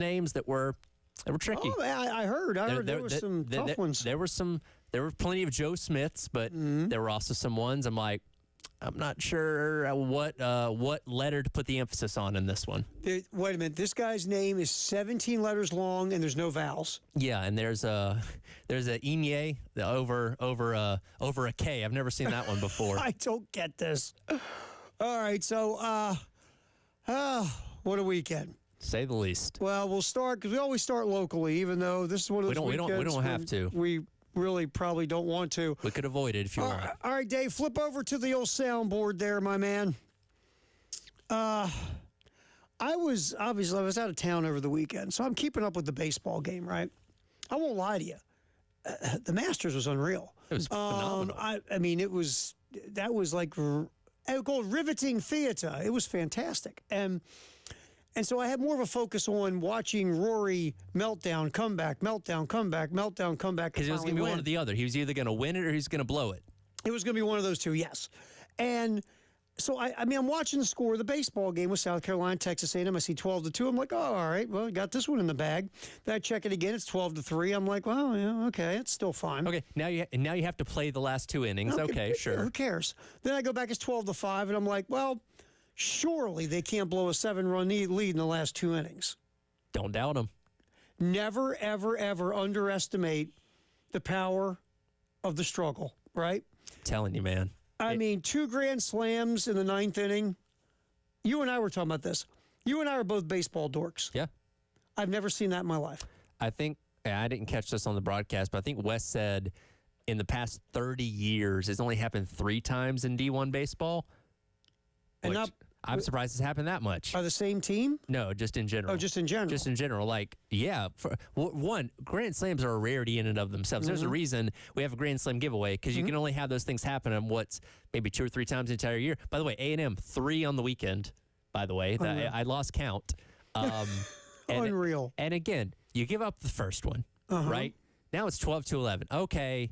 names that were tricky. Oh, I heard there were some tough ones. There were plenty of Joe Smiths, but there were also some ones I'm like, I'm not sure what letter to put the emphasis on in this one. Wait a minute. This guy's name is 17 letters long, and there's no vowels. Yeah, and there's a Inye over a K. I've never seen that one before. I don't get this. All right, so what a weekend. Say the least. Well, we'll start because we always start locally, even though this is one of those weekends we don't have to. We really probably don't want to. We could avoid it if you want. All right, Dave, flip over to the old soundboard there, my man. I was out of town over the weekend, so I'm keeping up with the baseball game, right? I won't lie to you. The Masters was unreal. It was phenomenal. I mean, that was like called riveting theater. It was fantastic. And so I had more of a focus on watching Rory meltdown, comeback, meltdown, comeback, meltdown, comeback. Because it was going to be one or the other. He was either going to win it or he was going to blow it. It was going to be one of those two, yes. And so, I'm watching the score of the baseball game with South Carolina, Texas A&M. I see 12-2. I'm like, oh, all right, well, I got this one in the bag. Then I check it again. It's 12-3. I'm like, well, yeah, okay, it's still fine. Okay, now you have to play the last two innings. Okay, sure. Who cares? Then I go back, it's 12-5, and I'm like, well, surely they can't blow a 7-run lead in the last two innings. Don't doubt them. Never, ever, ever underestimate the power of the struggle, right? I'm telling you, man. I mean, 2 grand slams in the 9th inning. You and I were talking about this. You and I are both baseball dorks. Yeah. I've never seen that in my life. I think, I didn't catch this on the broadcast, but I think Wes said in the past 30 years, it's only happened 3 times in D1 baseball. And I'm surprised it's happened that much. By the same team? No, just in general. Oh, just in general. Just in general. Like, yeah. One, Grand Slams are a rarity in and of themselves. There's a reason we have a Grand Slam giveaway because you can only have those things happen on maybe 2 or 3 times the entire year. By the way, A&M, 3 on the weekend, by the way. I lost count. Unreal. And again, you give up the first one, right? Now it's 12-11. Okay.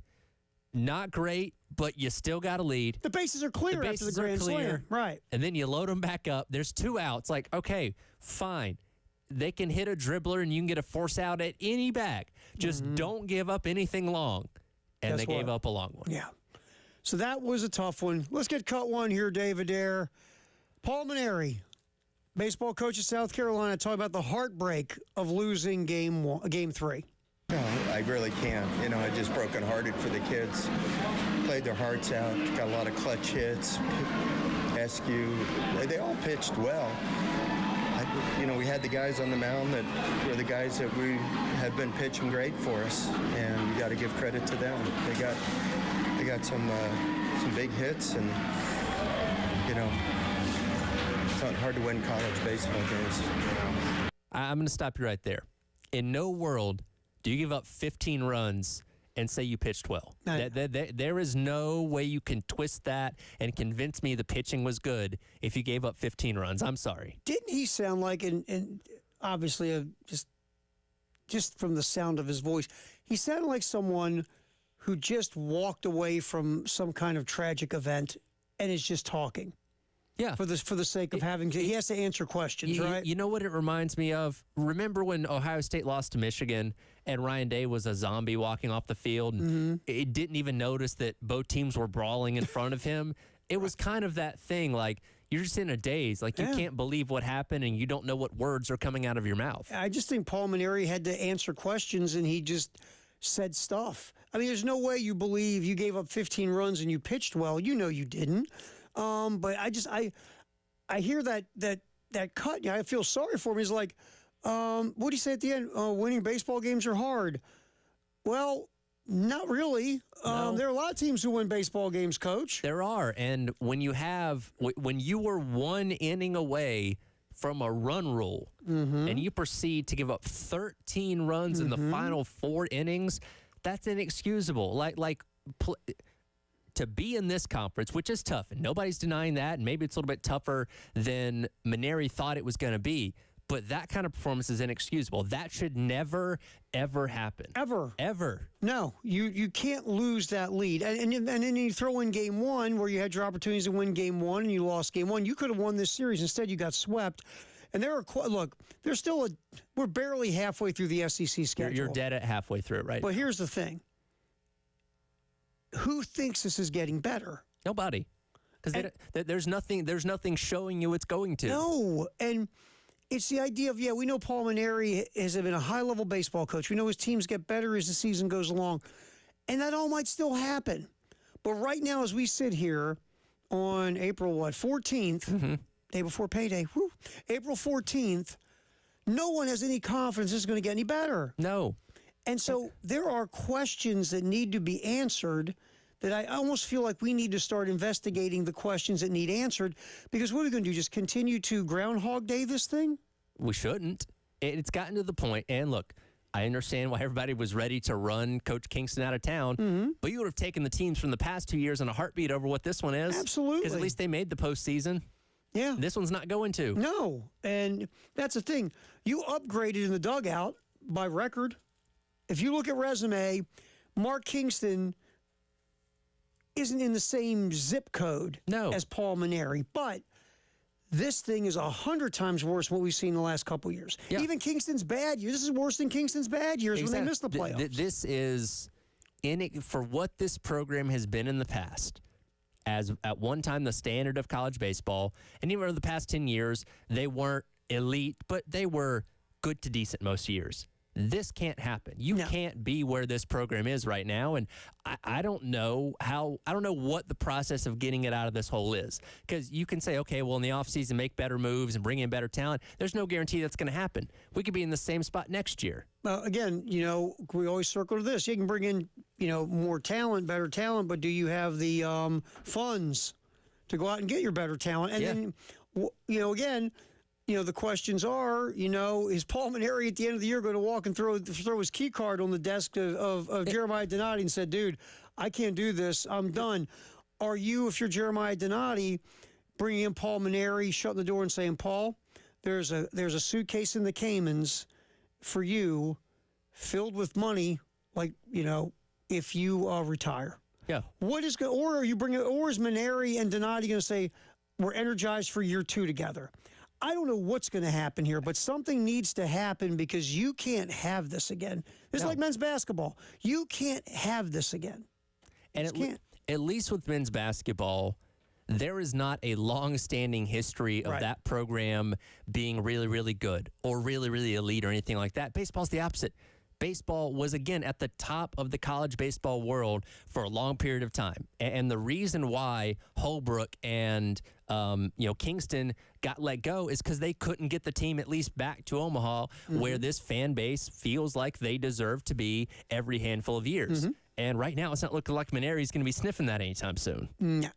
Not great, but you still got a lead. The bases are clear after the Grand Slam. Right. And then you load them back up. There's 2 outs. Like, okay, fine. They can hit a dribbler and you can get a force out at any bag. Just don't give up anything long. And they gave up a long one. Yeah. So that was a tough one. Let's get cut one here, David Adair. Paul Maneri, baseball coach of South Carolina, talking about the heartbreak of losing game 3. No, I really can't. I just brokenhearted for the kids. Played their hearts out. Got a lot of clutch hits. Eskew. They all pitched well. We had the guys on the mound that were the guys that we have been pitching great for us, and you got to give credit to them. They got some big hits, and it's not hard to win college baseball games. I'm going to stop you right there. In no world do you give up 15 runs and say you pitched well. There is no way you can twist that and convince me the pitching was good if you gave up 15 runs. I'm sorry. Didn't he sound like, and obviously just from the sound of his voice, he sounded like someone who just walked away from some kind of tragic event and is just talking. Yeah. For the sake of having to, he has to answer questions, right? You know what it reminds me of? Remember when Ohio State lost to Michigan and Ryan Day was a zombie walking off the field and it didn't even notice that both teams were brawling in front of him? It was kind of that thing, like you're just in a daze, like you can't believe what happened and you don't know what words are coming out of your mouth. I just think Paul Maneri had to answer questions and he just said stuff. I mean, there's no way you believe you gave up 15 runs and you pitched well. You know you didn't. But I hear that cut. I feel sorry for him. He's like, what do you say at the end? Winning baseball games are hard. Well, not really. No. There are a lot of teams who win baseball games, Coach. There are. And when you were 1 inning away from a run rule and you proceed to give up 13 runs in the final 4 innings, that's inexcusable. To be in this conference, which is tough, and nobody's denying that, and maybe it's a little bit tougher than Maneri thought it was going to be, but that kind of performance is inexcusable. That should never, ever happen. Ever. No, you can't lose that lead. And then you throw in game 1 where you had your opportunities to win game 1 and you lost game 1. You could have won this series. Instead, you got swept. And there are look, there's still we're barely halfway through the SEC schedule. You're dead at halfway through it, right? But here's the thing: who thinks this is getting better? Nobody, because there's nothing showing you it's going to. No, and it's the idea of we know Paul Mainieri has been a high-level baseball coach. We know his teams get better as the season goes along, and that all might still happen. But right now, as we sit here on April 14th, day before payday, April 14th, no one has any confidence this is going to get any better. No. And so there are questions that need to be answered that I almost feel like we need to start investigating the questions that need answered, because what are we going to do, just continue to Groundhog Day this thing? We shouldn't. It's gotten to the point, and look, I understand why everybody was ready to run Coach Kingston out of town, but you would have taken the teams from the past 2 years in a heartbeat over what this one is. Absolutely. Because at least they made the postseason. Yeah. This one's not going to. No, and that's the thing. You upgraded in the dugout by record. If you look at resume, Mark Kingston isn't in the same zip code as Paul Mainieri, but this thing is 100 times worse than what we've seen in the last couple years. Yeah. Even Kingston's bad years. This is worse than Kingston's bad years when they missed the playoffs. This is, for what this program has been in the past, as at one time the standard of college baseball, and even over the past 10 years, they weren't elite, but they were good to decent most years. This can't happen. You can't be where this program is right now, and I don't know what the process of getting it out of this hole is. Because you can say, okay, well, in the offseason, make better moves and bring in better talent. There's no guarantee that's going to happen. We could be in the same spot next year. Well, again, we always circle to this. You can bring in, more talent, better talent, but do you have the funds to go out and get your better talent? And then, again, the questions are, is Paul Mainieri at the end of the year going to walk and throw his key card on the desk of Jeremiah Donati and said, dude, I can't do this. I'm done. Are you, if you're Jeremiah Donati, bringing in Paul Mainieri, shutting the door and saying, Paul, there's a suitcase in the Caymans for you filled with money, like, if you retire? Yeah. Or is Mainieri and Donati going to say, we're energized for year 2 together? I don't know what's going to happen here, but something needs to happen, because you can't have this again. It's like men's basketball. You can't have this again. And at least with men's basketball, there is not a long-standing history of that program being really, really good or really, really elite or anything like that. Baseball's the opposite. Baseball was, again, at the top of the college baseball world for a long period of time. And the reason why Holbrook and Kingston got let go is because they couldn't get the team at least back to Omaha, where this fan base feels like they deserve to be every handful of years. And right now, it's not looking like Mainieri's going to be sniffing that anytime soon. No,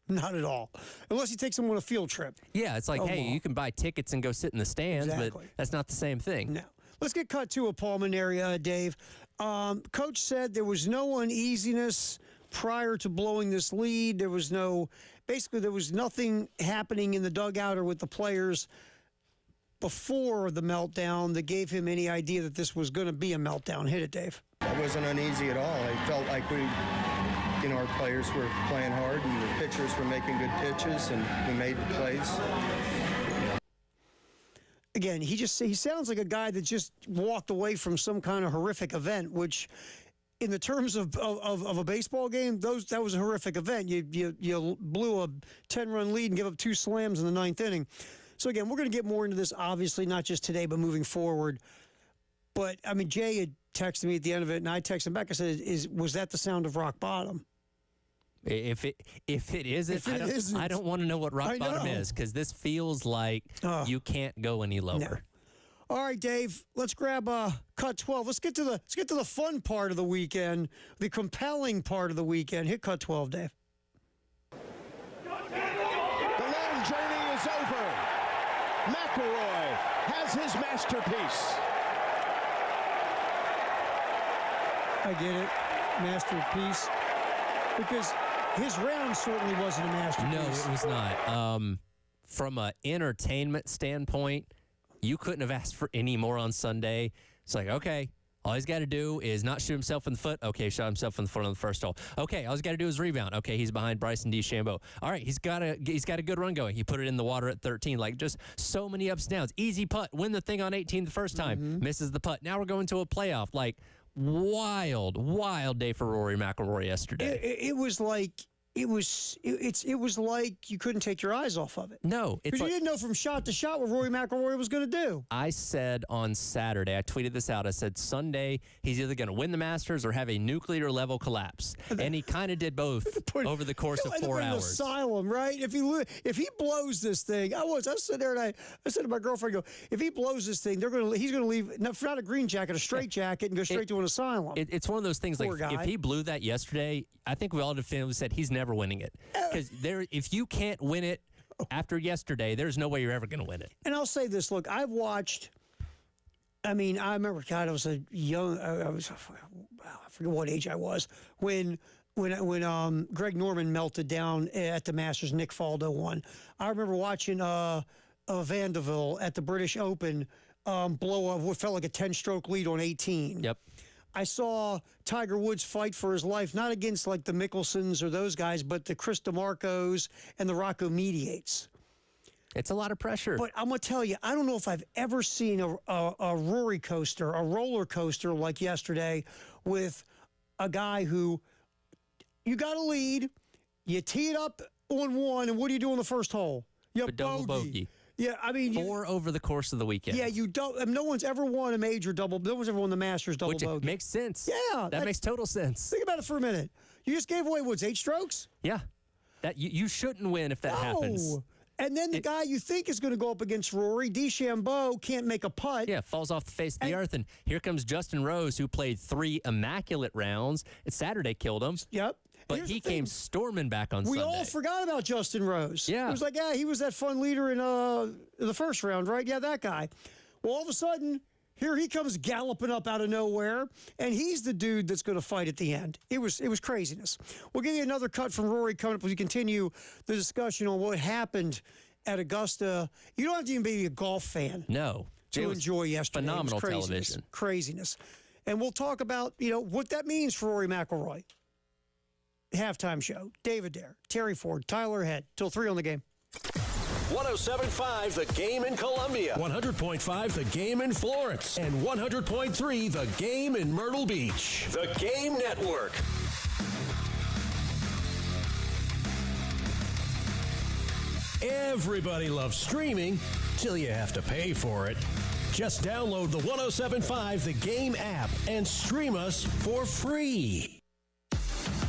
not at all. Unless he takes them on a field trip. Yeah, it's like, hey, you can buy tickets and go sit in the stands, but that's not the same thing. No. Let's get cut to a Paul Mainieri, Dave. Coach said there was no uneasiness prior to blowing this lead. There was nothing happening in the dugout or with the players before the meltdown that gave him any idea that this was going to be a meltdown. Hit it, Dave. I wasn't uneasy at all. I felt like our players were playing hard and the pitchers were making good pitches and we made plays. Again, he sounds like a guy that just walked away from some kind of horrific event, which, in the terms of a baseball game, that was a horrific event. You blew a 10-run lead and give up 2 slams in the 9th inning. So again, we're going to get more into this, obviously, not just today, but moving forward. But I mean, Jay had texted me at the end of it, and I texted him back. I said, "Was that the sound of rock bottom?" If it isn't, I don't want to know what rock bottom is, because this feels like you can't go any lower. No. All right, Dave, let's grab cut 12. Let's get to the fun part of the weekend, the compelling part of the weekend. Hit cut 12, Dave. The long journey is over. McElroy has his masterpiece. I get it, masterpiece, because his round certainly wasn't a masterpiece. No, it was not. From an entertainment standpoint, you couldn't have asked for any more on Sunday. It's like, okay, All he's got to do is not shoot himself in the foot. Okay, shot himself in the foot on the first hole. Okay, all he's got to do is rebound. Okay, he's behind Bryson DeChambeau. All right, he's got a good run going. He put it in the water at 13. Like, just so many ups and downs. Easy putt. Win the thing on 18 the first time. Misses the putt. Now we're going to a playoff. Like, wild day for Rory McIlroy yesterday. It was like it was like you couldn't take your eyes off of it. No, it's because you didn't know from shot to shot what Rory McIlroy was going to do. I said on Saturday, I tweeted this out. I said Sunday he's either going to win the Masters or have a nuclear level collapse, and he kind of did both over the course of 4 hours. Asylum, right? If he blows this thing, I was sitting there and I said to my girlfriend, if he blows this thing, he's going to leave not a green jacket, a straight jacket, and go straight to an asylum. It's one of those things. Poor like guy. If he blew that yesterday, I think we all definitively said he's never winning it, because if you can't win it after yesterday, there's no way you're ever going to win it. And I'll say this: look, I've watched. I mean, I remember, God, I was a young. I forget what age I was when Greg Norman melted down at the Masters. Nick Faldo won. I remember watching Vanderbilt at the British Open blow up what felt like a 10-stroke lead on 18. Yep. I saw Tiger Woods fight for his life, not against like the Mickelsons or those guys, but the Chris DeMarcos and the Rocco Mediates. It's a lot of pressure. But I'm going to tell you, I don't know if I've ever seen a Rory coaster, a roller coaster like yesterday with a guy who you got a lead, you tee it up on one, and what do you do on the first hole? You double bogey. Yeah, I mean... 4 over the course of the weekend. Yeah, you don't... I mean, no one's ever won a major double... No one's ever won the Masters double bogey. Which makes sense. Yeah. That makes total sense. Think about it for a minute. You just gave away, 8 strokes? Yeah. That you shouldn't win if that happens. And then the guy you think is going to go up against Rory, DeChambeau, can't make a putt. Yeah, falls off the face of the earth. And here comes Justin Rose, who played 3 immaculate rounds. Saturday killed him. Yep. But he came storming back on Sunday. We all forgot about Justin Rose. Yeah. It was like, he was that fun leader in the first round, right? Yeah, that guy. Well, all of a sudden, here he comes galloping up out of nowhere, and he's the dude that's going to fight at the end. It was craziness. We'll give you another cut from Rory coming up as we continue the discussion on what happened at Augusta. You don't have to even be a golf fan. No. To enjoy yesterday. Phenomenal television. Craziness. And we'll talk about, what that means for Rory McIlroy. Halftime show. David Dare, Terry Ford, Tyler Head. Till 3 on the game. 107.5 The Game in Columbia. 100.5 The Game in Florence. And 100.3 The Game in Myrtle Beach. The Game Network. Everybody loves streaming till you have to pay for it. Just download the 107.5 The Game app and stream us for free.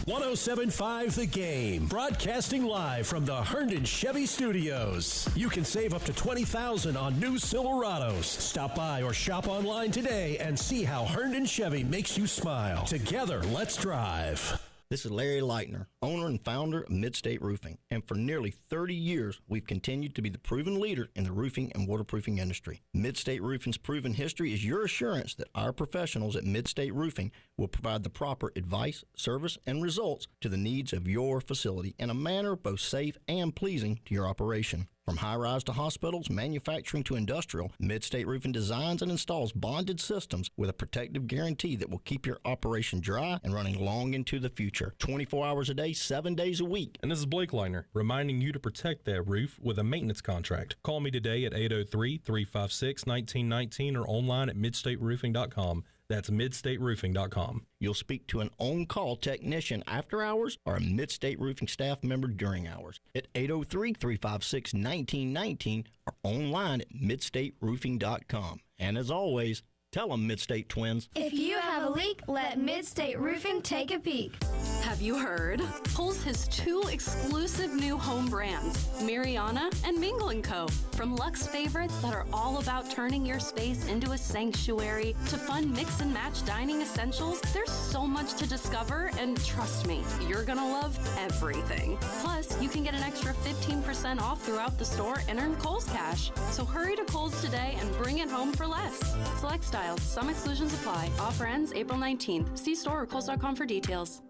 107.5 The Game, broadcasting live from the Herndon Chevy Studios. You can save up to $20,000 on new Silverados. Stop by or shop online today and see how Herndon Chevy makes you smile. Together, let's drive. This is Larry Leitner, owner and founder of Midstate Roofing, and for nearly 30 years, we've continued to be the proven leader in the roofing and waterproofing industry. Midstate Roofing's proven history is your assurance that our professionals at Midstate Roofing will provide the proper advice, service, and results to the needs of your facility in a manner both safe and pleasing to your operation. From high-rise to hospitals, manufacturing to industrial, Midstate Roofing designs and installs bonded systems with a protective guarantee that will keep your operation dry and running long into the future. 24 hours a day, 7 days a week. And this is Blake Leitner, reminding you to protect that roof with a maintenance contract. Call me today at 803-356-1919 or online at midstateroofing.com. That's midstateroofing.com. You'll speak to an on-call technician after hours or a Midstate Roofing staff member during hours at 803-356-1919 or online at midstateroofing.com. And as always, tell them Midstate Twins. If you have a leak, let Midstate Roofing take a peek. Have you heard? Kohl's has 2 exclusive new home brands, Mariana and Mingle & Co. From luxe favorites that are all about turning your space into a sanctuary to fun mix and match dining essentials, there's so much to discover, and trust me, you're gonna love everything. Plus, you can get an extra 15% off throughout the store and earn Kohl's cash. So hurry to Kohl's today and bring it home for less. Select styles, some exclusions apply. Offer ends April 19th. See store or Kohl's.com for details.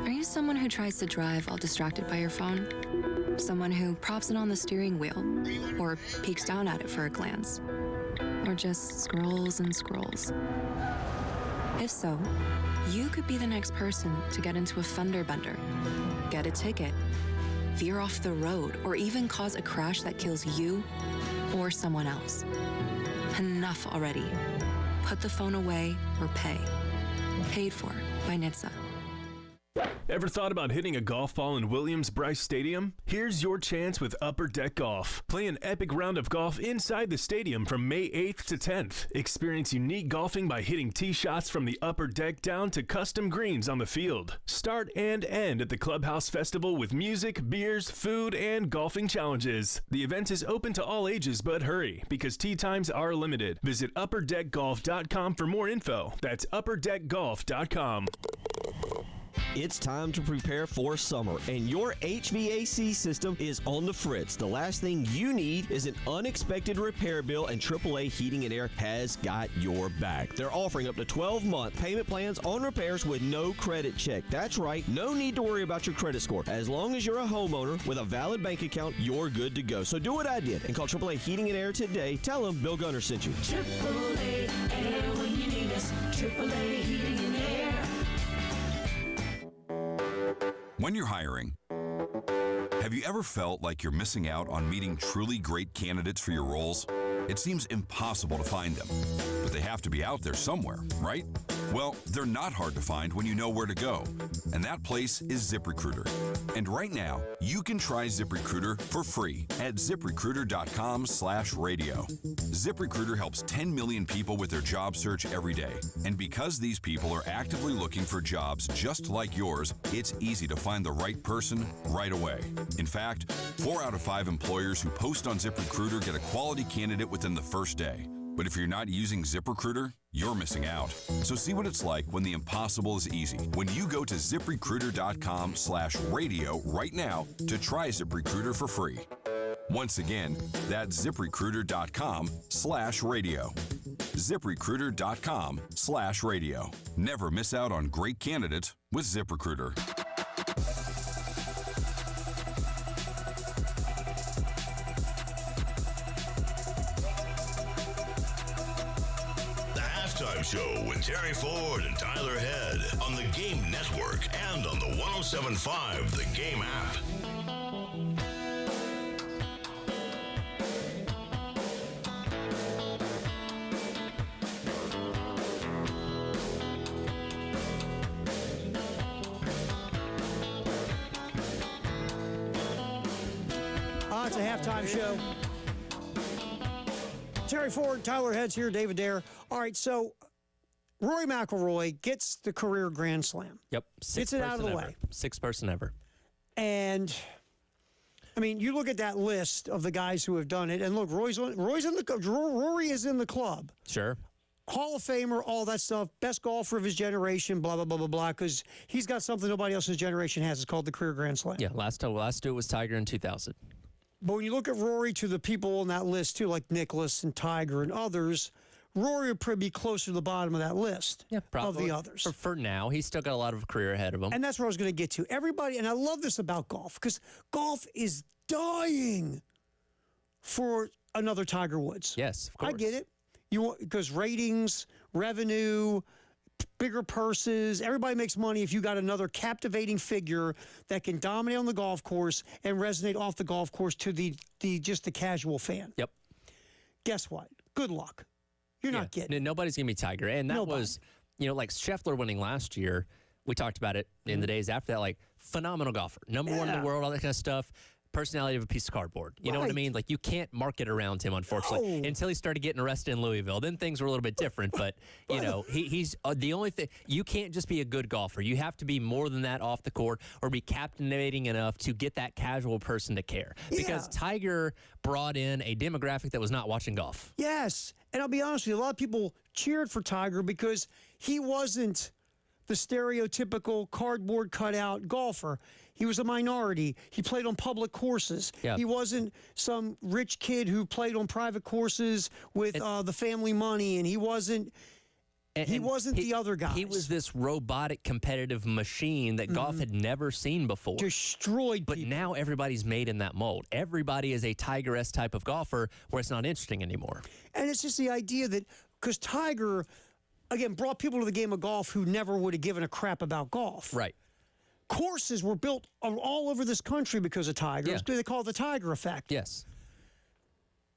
Are you someone who tries to drive while distracted by your phone? Someone who props it on the steering wheel or peeks down at it for a glance? Or just scrolls and scrolls? If so, you could be the next person to get into a fender bender, get a ticket, veer off the road, or even cause a crash that kills you or someone else. Enough already. Put the phone away or pay. Paid for by NHTSA. Ever thought about hitting a golf ball in Williams-Brice Stadium? Here's your chance with Upper Deck Golf. Play an epic round of golf inside the stadium from May 8th to 10th. Experience unique golfing by hitting tee shots from the upper deck down to custom greens on the field. Start and end at the Clubhouse Festival with music, beers, food, and golfing challenges. The event is open to all ages, but hurry, because tee times are limited. Visit upperdeckgolf.com for more info. That's upperdeckgolf.com. It's time to prepare for summer, and your HVAC system is on the fritz. The last thing you need is an unexpected repair bill, and AAA Heating and Air has got your back. They're offering up to 12-month payment plans on repairs with no credit check. That's right, no need to worry about your credit score. As long as you're a homeowner with a valid bank account, you're good to go. So do what I did and call AAA Heating and Air today. Tell them Bill Gunner sent you. AAA Air when you need us. AAA Heating and Air. When you're hiring, have you ever felt like you're missing out on meeting truly great candidates for your roles? It seems impossible to find them, but they have to be out there somewhere, right? Well, they're not hard to find when you know where to go, and that place is ZipRecruiter. And right now, you can try ZipRecruiter for free at ZipRecruiter.com/radio. ZipRecruiter helps 10 million people with their job search every day, and because these people are actively looking for jobs just like yours, it's easy to find the right person right away. In fact, 4 out of 5 employers who post on ZipRecruiter get a quality candidate within the first day. But if you're not using ZipRecruiter, you're missing out. So see what it's like when the impossible is easy. When you go to ZipRecruiter.com/radio right now to try ZipRecruiter for free. Once again, that's ZipRecruiter.com/radio. ZipRecruiter.com/radio. Never miss out on great candidates with ZipRecruiter. Show with Terry Ford and Tyler Head on the Game Network and on the 107.5 The Game app. It's a halftime show. Terry Ford, Tyler Heads here, David Dare. All right, so Rory McIlroy gets the career Grand Slam. Yep. Gets it out of the way. 6th person ever. And, I mean, you look at that list of the guys who have done it, and look, Rory is in the club. Sure. Hall of Famer, all that stuff, best golfer of his generation, blah, blah, blah, blah, blah, because he's got something nobody else in his generation has. It's called the career Grand Slam. Yeah, last do it was Tiger in 2000. But when you look at Rory to the people on that list, too, like Nicklaus and Tiger and others, Rory would probably be closer to the bottom of that list of the others. For now, he's still got a lot of career ahead of him. And that's where I was going to get to. Everybody, and I love this about golf, because golf is dying for another Tiger Woods. Yes, of course. I get it. Because ratings, revenue, bigger purses, everybody makes money if you got another captivating figure that can dominate on the golf course and resonate off the golf course to the casual fan. Yep. Guess what? Good luck. You're not getting it. Nobody's going to be Tiger. And that was, like Scheffler winning last year. We talked about it in the days after that. Like, phenomenal golfer. Number one in the world, all that kind of stuff. Personality of a piece of cardboard. You know what I mean? Like, you can't market around him, unfortunately, until he started getting arrested in Louisville. Then things were a little bit different. But, he's the only thing. You can't just be a good golfer. You have to be more than that off the court or be captivating enough to get that casual person to care. Because Tiger brought in a demographic that was not watching golf. Yes. And I'll be honest with you, a lot of people cheered for Tiger because he wasn't the stereotypical cardboard cutout golfer. He was a minority. He played on public courses. He wasn't some rich kid who played on private courses with the family money, and he wasn't the other guys. He was this robotic competitive machine that golf had never seen before. Destroyed But now everybody's made in that mold. Everybody is a Tiger-esque type of golfer where it's not interesting anymore. And it's just the idea that, because Tiger again, brought people to the game of golf who never would have given a crap about golf. Right. Courses were built all over this country because of Tiger. Yeah. They call it the Tiger effect. Yes.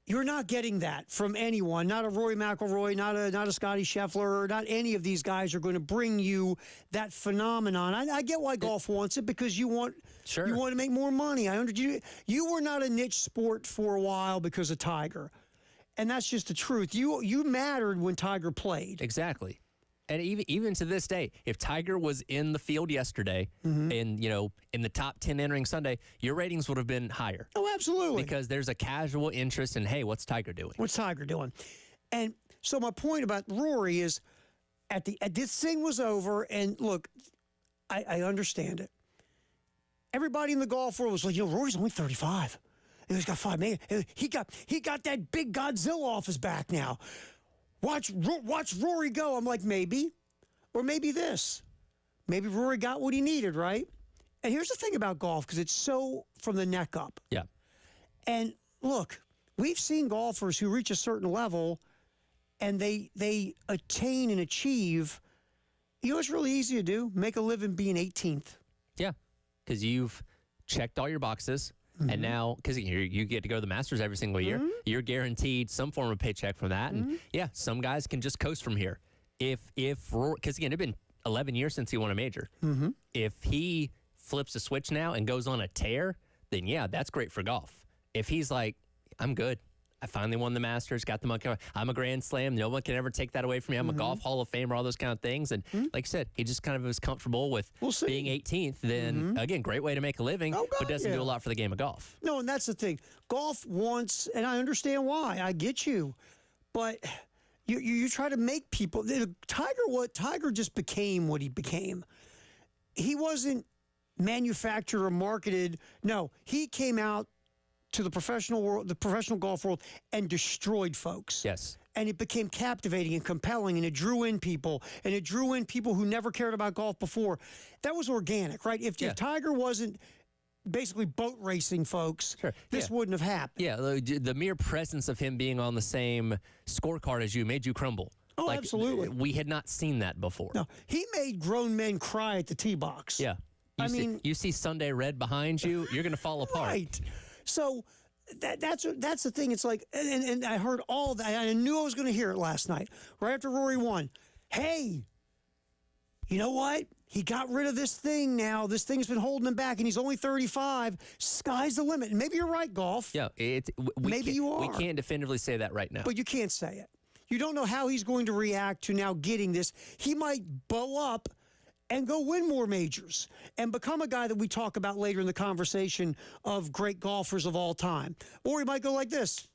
You're not getting that from anyone. Not a Rory McIlroy, not a Scotty Scheffler, not any of these guys are going to bring you that phenomenon. I get why golf wants it because you want to make more money. You were not a niche sport for a while because of Tiger, and that's just the truth. You mattered when Tiger played. Exactly. And even to this day, if Tiger was in the field yesterday and, in the top 10 entering Sunday, your ratings would have been higher. Oh, absolutely. Because there's a casual interest in, hey, what's Tiger doing? What's Tiger doing? And so my point about Rory is this thing was over, and look, I understand it. Everybody in the golf world was like, Rory's only 35. And he's got $5 million. He got that big Godzilla off his back now. Watch Rory go. I'm like, maybe. Or maybe this. Maybe Rory got what he needed, right? And here's the thing about golf, because it's so from the neck up. Yeah. And look, we've seen golfers who reach a certain level and they attain and achieve. You know what's really easy to do? Make a living being 18th. Yeah. Because you've checked all your boxes. And now, because you get to go to the Masters every single year, you're guaranteed some form of paycheck from that. And yeah, some guys can just coast from here. Because again, it's been 11 years since he won a major. If he flips a switch now and goes on a tear, then yeah, that's great for golf. If he's like, I'm good. I finally won the Masters, got the monkey. I'm a Grand Slam. No one can ever take that away from me. I'm a Golf Hall of Famer, all those kind of things. And like I said, he just kind of was comfortable with being 18th. Then, again, great way to make a living, but doesn't do a lot for the game of golf. No, and that's the thing. Golf wants, and I understand why. I get you. But you try to make people. Tiger just became what he became. He wasn't manufactured or marketed. No, he came out to the professional world, the professional golf world, and destroyed folks. Yes. And it became captivating and compelling, and it drew in people, and it drew in people who never cared about golf before. That was organic, right? If Tiger wasn't basically boat racing folks, this wouldn't have happened. Yeah, the mere presence of him being on the same scorecard as you made you crumble. Oh, absolutely. We had not seen that before. No, he made grown men cry at the tee box. Yeah. You see Sunday Red behind you, you're going to fall apart. Right. So that's the thing. It's like, and I heard all that. I knew I was going to hear it last night, right after Rory won. Hey, you know what? He got rid of this thing now. This thing's been holding him back, and he's only 35. Sky's the limit. And maybe you're right, golf. Yeah, maybe you are. We can't definitively say that right now. But you can't say it. You don't know how he's going to react to now getting this. He might bow up and go win more majors and become a guy that we talk about later in the conversation of great golfers of all time. Or he might go like this.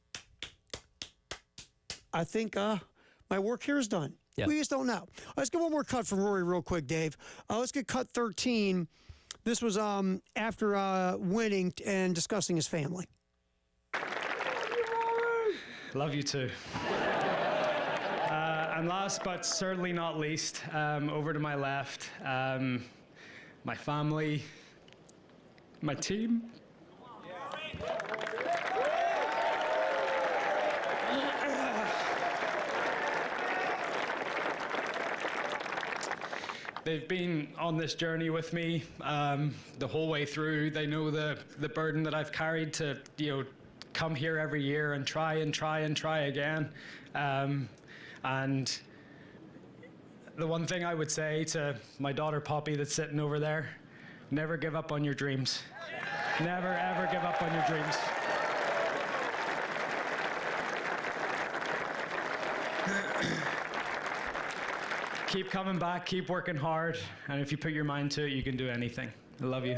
I think my work here is done. Yeah. We just don't know. Let's get one more cut from Rory real quick, Dave. Let's get cut 13. This was after winning and discussing his family. Love you too. And last but certainly not least, over to my left, my family, my team. They've been on this journey with me the whole way through. They know the burden that I've carried to, come here every year and try again. And the one thing I would say to my daughter Poppy that's sitting over there, never give up on your dreams. Never, ever give up on your dreams. Keep coming back, keep working hard, and if you put your mind to it, you can do anything. I love you.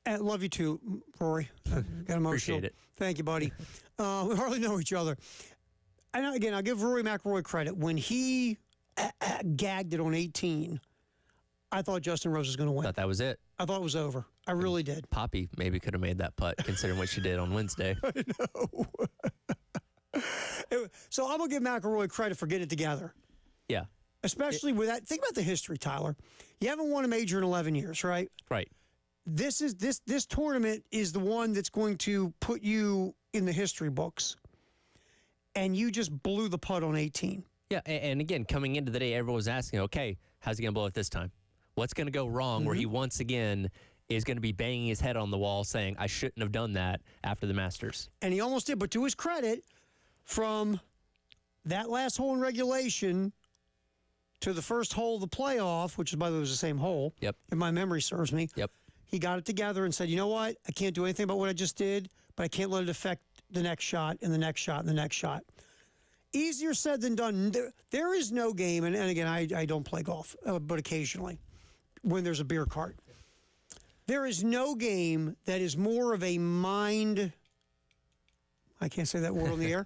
I love you too, Rory. Got emotional. Appreciate it. Thank you, buddy. We hardly know each other. And again, I'll give Rory McIlroy credit. When he gagged it on 18, I thought Justin Rose was going to win. Thought that was it. I thought it was over. I really did. Poppy maybe could have made that putt, considering what she did on Wednesday. I know. So I'm going to give McIlroy credit for getting it together. Yeah. Especially with that. Think about the history, Tyler. You haven't won a major in 11 years, right? Right. This tournament is the one that's going to put you in the history books. and you just blew the putt on 18. Yeah, and again, coming into the day, everyone was asking, okay, how's he going to blow it this time? What's going to go wrong where he once again is going to be banging his head on the wall saying, I shouldn't have done that after the Masters? And he almost did, but to his credit, from that last hole in regulation to the first hole of the playoff, which, by the way, was the same hole, if my memory serves me, he got it together and said, you know what? I can't do anything about what I just did, but I can't let it affect the next shot and the next shot and the next shot. Easier said than done. There is no game, and again, I don't play golf, but occasionally when there's a beer cart. There is no game that is more of a mind, I can't say that word on the air,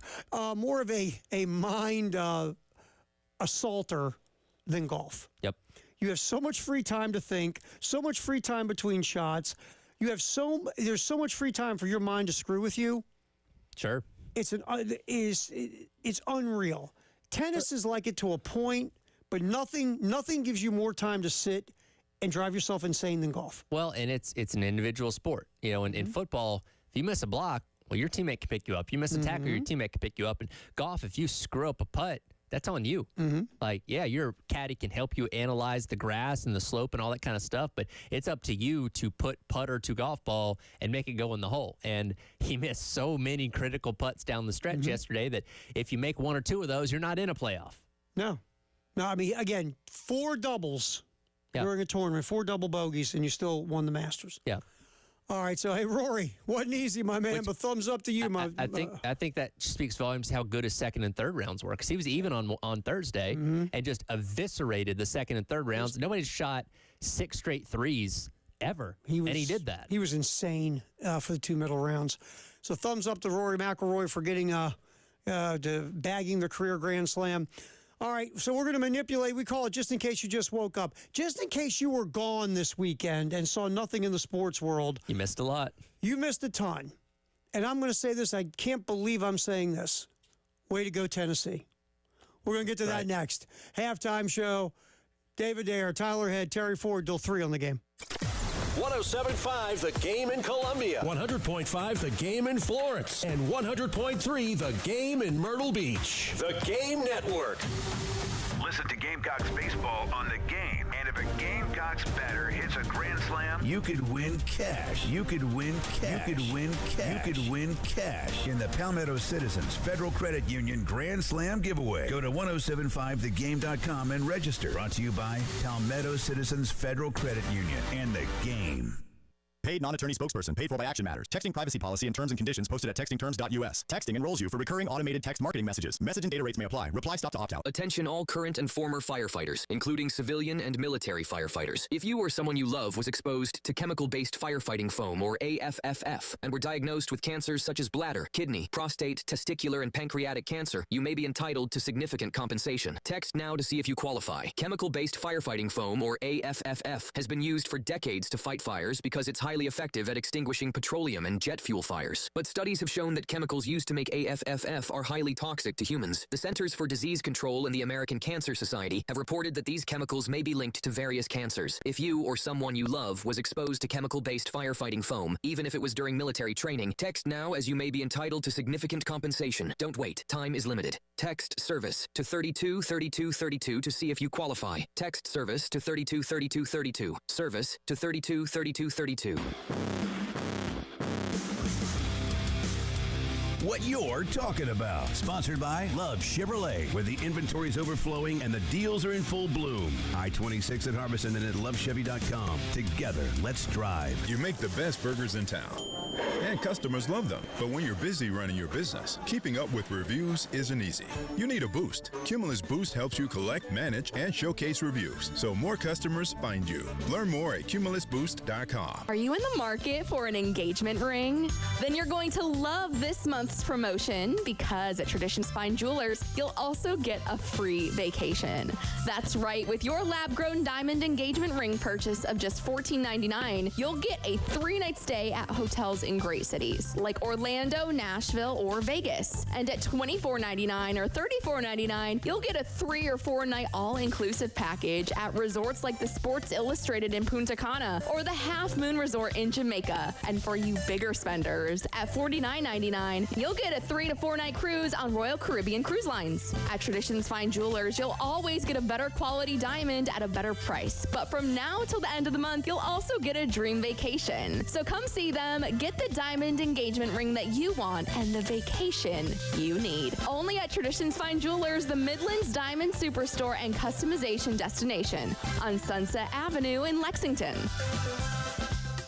more of a mind assaulter than golf. Yep. You have so much free time to think, so much free time between shots. There's so much free time for your mind to screw with you. Sure. It's unreal. Tennis is like it to a point, but nothing gives you more time to sit and drive yourself insane than golf. Well, and it's an individual sport. You know, in football, if you miss a block, well, your teammate can pick you up. You miss a tackle, your teammate can pick you up. And golf, if you screw up a putt, that's on you. Like, yeah, your caddy can help you analyze the grass and the slope and all that kind of stuff, but it's up to you to put putter to golf ball and make it go in the hole. And he missed so many critical putts down the stretch yesterday that if you make one or two of those, you're not in a playoff. No, I mean, again, 4 doubles during a tournament, 4 double bogeys, and you still won the Masters. Yeah. All right, so hey, Rory, wasn't easy, my man, but thumbs up to you, I think that speaks volumes how good his second and third rounds were, because he was even on Thursday and just eviscerated the second and third rounds. Nobody's shot 6 straight threes ever, and he did that. He was insane for the 2 middle rounds. So thumbs up to Rory McIlroy for getting to bagging the career Grand Slam. All right, so we're going to manipulate. We call it just in case you just woke up. Just in case you were gone this weekend and saw nothing in the sports world. You missed a lot. You missed a ton. And I'm going to say this. I can't believe I'm saying this. Way to go, Tennessee. We're going to get to that next. Halftime show. David Dare, Tyler Head, Terry Ford, till 3 on the game. 107.5 The Game in Columbia, 100.5 The Game in Florence, and 100.3 The Game in Myrtle Beach. The Game Network. Listen to Gamecocks baseball on The Game. And if a Gamecocks batter hits a grand slam, you could win cash. You could win cash. You could win cash. You could win cash in the Palmetto Citizens Federal Credit Union Grand Slam giveaway. Go to 1075thegame.com and register. Brought to you by Palmetto Citizens Federal Credit Union and The Game. Paid non-attorney spokesperson. Paid for by Action Matters. Texting privacy policy and terms and conditions posted at textingterms.us. Texting enrolls you for recurring automated text marketing messages. Message and data rates may apply. Reply stop to opt out. Attention all current and former firefighters, including civilian and military firefighters. If you or someone you love was exposed to chemical-based firefighting foam, or AFFF, and were diagnosed with cancers such as bladder, kidney, prostate, testicular, and pancreatic cancer, you may be entitled to significant compensation. Text now to see if you qualify. Chemical-based firefighting foam, or AFFF, has been used for decades to fight fires because it's highly effective at extinguishing petroleum and jet fuel fires. But studies have shown that chemicals used to make AFFF are highly toxic to humans. The Centers for Disease Control and the American Cancer Society have reported that these chemicals may be linked to various cancers. If you or someone you love was exposed to chemical-based firefighting foam, even if it was during military training, text now as you may be entitled to significant compensation. Don't wait. Time is limited. Text service to 323232 to see if you qualify. Text service to 323232. Service to 323232. What you're talking about. Sponsored by Love Chevrolet, where the inventory's overflowing and the deals are in full bloom. I-26 at Harbison and at lovechevy.com. Together, let's drive. You make the best burgers in town, and customers love them. But when you're busy running your business, keeping up with reviews isn't easy. You need a boost. Cumulus Boost helps you collect, manage, and showcase reviews, so more customers find you. Learn more at cumulusboost.com. Are you in the market for an engagement ring? Then you're going to love this month's promotion, because at Traditions Fine Jewelers, you'll also get a free vacation. That's right. With your lab-grown diamond engagement ring purchase of just $14.99, you'll get a 3-night stay at hotels hotels in great cities like Orlando, Nashville, or Vegas. And at $24.99 or $34.99, you'll get a 3 or 4 night all-inclusive package at resorts like the Sports Illustrated in Punta Cana or the Half Moon Resort in Jamaica. And for you bigger spenders, at $49.99, you'll get a 3 to 4 night cruise on Royal Caribbean Cruise Lines. At Traditions Fine Jewelers, you'll always get a better quality diamond at a better price. But from now till the end of the month, you'll also get a dream vacation. So come see them, get the diamond engagement ring that you want, and the vacation you need. Only at Traditions Fine Jewelers, the Midlands Diamond Superstore and Customization Destination on Sunset Avenue in Lexington.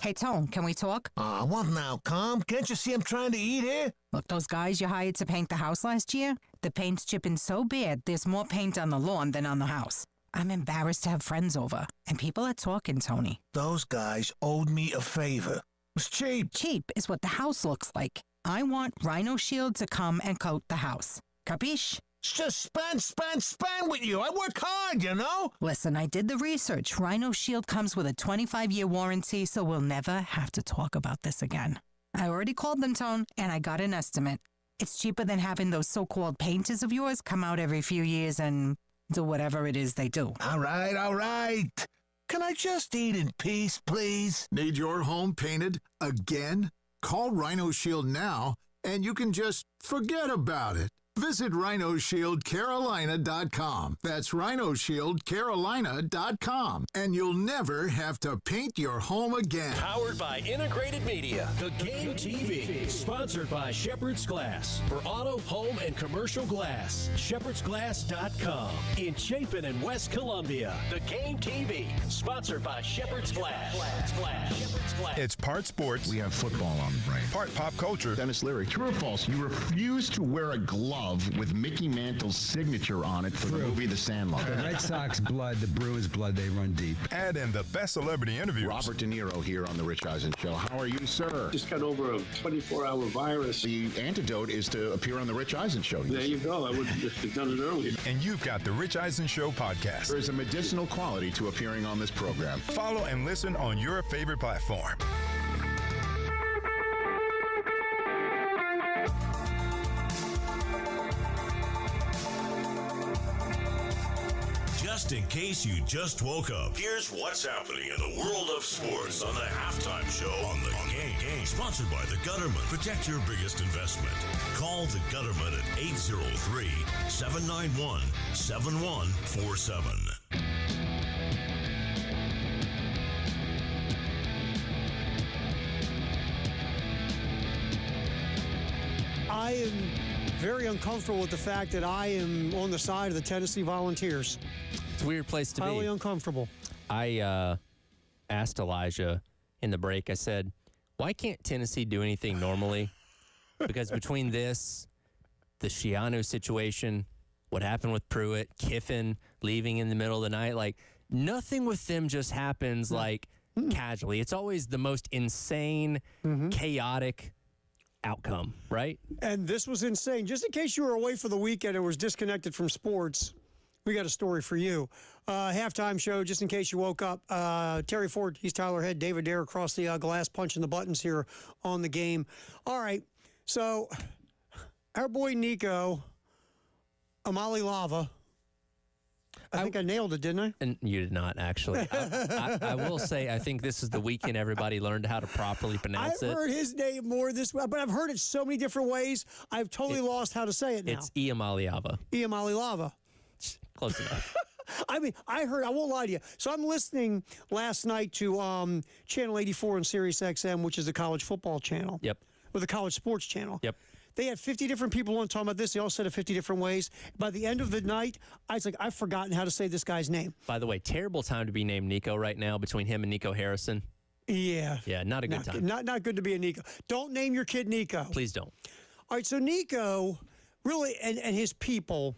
Hey, Tone, can we talk? What now, Calm? Can't you see I'm trying to eat here? Look, those guys you hired to paint the house last year, the paint's chipping so bad, there's more paint on the lawn than on the house. I'm embarrassed to have friends over, and people are talking, Tony. Those guys owed me a favor. It was cheap. Cheap is what the house looks like. I want Rhino Shield to come and coat the house. Capiche? It's just spend with you. I work hard, you know? Listen, I did the research. Rhino Shield comes with a 25-year warranty, so we'll never have to talk about this again. I already called them, Tone, and I got an estimate. It's cheaper than having those so-called painters of yours come out every few years and do whatever it is they do. All right. Can I just eat in peace, please? Need your home painted again? Call Rhino Shield now, and you can just forget about it. Visit RhinoShieldCarolina.com. That's RhinoShieldCarolina.com. And you'll never have to paint your home again. Powered by Integrated Media. The Game TV. Sponsored by Shepherd's Glass. For auto, home, and commercial glass. ShepherdsGlass.com. In Chapin and West Columbia. The Game TV. Sponsored by Shepherd's Glass. Shepherd's Glass. It's part sports. We have football on the brain. Part pop culture. Dennis Leary. True or false? You refuse to wear a glove with Mickey Mantle's signature on it for the movie The Sandlot. The Red Sox blood, the Brewers blood, they run deep. Add in the best celebrity interviews. Robert De Niro here on The Rich Eisen Show. How are you, sir? Just got over a 24-hour virus. The antidote is to appear on The Rich Eisen Show. There you go. I would have done it earlier. And you've got The Rich Eisen Show podcast. There is a medicinal quality to appearing on this program. Follow and listen on your favorite platform. Just in case you just woke up, here's what's happening in the world of sports on the halftime show on the Game. Sponsored by the Gutterman. Protect your biggest investment. Call the Gutterman at 803-791-7147. I am very uncomfortable with the fact that I am on the side of the Tennessee Volunteers. It's a weird place to be. Highly uncomfortable. I asked Elijah in the break, I said, why can't Tennessee do anything normally? Because between this, the Shiano situation, what happened with Pruitt, Kiffin leaving in the middle of the night, like nothing with them just happens like casually. It's always the most insane, chaotic outcome, right? And this was insane. Just in case you were away for the weekend and was disconnected from sports, we got a story for you. Halftime show, just in case you woke up. Terry Ford, he's Tyler Head, David Dare across the glass, punching the buttons here on the game. All right, so our boy Nico Amali-Lava. I think I nailed it, didn't I? And you did not, actually. I will say, I think this is the weekend everybody learned how to properly pronounce it. I've heard his name more this way, but I've heard it so many different ways, I've totally lost how to say it now. It's Iamaliava. Iamaliava. Close enough. I mean, I won't lie to you. So I'm listening last night to Channel 84 on Sirius XM, which is the college football channel. Yep. Or the college sports channel. Yep. They had 50 different people on talking about this. They all said it 50 different ways. By the end of the night, I was like, I've forgotten how to say this guy's name. By the way, terrible time to be named Nico right now between him and Nico Harrison. Yeah. Yeah, not a good time. Not good to be a Nico. Don't name your kid Nico. Please don't. All right, so Nico really and his people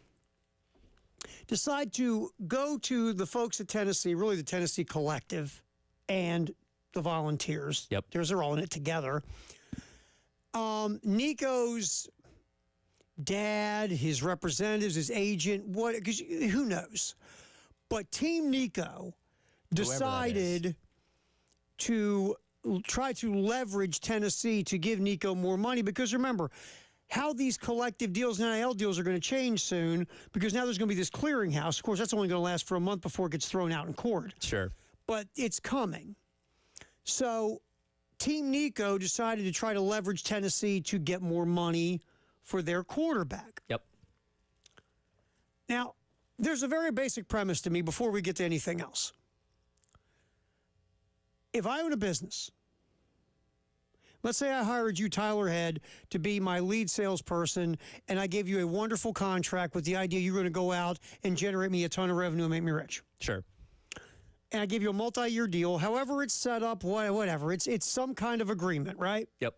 decide to go to the folks at Tennessee, really the Tennessee Collective and the Volunteers. Yep. They're all in it together. Nico's dad, his representatives, his agent, because who knows? But Team Nico decided to try to leverage Tennessee to give Nico more money, because remember, how these collective deals and NIL deals are going to change soon, because now there's going to be this clearinghouse. Of course, that's only going to last for a month before it gets thrown out in court. Sure. But it's coming. So Team Nico decided to try to leverage Tennessee to get more money for their quarterback. Yep. Now, there's a very basic premise to me before we get to anything else. If I own a business, let's say I hired you, Tyler Head, to be my lead salesperson, and I gave you a wonderful contract with the idea you're going to go out and generate me a ton of revenue and make me rich. Sure. And I give you a multi-year deal, however it's set up, whatever. It's some kind of agreement, right? Yep.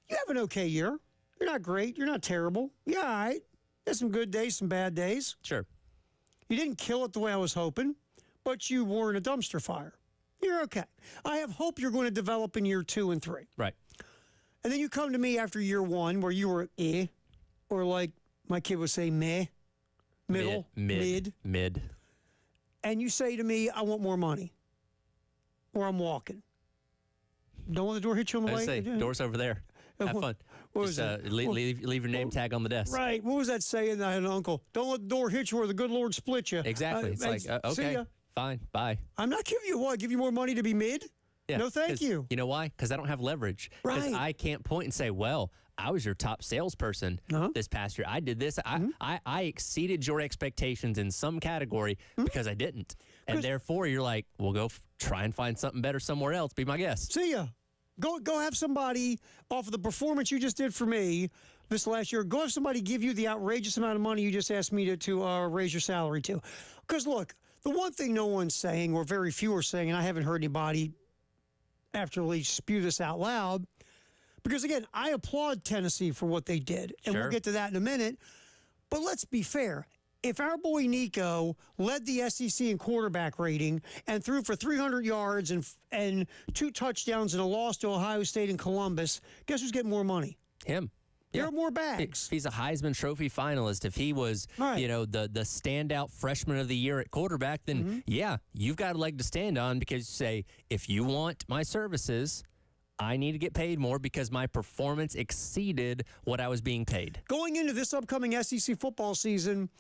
You have an okay year. You're not great. You're not terrible. You're all right. There's some good days, some bad days. Sure. You didn't kill it the way I was hoping, but you weren't a dumpster fire. You're okay. I have hope you're going to develop in year 2 and 3. Right. And then you come to me after year 1 where you were or like my kid would say meh, middle, mid. And you say to me, I want more money. Or I'm walking. Don't let the door hit you on the way? Say, door's over there. Have fun. What was leave your name tag on the desk. Right. What was that saying I had an uncle? Don't let the door hit you or the good Lord split you. Exactly. It's like, okay, see ya. Fine, bye. I'm not giving you what? Give you more money to be mid? Yeah, no, thank you. You know why? Because I don't have leverage. Because Right. I can't point and say, well, I was your top salesperson this past year. I did this. I exceeded your expectations in some category because I didn't. And therefore, you're like, well, go try and find something better somewhere else. Be my guest. See ya. Go have somebody, off of the performance you just did for me this last year, go have somebody give you the outrageous amount of money you just asked me to raise your salary to. Because, look, the one thing no one's saying, or very few are saying, and I haven't heard anybody actually spew this out loud, because, again, I applaud Tennessee for what they did, and we'll get to that in a minute. But let's be fair. If our boy Nico led the SEC in quarterback rating and threw for 300 yards and 2 touchdowns in a loss to Ohio State and Columbus, guess who's getting more money? Him. There are more bags. If he's a Heisman Trophy finalist, if he was, the standout freshman of the year at quarterback, then you've got a leg to stand on, because you say, if you want my services, I need to get paid more because my performance exceeded what I was being paid. Going into this upcoming SEC football season,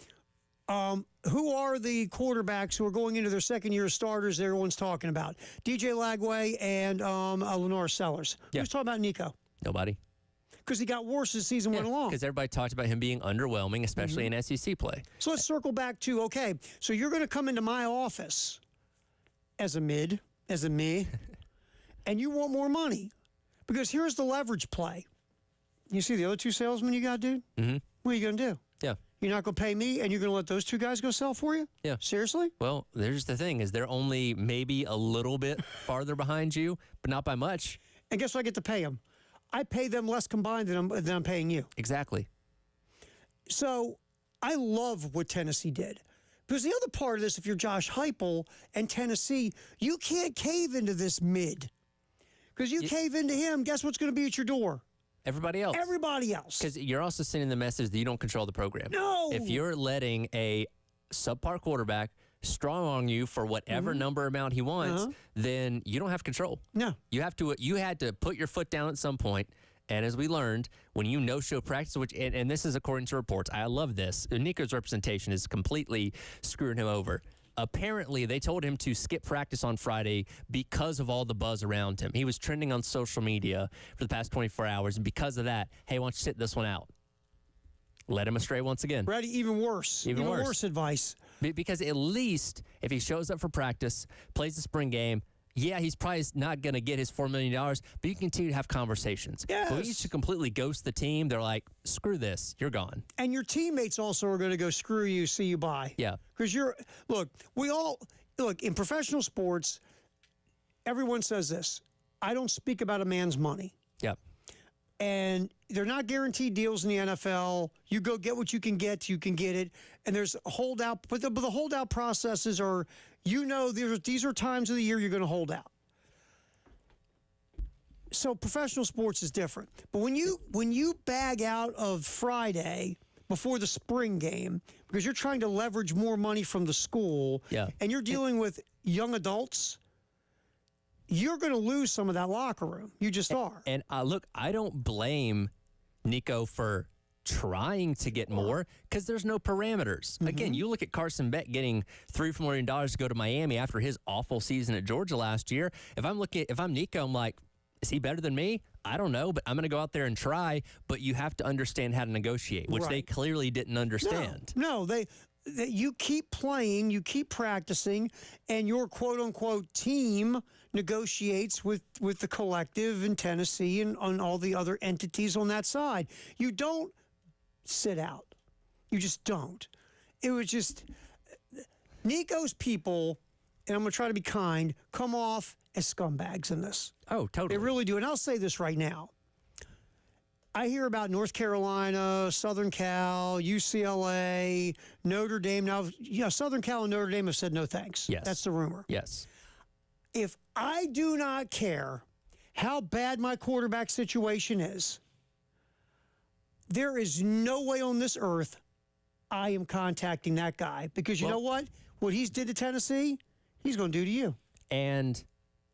who are the quarterbacks who are going into their second year starters that everyone's talking about? DJ Lagway and Lenore Sellers. Who's talking about Nico? Nobody. Because he got worse as the season went along. Because everybody talked about him being underwhelming, especially in SEC play. So let's circle back to, okay, so you're going to come into my office as a me, and you want more money. Because here's the leverage play. You see the other 2 salesmen you got, dude? Mm-hmm. What are you going to do? Yeah. You're not going to pay me, and you're going to let those 2 guys go sell for you? Yeah. Seriously? Well, there's the thing, is they're only maybe a little bit farther behind you, but not by much. And guess what I get to pay them? I pay them less combined than I'm paying you. Exactly. So I love what Tennessee did. Because the other part of this, if you're Josh Heupel and Tennessee, you can't cave into this mid. Because you cave into him, guess what's going to be at your door? Everybody else. Everybody else. Because you're also sending the message that you don't control the program. No. If you're letting a subpar quarterback strong on you for whatever number amount he wants, then you don't have control. No. You had to put your foot down at some point. And as we learned, when you no-show practice, which and this is according to reports, I love this. Nico's representation is completely screwing him over. Apparently, they told him to skip practice on Friday because of all the buzz around him. He was trending on social media for the past 24 hours, and because of that, hey, why don't you sit this one out? Led him astray once again. Ready? Even worse. Even worse advice. Because at least if he shows up for practice, plays the spring game, he's probably not going to get his $4 million, but you can continue to have conversations. Yes. But when you should completely ghost the team, they're like, screw this, you're gone. And your teammates also are going to go, screw you, see you, bye. Yeah. Because in professional sports, everyone says this, I don't speak about a man's money. Yeah. And they're not guaranteed deals in the NFL. You go get what you can get it. And there's a holdout, but the holdout processes are, these are times of the year you're going to hold out. So professional sports is different. But when you bag out of Friday before the spring game because you're trying to leverage more money from the school, and you're dealing with young adults, you're going to lose some of that locker room. You just are. And look, I don't blame Nico for trying to get more because there's no parameters. Again, you look at Carson Beck getting $3 million to go to Miami after his awful season at Georgia last year. If I'm Nico, I'm like, is he better than me? I don't know, but I'm going to go out there and try. But you have to understand how to negotiate, which they clearly didn't understand. No, you keep playing, you keep practicing, and your quote-unquote team negotiates with the collective in Tennessee and on all the other entities on that side. You don't sit out. You just don't. It was just Nico's people, and I'm going to try to be kind, come off as scumbags in this. Oh, totally. They really do. And I'll say this right now. I hear about North Carolina, Southern Cal, UCLA, Notre Dame. Now, Southern Cal and Notre Dame have said no thanks. Yes. That's the rumor. Yes. If I do not care how bad my quarterback situation is, there is no way on this earth I am contacting that guy. Because you know what? What he's did to Tennessee, he's going to do to you. And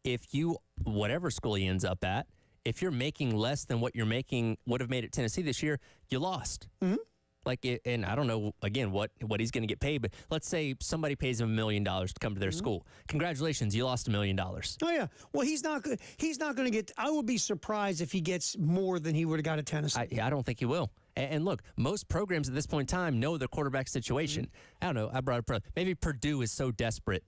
if you, whatever school he ends up at, if you're making less than what you're making would have made at Tennessee this year, you lost. And I don't know, again, what he's going to get paid, but let's say somebody pays him $1 million to come to their school. Congratulations, you lost $1 million. Oh, yeah. Well, he's not going to get – I would be surprised if he gets more than he would have got at Tennessee. I don't think he will. And look, most programs at this point in time know their quarterback situation. I don't know. I brought up maybe Purdue is so desperate.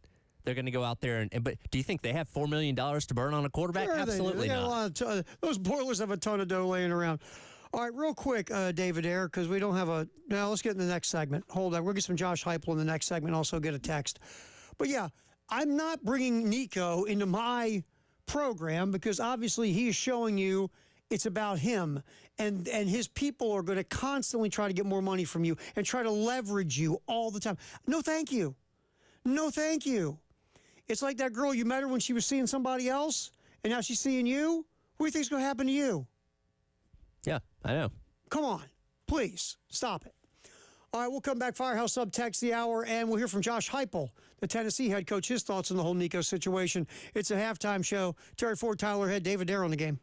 They're going to go out there but do you think they have $4 million to burn on a quarterback? Sure, Absolutely they got not. A lot of those boilers have a ton of dough laying around. All right, real quick, David Ayer, because we don't have now let's get in the next segment. Hold on. We'll get some Josh Heupel in the next segment, also get a text. But yeah, I'm not bringing Nico into my program because obviously he is showing you it's about him. And his people are going to constantly try to get more money from you and try to leverage you all the time. No, thank you. No, thank you. It's like that girl, you met her when she was seeing somebody else, and now she's seeing you. What do you think's going to happen to you? Yeah, I know. Come on. Please, stop it. All right, we'll come back. Firehouse Sub text the hour, and we'll hear from Josh Heupel, the Tennessee head coach, his thoughts on the whole Nico situation. It's a halftime show. Terry Ford, Tyler Head, David Ayer on the game.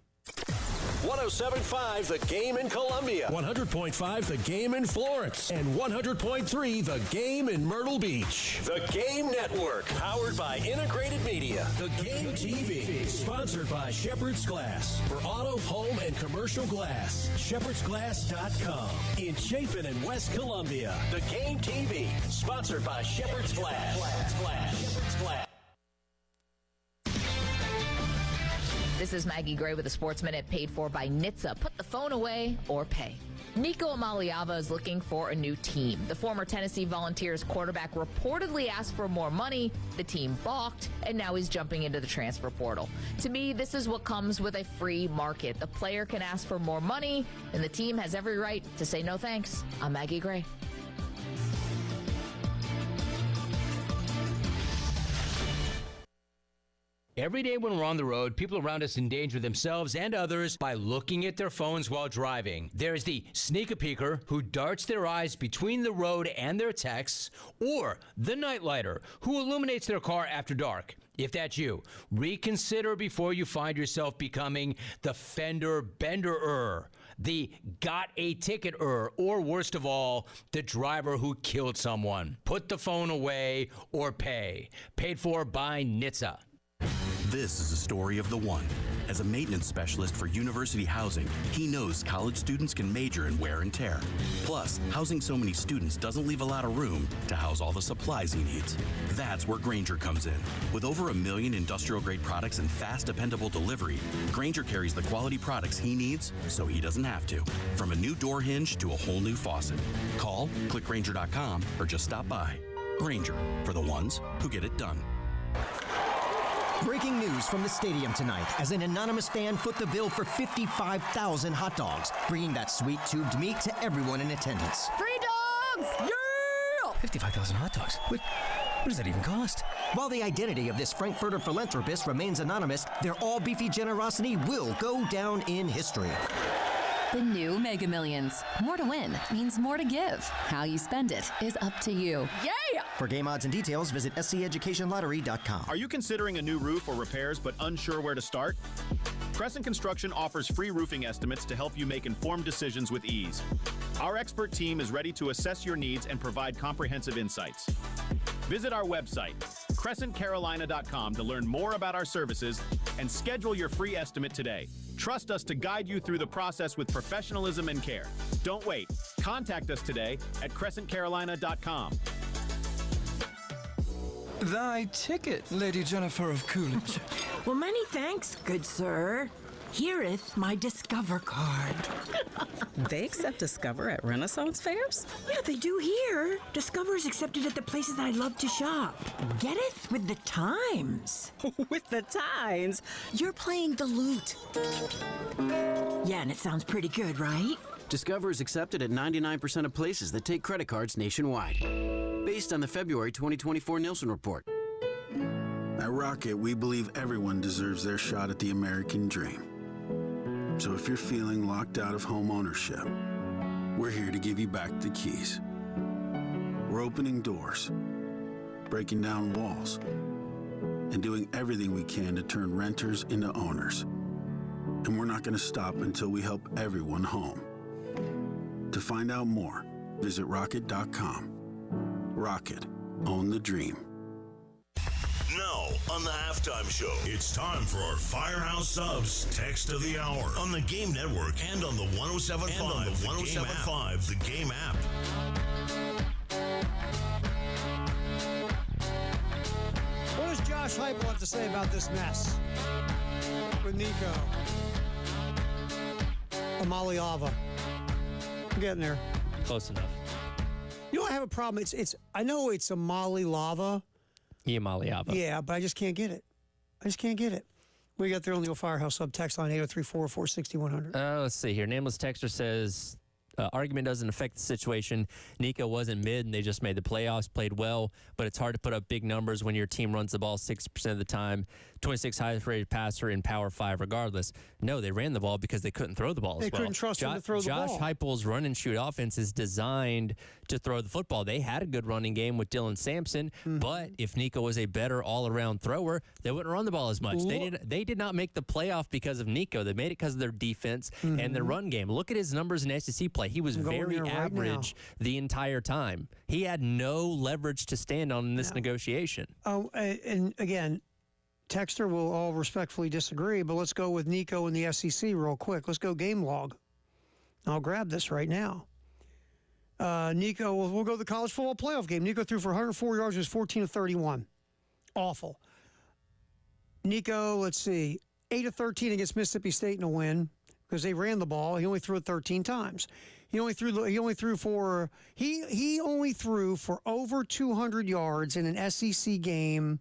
107.5 The Game in Columbia, 100.5 The Game in Florence, and 100.3 The Game in Myrtle Beach. The Game Network, powered by Integrated Media. The Game TV, sponsored by Shepherd's Glass. For auto, home, and commercial glass, shepherdsglass.com. In Chapin and West Columbia, The Game TV, sponsored by Shepherd's Glass. Shepherd's Glass. This is Maggie Gray with a Sports Minute paid for by NHTSA. Put the phone away or pay. Nico Amaliava is looking for a new team. The former Tennessee Volunteers quarterback reportedly asked for more money. The team balked, and now he's jumping into the transfer portal. To me, this is what comes with a free market. The player can ask for more money, and the team has every right to say no thanks. I'm Maggie Gray. Every day when we're on the road, people around us endanger themselves and others by looking at their phones while driving. There's the sneak-a-peeker who darts their eyes between the road and their texts, or the nightlighter who illuminates their car after dark. If that's you, reconsider before you find yourself becoming the fender bender-er, the got a ticket-er, or worst of all, the driver who killed someone. Put the phone away or pay. Paid for by NHTSA. This is the story of the one. As a maintenance specialist for University Housing, he knows college students can major in wear and tear. Plus, housing so many students doesn't leave a lot of room to house all the supplies he needs. That's where Grainger comes in. With over 1 million industrial-grade products and fast, dependable delivery, Grainger carries the quality products he needs so he doesn't have to. From a new door hinge to a whole new faucet. Call, click Grainger.com, or just stop by. Grainger, for the ones who get it done. Breaking news from the stadium tonight as an anonymous fan foot the bill for 55,000 hot dogs, bringing that sweet tubed meat to everyone in attendance. Free dogs! Yeah! 55,000 hot dogs? What does that even cost? While the identity of this Frankfurter philanthropist remains anonymous, their all-beefy generosity will go down in history. The new Mega Millions. More to win means more to give. How you spend it is up to you. Yeah! For game odds and details, visit sceducationlottery.com. Are you considering a new roof or repairs but unsure where to start? Crescent Construction offers free roofing estimates to help you make informed decisions with ease. Our expert team is ready to assess your needs and provide comprehensive insights. Visit our website, crescentcarolina.com, to learn more about our services and schedule your free estimate today. Trust us to guide you through the process with professionalism and care. Don't wait. Contact us today at crescentcarolina.com. Thy ticket, Lady Jennifer of Coolidge. Well, many thanks, good sir. Here'th my Discover card. They accept Discover at Renaissance fairs? Yeah, they do here. Discover is accepted at the places I love to shop. Getteth with the times. With the times? You're playing the lute. Yeah, and it sounds pretty good, right? Discover is accepted at 99% of places that take credit cards nationwide, based on the February 2024 Nielsen report. At Rocket, we believe everyone deserves their shot at the American dream. So if you're feeling locked out of home ownership, we're here to give you back the keys. We're opening doors, breaking down walls, and doing everything we can to turn renters into owners. And we're not going to stop until we help everyone home. To find out more, visit rocket.com. Rocket, own the dream. Now, on the halftime show, it's time for our Firehouse Subs Text of the Hour on the Game Network and on the 107.5 The Game app. What does Josh Heupel have to say about this mess with Nico Amaliava? I'm getting there. Close enough. You know, I have a problem. I know it's Amali Lava. Amaliava. Yeah, but I just can't get it. I just can't get it. We got there on the old Firehouse Sub text line 803-446-100. Let's see here. Nameless Texter says, argument doesn't affect the situation. Nico wasn't mid, and they just made the playoffs, played well, but it's hard to put up big numbers when your team runs the ball 60% of the time, 26th highest rated passer in Power 5 regardless. No, they ran the ball because they couldn't throw the ball as well. They couldn't trust him to throw the ball. Josh Heupel's run and shoot offense is designed to throw the football. They had a good running game with Dylan Sampson, but if Nico was a better all-around thrower, they wouldn't run the ball as much. They did not make the playoff because of Nico. They made it because of their defense and their run game. Look at his numbers in SEC play. He was very average the entire time. He had no leverage to stand on in this negotiation. Oh, and again, Texter will all respectfully disagree, but let's go with Nico in the SEC real quick. Let's go game log. I'll grab this right now. Nico, we'll go to the college football playoff game. Nico threw for 104 yards, was 14 of 31. Awful. Nico, let's see, 8 of 13 against Mississippi State in a win because they ran the ball. He only threw it 13 times. He only threw for over 200 yards in an SEC game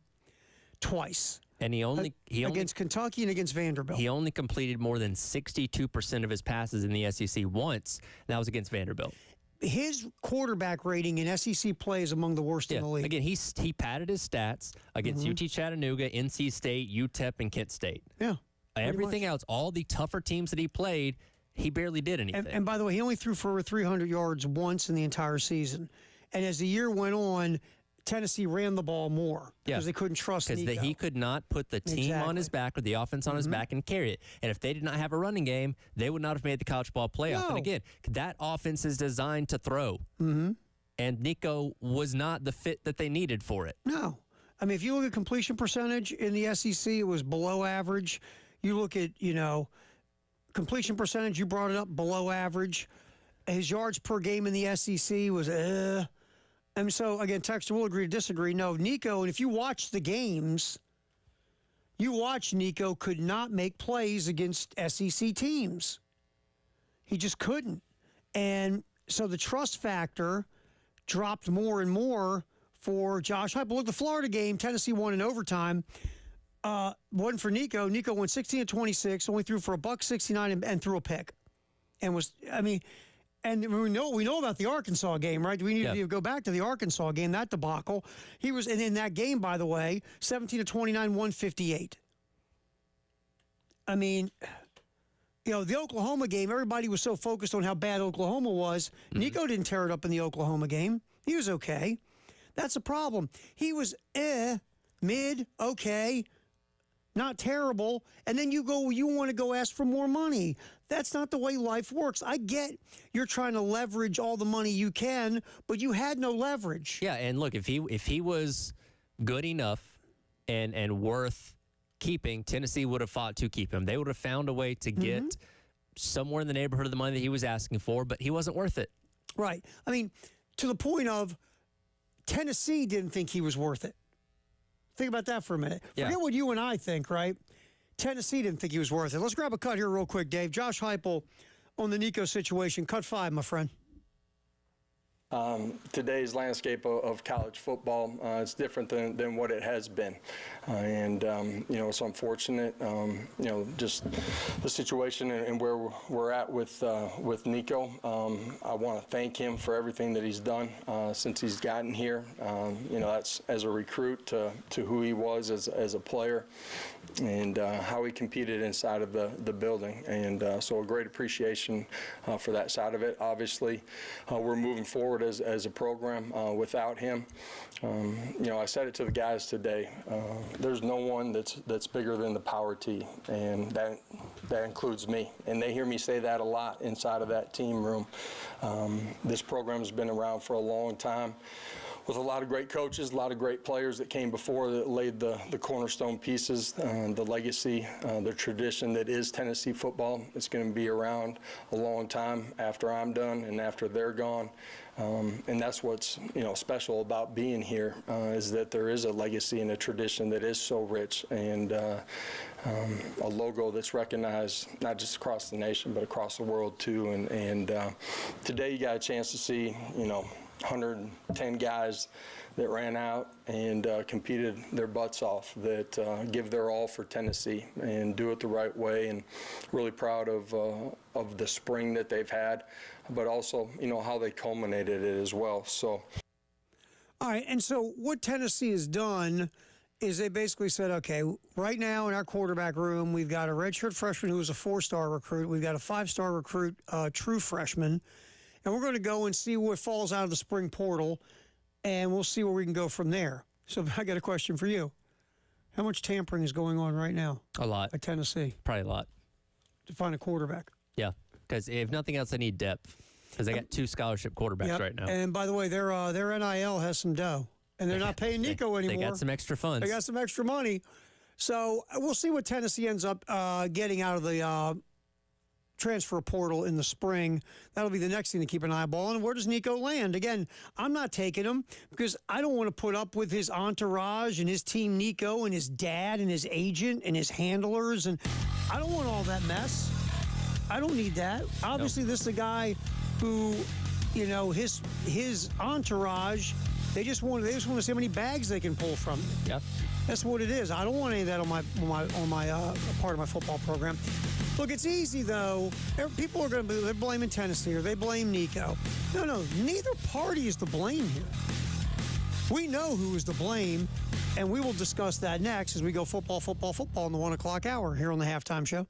twice. And he only against Kentucky and against Vanderbilt. He only completed more than 62% of his passes in the SEC once. That was against Vanderbilt. His quarterback rating in SEC play is among the worst in the league. Again, he padded his stats against UT Chattanooga, NC State, UTEP, and Kent State. Yeah. Everything else, all the tougher teams that he played, he barely did anything. And by the way, he only threw for over 300 yards once in the entire season. And as the year went on, Tennessee ran the ball more because they couldn't trust Nico. Because he could not put the team on his back or the offense on his back and carry it. And if they did not have a running game, they would not have made the college ball playoff. No. And again, that offense is designed to throw. And Nico was not the fit that they needed for it. No. I mean, if you look at completion percentage in the SEC, it was below average. You look at, completion percentage, you brought it up, below average. His yards per game in the SEC was, And so, again, Texter will agree to disagree. No, Nico, and if you watch the games, Nico could not make plays against SEC teams. He just couldn't. And so the trust factor dropped more and more for Josh Heupel. Look, the Florida game, Tennessee won in overtime. Wasn't for Nico. Nico went 16 of 26, only threw for $169 and threw a pick. And And we know about the Arkansas game, right? We need to go back to the Arkansas game, that debacle. He was in that game, by the way, 17 of 29, 158. I mean, the Oklahoma game, everybody was so focused on how bad Oklahoma was. Nico didn't tear it up in the Oklahoma game. He was okay. That's a problem. He was mid, okay, not terrible, and then you want to go ask for more money. That's not the way life works. I get you're trying to leverage all the money you can, but you had no leverage. Yeah, and look, if he was good enough and worth keeping, Tennessee would have fought to keep him. They would have found a way to get somewhere in the neighborhood of the money that he was asking for, but he wasn't worth it. Right. I mean, to the point of Tennessee didn't think he was worth it. Think about that for a minute. Forget what you and I think, right? Tennessee didn't think he was worth it. Let's grab a cut here real quick, Dave. Josh Heupel on the Nico situation. Cut 5, my friend. Today's landscape of college football is different than what it has been. It's unfortunate, just the situation and where we're at with Nico. I want to thank him for everything that he's done since he's gotten here. That's as a recruit to who he was as a player and how he competed inside of the building. So a great appreciation for that side of it. Obviously, we're moving forward as a program without him. I said it to the guys today. There's no one that's bigger than the Power T, and that includes me. And they hear me say that a lot inside of that team room. This program has been around for a long time, with a lot of great coaches, a lot of great players that came before that laid the cornerstone pieces, the legacy, the tradition that is Tennessee football. It's going to be around a long time after I'm done and after they're gone. And that's what's special about being here is that there is a legacy and a tradition that is so rich and a logo that's recognized not just across the nation but across the world too. And today you got a chance to see 110 guys that ran out and competed their butts off, that give their all for Tennessee and do it the right way, and really proud of the spring that they've had, but also how they culminated it as well. So, all right, and so what Tennessee has done is they basically said, okay, right now in our quarterback room, we've got a redshirt freshman who was a 4-star recruit, we've got a 5-star recruit, true freshman, and we're going to go and see what falls out of the spring portal, and we'll see where we can go from there. So I got a question for you. How much tampering is going on right now? A lot. At Tennessee? Probably a lot. To find a quarterback? Yeah, because if nothing else, they need depth. Because they got 2 scholarship quarterbacks right now. And by the way, their NIL has some dough, and they're not paying Nico anymore. They got some extra funds. They got some extra money. So we'll see what Tennessee ends up getting out of the transfer portal in the spring. That'll be the next thing to keep an eyeball on. Where does Nico land? Again, I'm not taking him because I don't want to put up with his entourage and his team Nico and his dad and his agent and his handlers, and I don't want all that mess. I don't need that. Obviously, This is a guy who, his entourage, they just want to see how many bags they can pull from him. Yeah. That's what it is. I don't want any of that on my part of my football program. Look, it's easy though. People are going to they're blaming Tennessee or they blame Nico. No, neither party is to blame here. We know who is to blame, and we will discuss that next as we go football in the 1 o'clock hour here on the Halftime Show.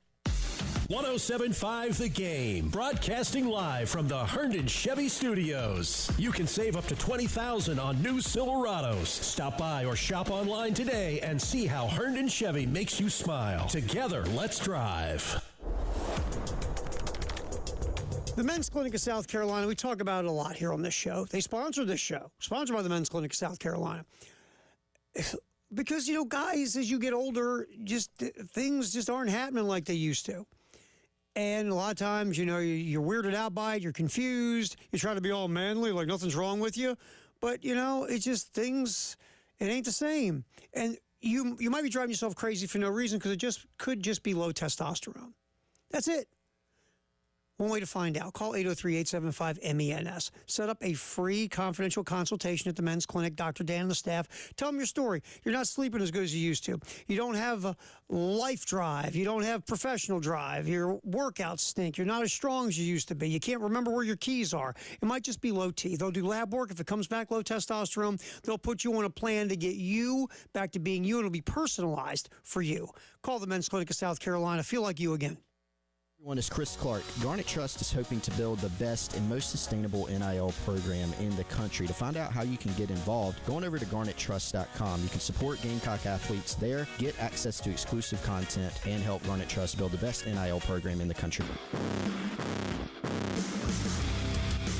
107.5 The Game, broadcasting live from the Herndon Chevy Studios. You can save up to $20,000 on new Silverados. Stop by or shop online today and see how Herndon Chevy makes you smile. Together, let's drive. The Men's Clinic of South Carolina, we talk about it a lot here on this show. They sponsor this show, sponsored by the Men's Clinic of South Carolina. Because, guys, as you get older, things just aren't happening like they used to. And a lot of times, you're weirded out by it, you're confused, you're trying to be all manly, like nothing's wrong with you. But, it's just it ain't the same. And you might be driving yourself crazy for no reason because it could just be low testosterone. That's it. One way to find out, call 803-875-MENS. Set up a free confidential consultation at the Men's Clinic. Dr. Dan and the staff. Tell them your story. You're not sleeping as good as you used to. You don't have a life drive. You don't have professional drive. Your workouts stink. You're not as strong as you used to be. You can't remember where your keys are. It might just be low T. They'll do lab work. If it comes back low testosterone, they'll put you on a plan to get you back to being you, and it'll be personalized for you. Call the Men's Clinic of South Carolina. Feel like you again. Everyone, is Chris Clark. Garnet Trust is hoping to build the best and most sustainable NIL program in the country. To find out how you can get involved, go on over to garnettrust.com. You can support Gamecock athletes there, get access to exclusive content, and help Garnet Trust build the best NIL program in the country.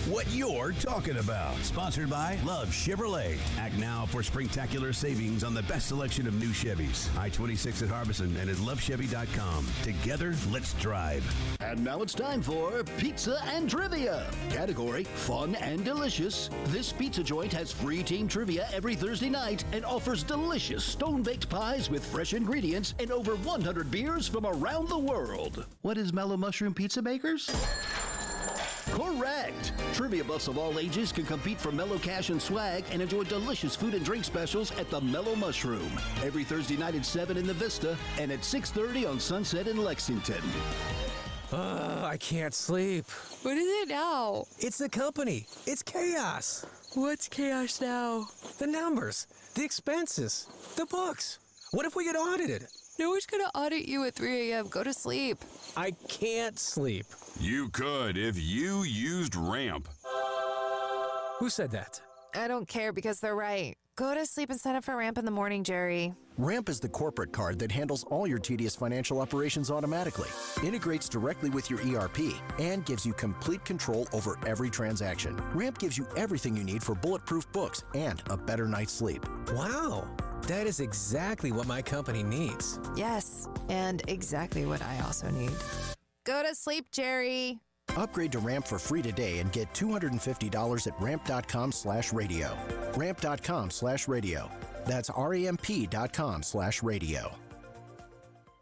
What you're talking about. Sponsored by Love Chevrolet. Act now for spectacular savings on the best selection of new Chevys. I-26 at Harbison and at lovechevy.com. Together, let's drive. And now it's time for Pizza and Trivia. Category, fun and delicious. This pizza joint has free team trivia every Thursday night and offers delicious stone-baked pies with fresh ingredients and over 100 beers from around the world. What is Mellow Mushroom Pizza Makers? Correct! Trivia buffs of all ages can compete for Mellow Cash and swag and enjoy delicious food and drink specials at the Mellow Mushroom. Every Thursday night at 7 in the Vista and at 6:30 on Sunset in Lexington. I can't sleep. What is it now? It's the company. It's chaos. What's chaos now? The numbers, the expenses, the books. What if we get audited? No one's gonna audit you at 3 a.m. Go to sleep. I can't sleep. You could if you used Ramp. Who said that? I don't care because they're right. Go to sleep and sign up for Ramp in the morning, Jerry. Ramp is the corporate card that handles all your tedious financial operations automatically, integrates directly with your ERP, and gives you complete control over every transaction. Ramp gives you everything you need for bulletproof books and a better night's sleep. Wow, that is exactly what my company needs. Yes, and exactly what I also need. Go to sleep, Jerry. Upgrade to Ramp for free today and get $250 at ramp.com/radio. Ramp.com/radio. That's ramp.com/radio.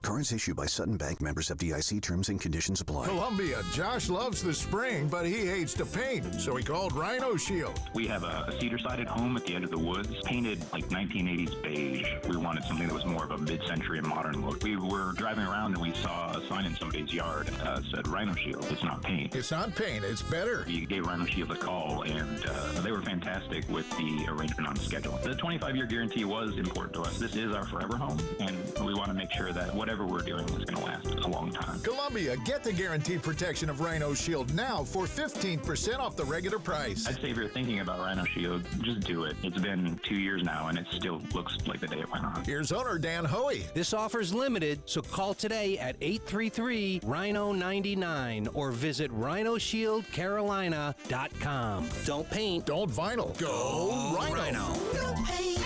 Cards issued by Sutton Bank, members of FDIC. Terms and conditions apply. Columbia. Josh loves the spring, but he hates to paint, so he called Rhino Shield. We have a cedar-sided home at the end of the woods, painted like 1980s beige. We wanted something that was more of a mid-century and modern look. We were driving around and we saw a sign in somebody's yard that said Rhino Shield. It's not paint. It's not paint. It's better. We gave Rhino Shield a call, and they were fantastic with the arrangement on the schedule. The 25-year guarantee was important to us. This is our forever home, and we want to make sure that whatever we're doing is going to last a long time. Columbia, get the guaranteed protection of Rhino Shield now for 15% off the regular price. I'd say if you're thinking about Rhino Shield, just do it. It's been 2 years now, and it still looks like the day it went on. Here's owner Dan Hoey. This offer's limited, so call today at 833-RHINO-99 or visit rhinoshieldcarolina.com. Don't paint. Don't vinyl. Go Rhino. Don't paint.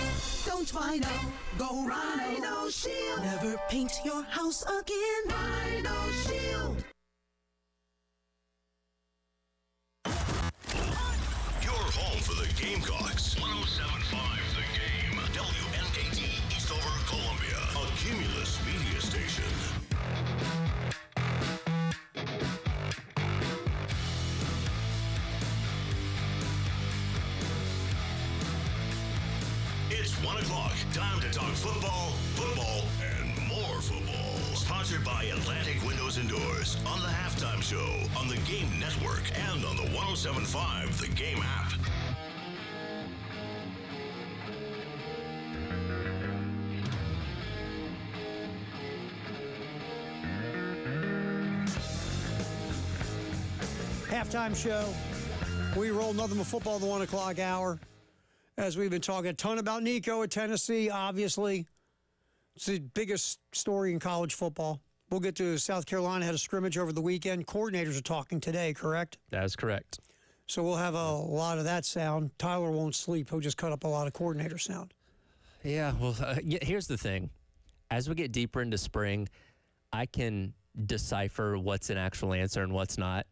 Don't vinyl. Go Rhino Shield. Never paint your house again. Rhino Shield. Your home for the Gamecocks. 107.5 The Game. WNKT Eastover, Columbia. A Cumulus media station. It's 1 o'clock. Time to talk football, and more football. Sponsored by Atlantic Windows and Doors on the Halftime Show, on the Game Network, and on the 107.5 The Game app. Halftime show. We roll nothing but football in the 1 o'clock hour. As we've been talking a ton about Nico at Tennessee, obviously. It's the biggest story in college football. We'll get to South Carolina, had a scrimmage over the weekend. Coordinators are talking today, correct? That is correct. So we'll have a lot of that sound. Tyler won't sleep. He'll just cut up a lot of coordinator sound. Yeah, well, here's the thing. As we get deeper into spring, I can decipher what's an actual answer and what's not.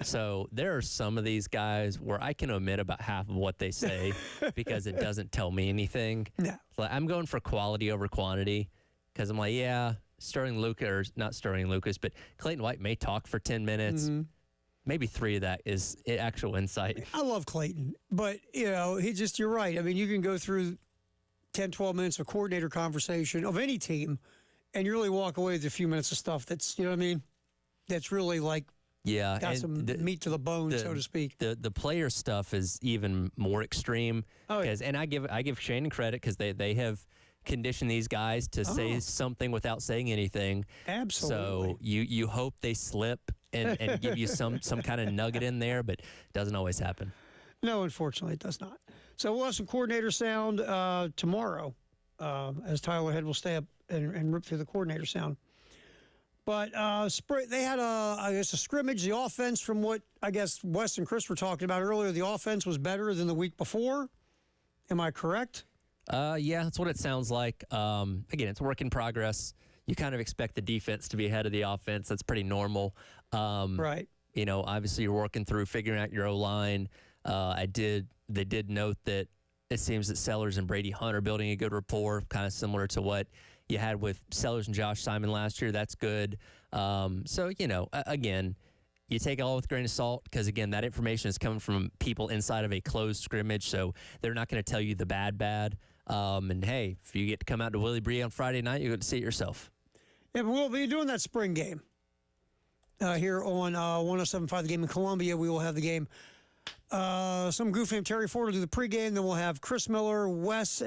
So there are some of these guys where I can omit about half of what they say because it doesn't tell me anything. Yeah. Like, I'm going for quality over quantity because I'm like, yeah, Sterling Lucas, or not Sterling Lucas, but Clayton White may talk for 10 minutes. Mm-hmm. Maybe 3 of that is actual insight. I love Clayton, but, you're right. I mean, you can go through 10, 12 minutes of coordinator conversation of any team, and you really walk away with a few minutes of stuff that's, you know what I mean? That's really like, yeah, got some meat to the bone, so to speak. The player stuff is even more extreme. Oh, yeah. And I give Shannon credit because they have condition these guys to say something without saying anything. Absolutely. So you hope they slip and give you some kind of nugget in there, but it doesn't always happen. No, unfortunately, it does not. So we'll have some coordinator sound tomorrow, as Tyler Head will stay up and rip through the coordinator sound. But they had a scrimmage. The offense, from what I guess Wes and Chris were talking about earlier, the offense was better than the week before. Am I correct? Yeah, that's what it sounds like. Again, it's a work in progress. You kind of expect the defense to be ahead of the offense. That's pretty normal. Right. You know, obviously you're working through figuring out your O-line. They did note that it seems that Sellers and Brady Hunt are building a good rapport, kind of similar to what you had with Sellers and Josh Simon last year. That's good. So, you know, again, you take it all with a grain of salt because, again, that information is coming from people inside of a closed scrimmage, so they're not going to tell you the bad. And, hey, if you get to come out to Willie Bree on Friday night, you get to see it yourself. Yeah, but we'll be doing that spring game here on 107.5 The Game in Columbia. We will have the game. Some goof named Terry Ford will do the pregame. Then we'll have Chris Miller, Wes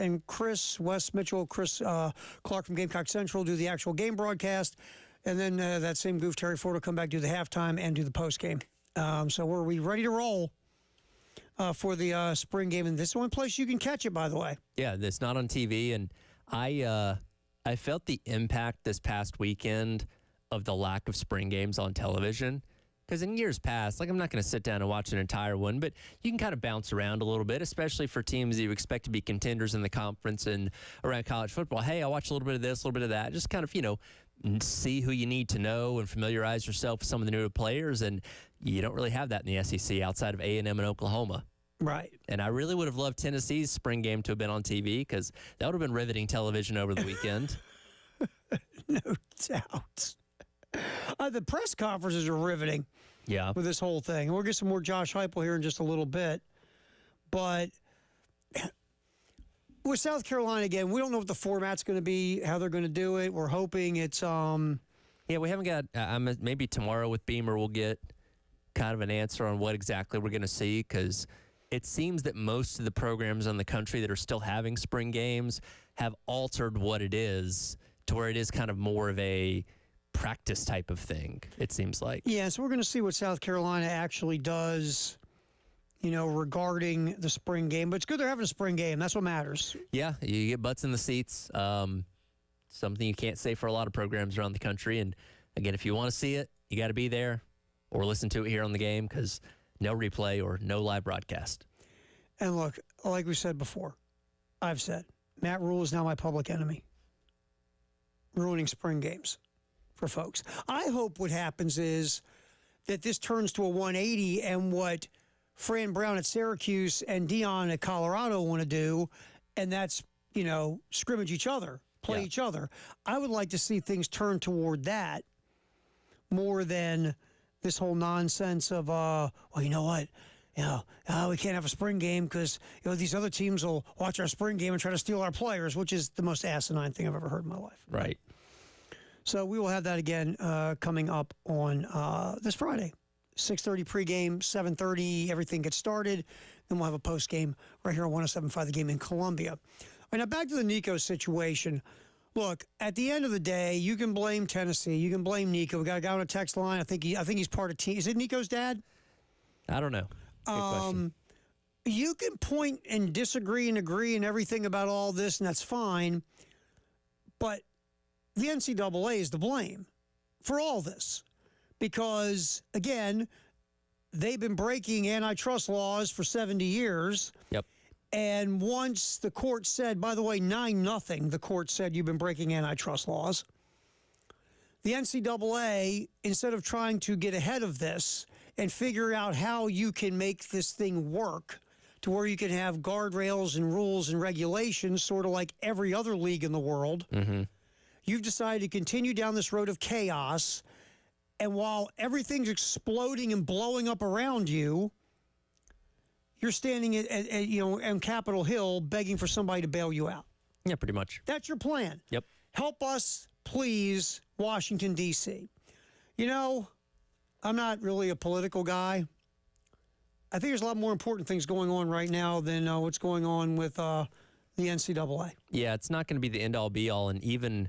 Mitchell, Chris Clark from Gamecock Central do the actual game broadcast. And then that same goof, Terry Ford, will come back, do the halftime, and do the postgame. So we're ready to roll for the spring game. And this is the only place you can catch it, by the way. Yeah, it's not on TV. And I felt the impact this past weekend of the lack of spring games on television. Because in years past, like I'm not going to sit down and watch an entire one, but you can kind of bounce around a little bit, especially for teams that you expect to be contenders in the conference and around college football. Hey, I'll watch a little bit of this, a little bit of that. Just kind of, you know, see who you need to know and familiarize yourself with some of the newer players. And you don't really have that in the SEC outside of A&M and Oklahoma. Right. And I really would have loved Tennessee's spring game to have been on TV because that would have been riveting television over the weekend. No doubt. The press conferences are riveting. Yeah. With this whole thing. And we'll get some more Josh Heupel here in just a little bit. But with South Carolina, again, we don't know what the format's going to be, how they're going to do it. We're hoping it's... Yeah, we haven't got... maybe tomorrow with Beamer we'll get kind of an answer on what exactly we're going to see because it seems that most of the programs in the country that are still having spring games have altered what it is to where it is kind of more of a practice type of thing, it seems like. Yeah, so we're going to see what South Carolina actually does, you know, regarding the spring game. But it's good they're having a spring game. That's what matters. Yeah, you get butts in the seats. Something you can't say for a lot of programs around the country. And, again, if you want to see it, you got to be there or listen to it here on the game because no replay or no live broadcast. And, look, like we said before, I've said, Matt Rule is now my public enemy, ruining spring games for folks. I hope what happens is that this turns to a 180 and what Fran Brown at Syracuse and Dion at Colorado want to do, and that's, you know, scrimmage each other, play each other. I would like to see things turn toward that more than this whole nonsense of, well, you know what? You know, we can't have a spring game because, you know, these other teams will watch our spring game and try to steal our players, which is the most asinine thing I've ever heard in my life. Right. So we will have that again coming up on this Friday. 6:30 pregame, 7:30, everything gets started. Then we'll have a postgame right here on 107.5 The Game in Columbia. All right, now back to the Nico situation. Look, at the end of the day, you can blame Tennessee. You can blame Nico. We got a guy on a text line. I think he's part of team. Is it Nico's dad? I don't know. Good question. You can point and disagree and agree and everything about all this, and that's fine. But the NCAA is to blame for all this because, again, they've been breaking antitrust laws for 70 years. Yep. And once the court said, by the way, 9-0, the court said you've been breaking antitrust laws. The NCAA, instead of trying to get ahead of this and figure out how you can make this thing work to where you can have guardrails and rules and regulations, sort of like every other league in the world, you've decided to continue down this road of chaos. And while everything's exploding and blowing up around you, you're standing at you know, on Capitol Hill begging for somebody to bail you out. Yeah, pretty much. That's your plan. Yep. Help us, please, Washington, D.C. You know, I'm not really a political guy. I think there's a lot more important things going on right now than what's going on with the NCAA. Yeah, it's not going to be the end-all, be-all, and even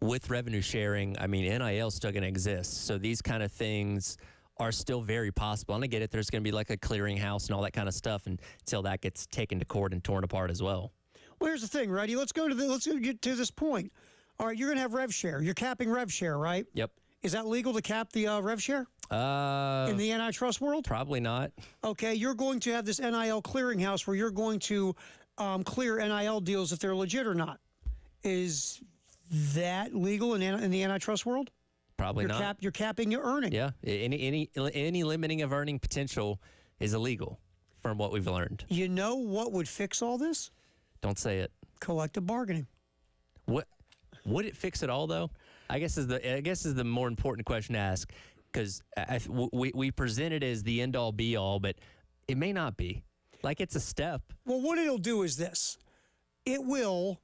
with revenue sharing, I mean, NIL is still going to exist. So these kind of things are still very possible. And I get it, there's going to be like a clearinghouse and all that kind of stuff until that gets taken to court and torn apart as well. Well, here's the thing, Reddy. Let's get to this point. All right, you're going to have rev share. You're capping rev share, right? Yep. Is that legal to cap the rev share? In the antitrust world? Probably not. Okay, you're going to have this NIL clearinghouse where you're going to clear NIL deals if they're legit or not. Is that legal in the antitrust world? Probably not. You're capping your earning. Yeah, any limiting of earning potential is illegal from what we've learned. You know what would fix all this? Don't say it. Collective bargaining. What would it fix it all though? I guess is the more important question to ask, because we present it as the end all be all, but it may not be. Like, it's a step. Well, what it'll do is this: it will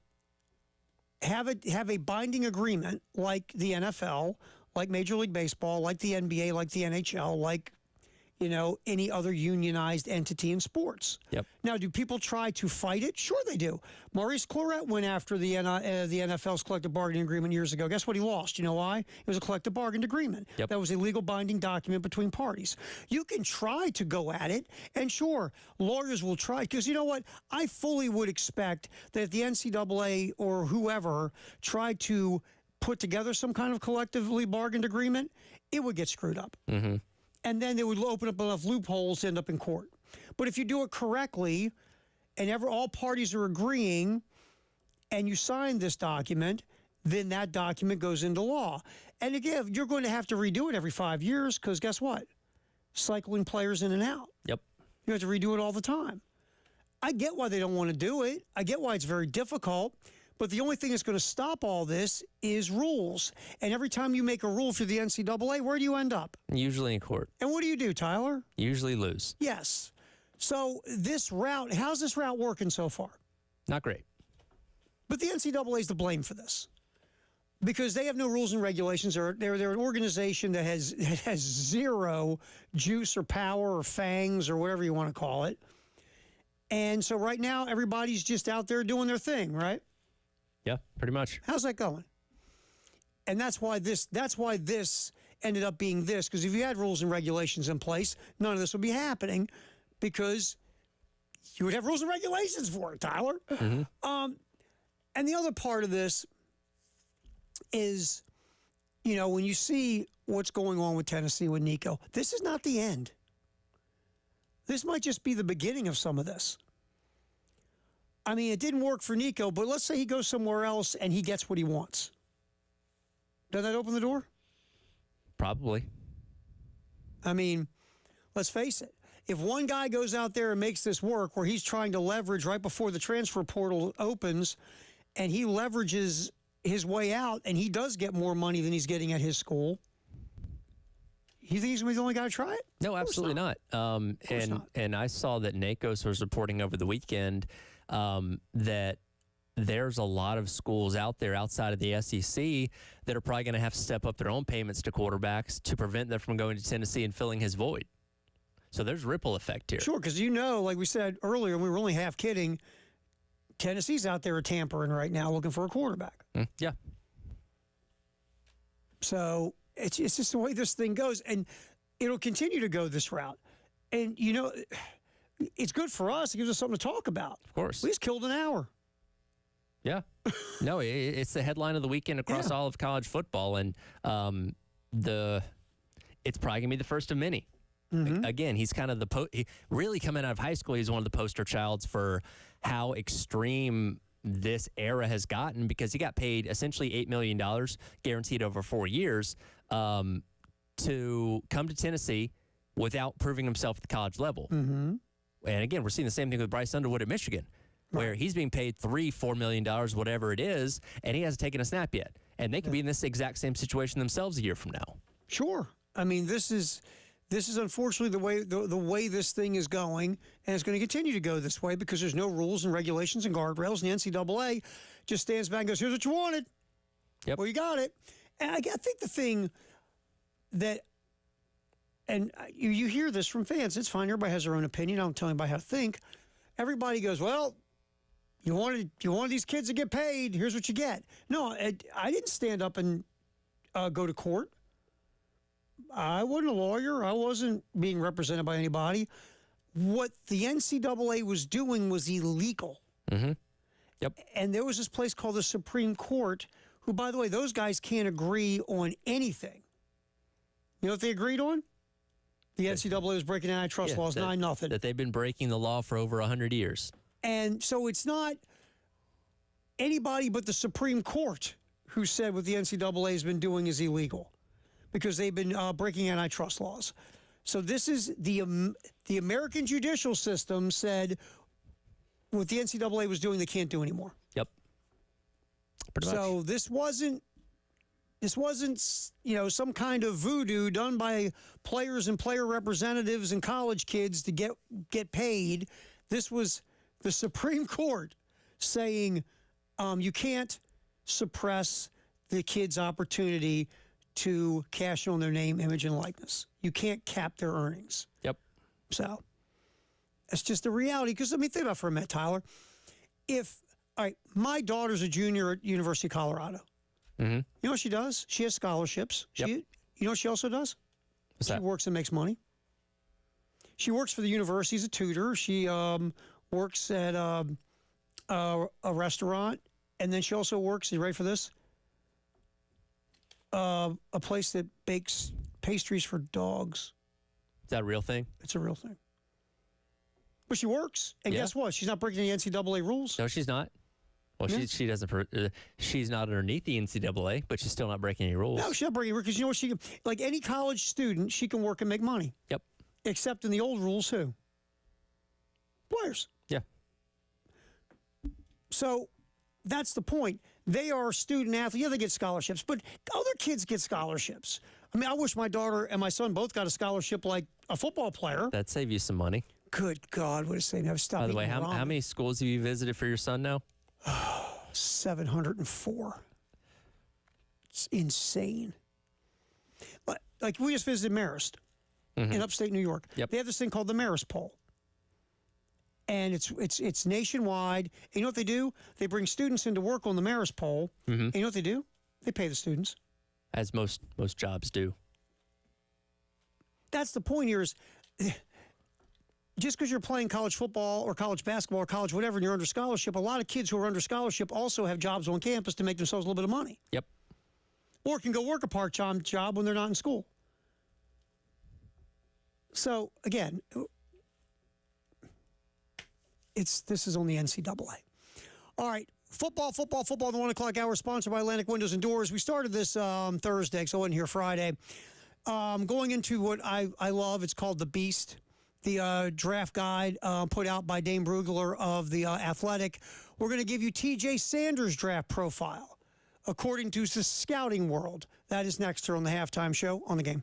have a binding agreement like the NFL, like Major League Baseball, like the NBA, like the NHL, like, you know, any other unionized entity in sports. Yep. Now, do people try to fight it? Sure they do. Maurice Clarett went after the NFL's collective bargaining agreement years ago. Guess what he lost? You know why? It was a collective bargaining agreement. Yep. That was a legal binding document between parties. You can try to go at it, and sure, lawyers will try, because you know what? I fully would expect that if the NCAA or whoever tried to put together some kind of collectively bargained agreement, it would get screwed up. Mm-hmm. And then they would open up enough loopholes to end up in court. But if you do it correctly, and all parties are agreeing, and you sign this document, then that document goes into law. And again, you're going to have to redo it every 5 years, because guess what? Cycling players in and out. Yep. You have to redo it all the time. I get why they don't want to do it. I get why it's very difficult. But the only thing that's going to stop all this is rules. And every time you make a rule for the NCAA, where do you end up? Usually in court. And what do, Tyler? Usually lose. Yes. So this route, how's this route working so far? Not great. But the NCAA is to blame for this, because they have no rules and regulations. They're an organization that has zero juice or power or fangs or whatever you want to call it. And so right now, everybody's just out there doing their thing, right? Yeah, pretty much. How's that going? And that's why this ended up being this, because if you had rules and regulations in place, none of this would be happening, because you would have rules and regulations for it, Tyler. Mm-hmm. And the other part of this is, you know, when you see what's going on with Tennessee with Nico, this is not the end. This might just be the beginning of some of this. I mean, it didn't work for Nico, but let's say he goes somewhere else and he gets what he wants. Does that open the door? Probably. I mean, let's face it. If one guy goes out there and makes this work, where he's trying to leverage right before the transfer portal opens, and he leverages his way out, and he does get more money than he's getting at his school, you think he's going to be the only guy to try it? No, absolutely not. And I saw that NACOS was reporting over the weekend that there's a lot of schools out there outside of the SEC that are probably going to have to step up their own payments to quarterbacks to prevent them from going to Tennessee and filling his void. So there's ripple effect here. Sure, because you know, like we said earlier, and we were only half kidding, Tennessee's out there tampering right now looking for a quarterback. Yeah. So it's just the way this thing goes, and it'll continue to go this route. And, you know, it's good for us. It gives us something to talk about. Of course. We just killed an hour. Yeah. No, it's the headline of the weekend across all of college football, and it's probably going to be the first of many. Mm-hmm. Again, he's kind of really coming out of high school, he's one of the poster childs for how extreme this era has gotten, because he got paid essentially $8 million, guaranteed over 4 years, to come to Tennessee without proving himself at the college level. Mm-hmm. And again, we're seeing the same thing with Bryce Underwood at Michigan, where he's being paid $3-4 million, whatever it is, and he hasn't taken a snap yet. And they could be in this exact same situation themselves a year from now. Sure. I mean, this is unfortunately the way this thing is going, and it's going to continue to go this way, because there's no rules and regulations and guardrails, and the NCAA just stands back and goes, here's what you wanted. Yep. Well, you got it. And I think the thing that, and you hear this from fans, it's fine, everybody has their own opinion, I don't tell anybody how to think. Everybody goes, well, You wanted these kids to get paid. Here's what you get. No, I didn't stand up and go to court. I wasn't a lawyer. I wasn't being represented by anybody. What the NCAA was doing was illegal. Mm-hmm. Yep. And there was this place called the Supreme Court, who, by the way, those guys can't agree on anything. You know what they agreed on? The NCAA was breaking antitrust laws, 9-0. That they've been breaking the law for over 100 years. And so it's not anybody but the Supreme Court who said what the NCAA has been doing is illegal because they've been breaking antitrust laws. So this is the American judicial system said what the NCAA was doing they can't do anymore. Yep. Pretty much. So this wasn't some kind of voodoo done by players and player representatives and college kids to get paid. This was the Supreme Court saying you can't suppress the kids' opportunity to cash on their name, image, and likeness. You can't cap their earnings. Yep. So that's just the reality. Because, think about it for a minute, Tyler. My daughter's a junior at University of Colorado. Mm-hmm. You know what she does? She has scholarships. Yep. You know what she also does? What's that? She works and makes money. She works for the university as a tutor. She works at a restaurant. And then she also works, are you ready for this? A place that bakes pastries for dogs. Is that a real thing? It's a real thing. But she works. And guess what? She's not breaking the NCAA rules. No, she's not. Well, she doesn't. She's not underneath the NCAA, but she's still not breaking any rules. No, she's not breaking rules because you know what? She can, like any college student, she can work and make money. Yep. Except in the old rules, who? Players. Yeah. So that's the point. They are student athletes. Yeah, they get scholarships, but other kids get scholarships. I wish my daughter and my son both got a scholarship like a football player. That'd save you some money. Good God, what a saving. I've stopped. By the way, how many schools have you visited for your son now? 704. It's insane. Like we just visited Marist in upstate New York. Yep. They have this thing called the Marist Poll. And it's nationwide. And you know what they do? They bring students in to work on the Marist Poll. Mm-hmm. And you know what they do? They pay the students. As most jobs do. That's the point here is just because you're playing college football or college basketball or college whatever and you're under scholarship, a lot of kids who are under scholarship also have jobs on campus to make themselves a little bit of money. Yep. Or can go work a part-time job when they're not in school. So, again, this is on the NCAA. All right, football, the 1 o'clock hour, sponsored by Atlantic Windows and Doors. We started this Thursday, so I wasn't here Friday. Going into what I love, it's called The Beast, the draft guide put out by Dane Brugler of The Athletic. We're going to give you T.J. Sanders' draft profile, according to the Scouting World. That is next here on the Halftime Show on The Game.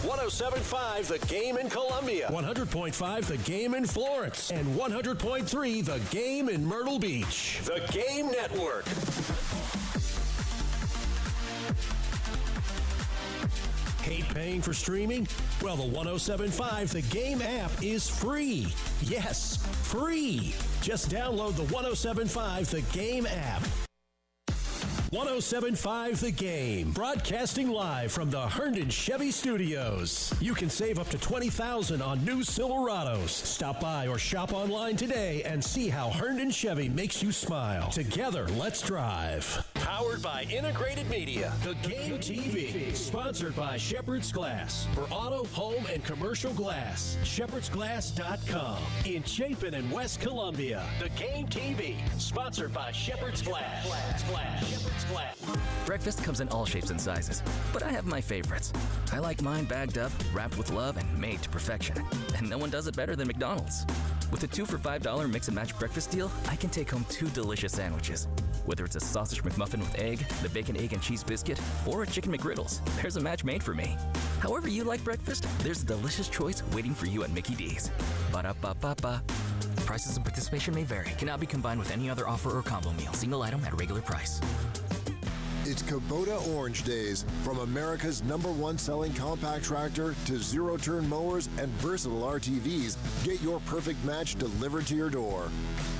107.5 The Game in Columbia, 100.5 The Game in Florence, and 100.3 The Game in Myrtle Beach. The Game Network. Hate paying for streaming? Well, the 107.5 The Game app is free. Yes, free. Just download the 107.5 The Game app. 107.5 The Game, broadcasting live from the Herndon Chevy Studios. You can save up to $20,000 on new Silverados. Stop by or shop online today and see how Herndon Chevy makes you smile. Together, let's drive. Powered by Integrated Media, The Game TV. Sponsored by Shepherd's Glass. For auto, home, and commercial glass, shepherdsglass.com. In Chapin and West Columbia, The Game TV. Sponsored by Shepherd's Glass. Shepherd's Glass. Breakfast comes in all shapes and sizes, but I have my favorites. I like mine bagged up, wrapped with love, and made to perfection. And no one does it better than McDonald's. With a 2 for $5 mix and match breakfast deal, I can take home 2 delicious sandwiches. Whether it's a sausage McMuffin with egg, the bacon, egg, and cheese biscuit, or a chicken McGriddles, there's a match made for me. However you like breakfast, there's a delicious choice waiting for you at Mickey D's. Ba-da-ba-ba-ba. Prices and participation may vary. Cannot be combined with any other offer or combo meal. Single item at regular price. It's Kubota Orange Days. From America's #1 selling compact tractor to zero-turn mowers and versatile RTVs, get your perfect match delivered to your door.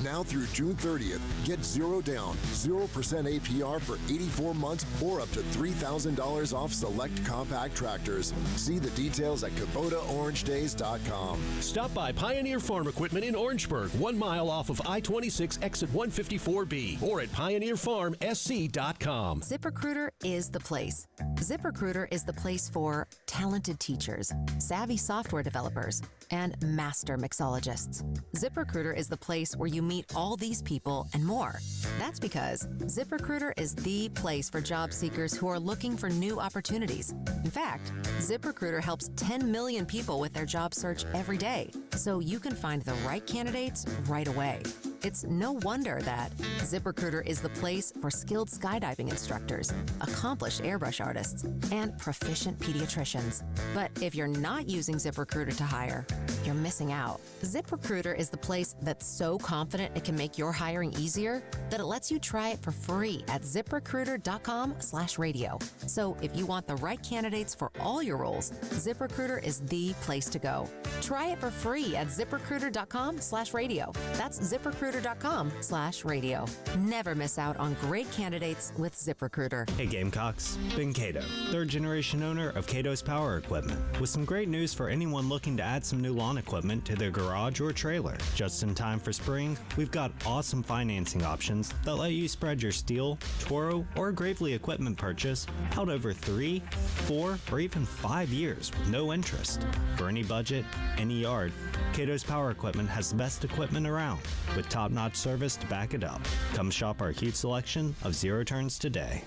Now through June 30th, get 0 down, 0% APR for 84 months or up to $3,000 off select compact tractors. See the details at KubotaOrangeDays.com. Stop by Pioneer Farm Equipment in Orangeburg, 1 mile off of I-26 exit 154B, or at PioneerFarmSC.com. ZipRecruiter is the place. ZipRecruiter is the place for talented teachers, savvy software developers, and master mixologists. ZipRecruiter is the place where you meet all these people and more. That's because ZipRecruiter is the place for job seekers who are looking for new opportunities. In fact, ZipRecruiter helps 10 million people with their job search every day, so you can find the right candidates right away. It's no wonder that ZipRecruiter is the place for skilled skydiving instructors, accomplished airbrush artists, and proficient pediatricians. But if you're not using ZipRecruiter to hire, you're missing out. ZipRecruiter is the place that's so confident it can make your hiring easier that it lets you try it for free at ZipRecruiter.com/radio. So if you want the right candidates for all your roles, ZipRecruiter is the place to go. Try it for free at ZipRecruiter.com/radio. That's ZipRecruiter.com/radio. Never miss out on great candidates with ZipRecruiter. Hey Gamecocks, Ben Cato, third generation owner of Cato's Power Equipment, with some great news for anyone looking to add some new lawn equipment to their garage or trailer. Just in time for spring, we've got awesome financing options that let you spread your Steel, Toro, or Gravely equipment purchase out over 3, 4, or even 5 years with no interest. For any budget, any yard, Cato's Power Equipment has the best equipment around, with top-notch service to back it up. Come shop our huge selection of zero turns today.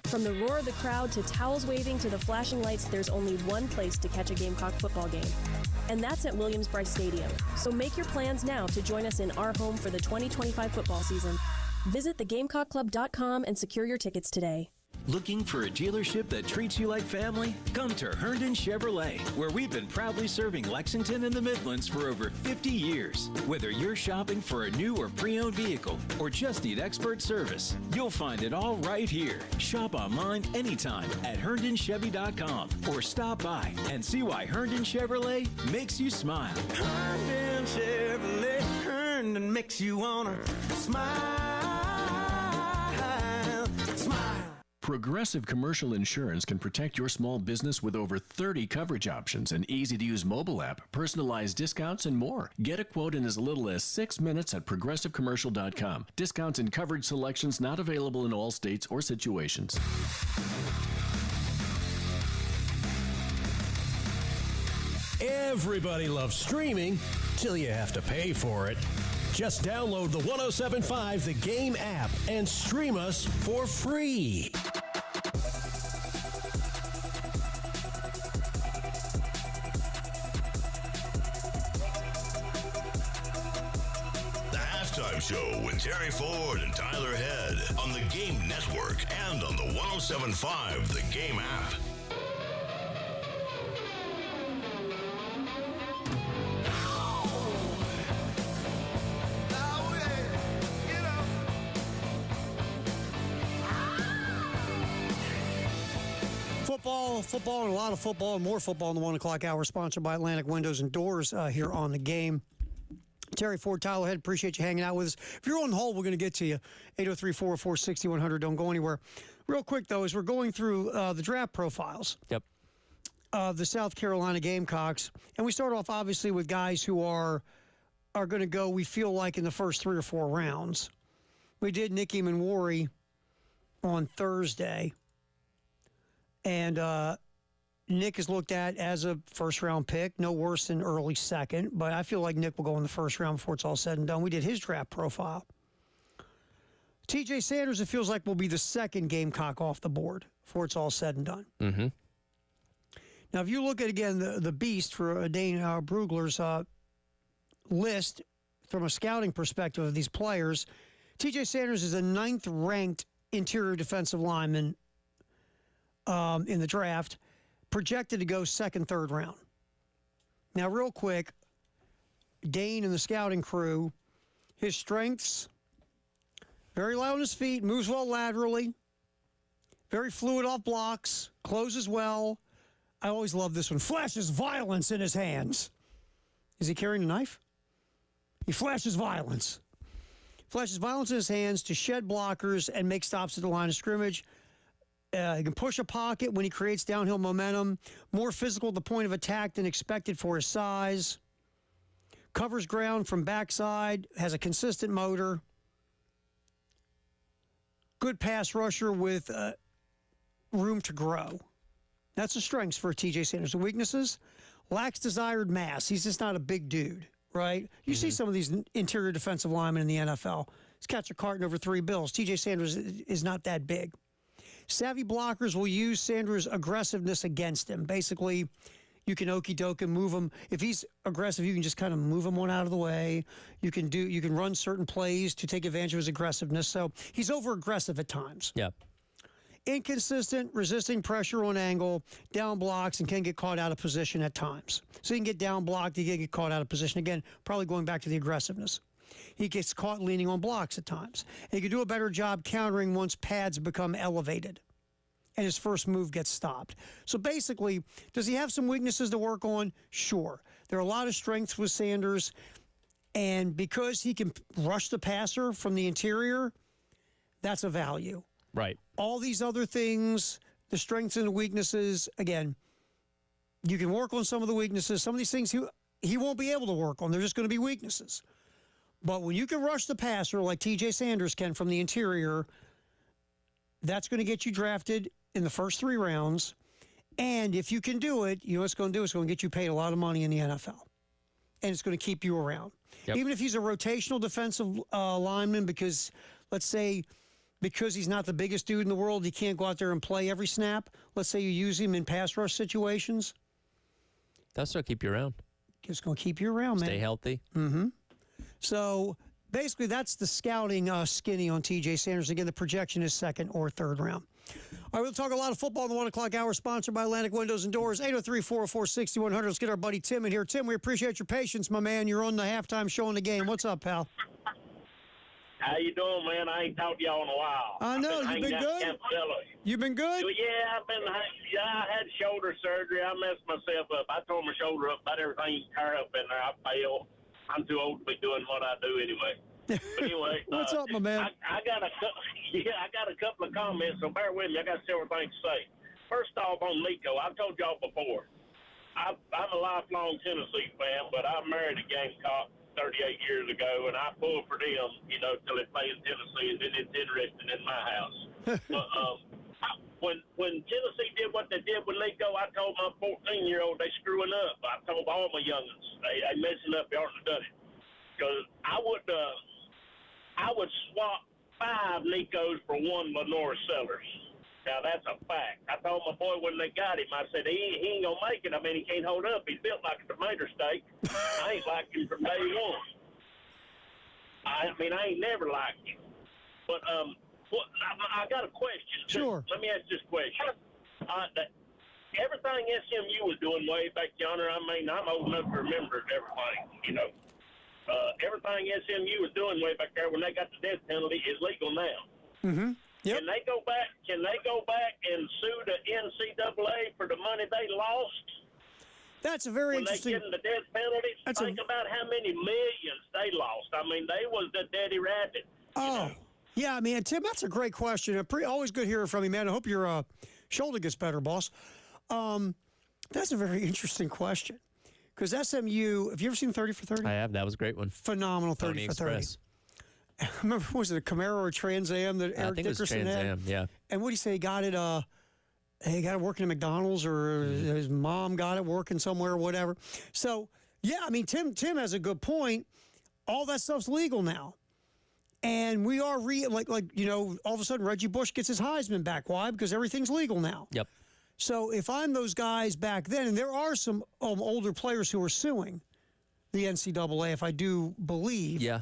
From the roar of the crowd to towels waving to the flashing lights, there's only one place to catch a Gamecock football game. And that's at Williams-Brice Stadium. So make your plans now to join us in our home for the 2025 football season. Visit thegamecockclub.com and secure your tickets today. Looking for a dealership that treats you like family? Come to Herndon Chevrolet, where we've been proudly serving Lexington and the Midlands for over 50 years. Whether you're shopping for a new or pre-owned vehicle or just need expert service, you'll find it all right here. Shop online anytime at HerndonChevy.com or stop by and see why Herndon Chevrolet makes you smile. Herndon Chevrolet, Herndon makes you wanna smile. Progressive Commercial Insurance can protect your small business with over 30 coverage options, an easy-to-use mobile app, personalized discounts, and more. Get a quote in as little as 6 minutes at ProgressiveCommercial.com. Discounts and coverage selections not available in all states or situations. Everybody loves streaming till you have to pay for it. Just download the 107.5 The Game app and stream us for free. The Halftime Show with Terry Ford and Tyler Head on the Game Network and on the 107.5 The Game app. Football, and a lot of football, and more football in the 1 o'clock hour, sponsored by Atlantic Windows and Doors here on the Game. Terry Ford, Tyler Head, appreciate you hanging out with us. If you're on hold, we're going to get to you. 803-404-6100. Don't go anywhere. Real quick, though, as we're going through the draft profiles. Yep. The South Carolina Gamecocks. And we start off, obviously, with guys who are going to go, we feel like, in the first 3 or 4 rounds. We did Nicky Manwari on Thursday. And Nick is looked at as a first-round pick, no worse than early second. But I feel like Nick will go in the first round before it's all said and done. We did his draft profile. TJ Sanders, it feels like, will be the second Gamecock off the board before it's all said and done. Mm-hmm. Now, if you look at, again, the beast for Dane Brugler's list from a scouting perspective of these players, TJ Sanders is a 9th-ranked interior defensive lineman in the draft, projected to go 2nd, 3rd round. Now, real quick, Dane and the scouting crew, his strengths, very light on his feet, moves well laterally, very fluid off blocks, closes well. I always love this one. Flashes violence in his hands. Is he carrying a knife? He flashes violence. Flashes violence in his hands to shed blockers and make stops at the line of scrimmage. He can push a pocket when he creates downhill momentum. More physical at the point of attack than expected for his size. Covers ground from backside. Has a consistent motor. Good pass rusher with room to grow. That's the strengths for T.J. Sanders. The weaknesses, lacks desired mass. He's just not a big dude, right? You see some of these interior defensive linemen in the NFL. He's catch a carton over 3 bills. T.J. Sanders is not that big. Savvy blockers will use Sanders' aggressiveness against him. Basically, you can okey-doke and move him. If he's aggressive, you can just kind of move him one out of the way. You can run certain plays to take advantage of his aggressiveness. So he's over-aggressive at times. Yep. Inconsistent, resisting pressure on angle, down blocks, and can get caught out of position at times. So he can get down blocked, he can get caught out of position. Again, probably going back to the aggressiveness. He gets caught leaning on blocks at times. And he can do a better job countering once pads become elevated and his first move gets stopped. So basically, does he have some weaknesses to work on? Sure. There are a lot of strengths with Sanders, and because he can rush the passer from the interior, that's a value. Right. All these other things, the strengths and the weaknesses, again, you can work on some of the weaknesses. Some of these things he won't be able to work on. They're just going to be weaknesses. But when you can rush the passer like T.J. Sanders can from the interior, that's going to get you drafted in the first 3 rounds. And if you can do it, you know what it's going to do? It's going to get you paid a lot of money in the NFL. And it's going to keep you around. Yep. Even if he's a rotational defensive lineman, because let's say because he's not the biggest dude in the world, he can't go out there and play every snap. Let's say you use him in pass rush situations. That's going to keep you around. It's going to keep you around, man. Stay healthy. Mm-hmm. So basically, that's the scouting skinny on T.J. Sanders. Again, the projection is 2nd or 3rd round. All right, we'll talk a lot of football in the 1 o'clock hour, sponsored by Atlantic Windows and Doors, 803-404-6100. Let's get our buddy Tim in here. Tim, we appreciate your patience, my man. You're on the halftime show in the game. What's up, pal? How you doing, man? I ain't talked to y'all in a while. I know. You've been good? You've been good? Yeah, I had shoulder surgery. I messed myself up. I tore my shoulder up, about everything tear up in there. I fell. I'm too old to be doing what I do anyway. But anyway, what's up, my man? I got a couple of comments, so bear with me. I got several things to say. First off, on Nico, I've told y'all before, I'm a lifelong Tennessee fan, but I married a Gamecock 38 years ago, and I pulled for them, till they play in Tennessee, and then it's interesting in my house. But when Tennessee did what they did with Nico, I told my 14-year-old they screwing up. I told all my youngins they messing up. They ought to have done it. Because I would swap 5 Nicos for 1 Lenore Sellers. Now, that's a fact. I told my boy when they got him, I said, he ain't going to make it. I mean, he can't hold up. He's built like a tomato steak. I ain't liked him from day one. I ain't never liked him. But I got a question. Sure. Let me ask this question. Everything SMU was doing way back yonder, I'm old enough to remember everything, everything SMU was doing way back there when they got the death penalty is legal now. Mm-hmm. Yep. Can they go back and sue the NCAA for the money they lost? That's a very interesting. When they get the death penalty, think about how many millions they lost. I mean, they was the daddy rabbit. Oh, yeah. I mean, Tim, that's a great question. Always good hearing from you, man. I hope your shoulder gets better, boss. That's a very interesting question. Because SMU, have you ever seen 30 for 30? I have. That was a great one. Phenomenal 30 for 30. I remember, was it a Camaro or Trans Am that Eric Dickerson had? Trans Am, yeah. And what do you say? He got it working at McDonald's, or his mom got it working somewhere or whatever. So, yeah, I mean, Tim has a good point. All that stuff's legal now. And we are, all of a sudden Reggie Bush gets his Heisman back. Why? Because everything's legal now. Yep. So if I'm those guys back then, and there are some older players who are suing the NCAA, if I do believe. Yeah,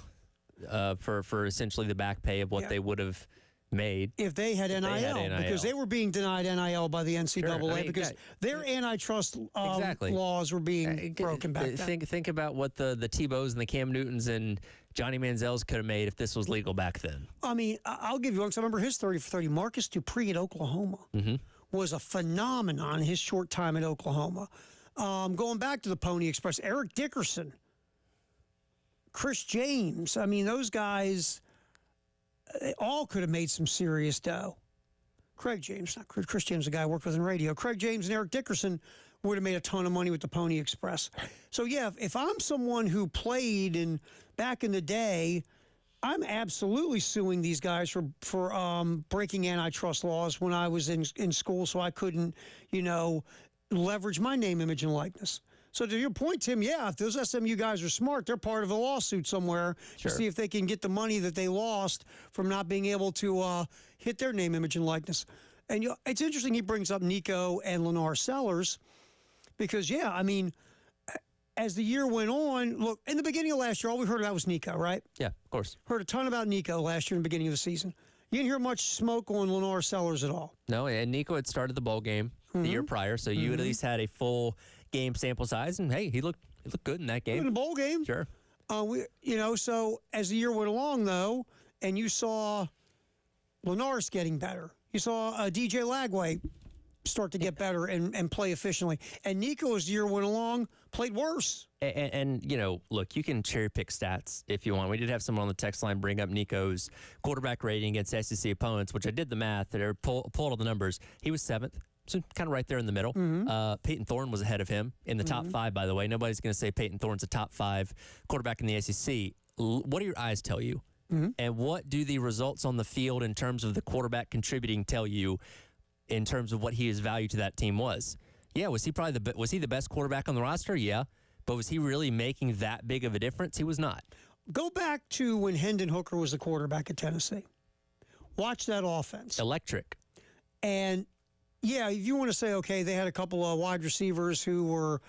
for essentially the back pay of what they would have made. If they had NIL, because they were being denied NIL by the NCAA because their antitrust laws were being broken back then. Think about what the Tebows and the Cam Newtons and Johnny Manziel's could have made if this was legal back then. I mean, I'll give you one, because I remember his 30 for 30. Marcus Dupree at Oklahoma. Mm-hmm. Was a phenomenon in his short time at Oklahoma. Going back to the Pony Express, Eric Dickerson, Chris James, I mean, those guys they all could have made some serious dough. Craig James, not Chris James, the guy I worked with in radio. Craig James and Eric Dickerson would have made a ton of money with the Pony Express. So, yeah, if I'm someone who played back in the day, I'm absolutely suing these guys for breaking antitrust laws when I was in school, so I couldn't, leverage my name, image, and likeness. So to your point, Tim, yeah, if those SMU guys are smart, they're part of a lawsuit somewhere to see if they can get the money that they lost from not being able to hit their name, image, and likeness. And it's interesting he brings up Nico and Lennar Sellers because, yeah, I mean, as the year went on, look, in the beginning of last year, all we heard about was Nico, right? Yeah, of course. Heard a ton about Nico last year in the beginning of the season. You didn't hear much smoke on Lennar Sellers at all. No, and Nico had started the bowl game the year prior, so you at least had a full game sample size, and hey, he looked good in that game. In the bowl game. Sure. So as the year went along, though, and you saw Lennar's getting better. You saw DJ Lagway start to get better and play efficiently. And Nico, as the year went along, played worse. And look, you can cherry pick stats if you want. We did have someone on the text line bring up Nico's quarterback rating against SEC opponents, which I did the math or pulled all the numbers. He was 7th. So kind of right there in the middle. Peyton Thorne was ahead of him in the top 5, by the way. Nobody's going to say Peyton Thorne's a top 5 quarterback in the SEC. What do your eyes tell you? And what do the results on the field in terms of the quarterback contributing tell you in terms of what his value to that team was? Yeah, was he the best quarterback on the roster? Yeah. But was he really making that big of a difference? He was not. Go back to when Hendon Hooker was the quarterback at Tennessee. Watch that offense. Electric. And yeah, if you want to say, okay, they had a couple of wide receivers who are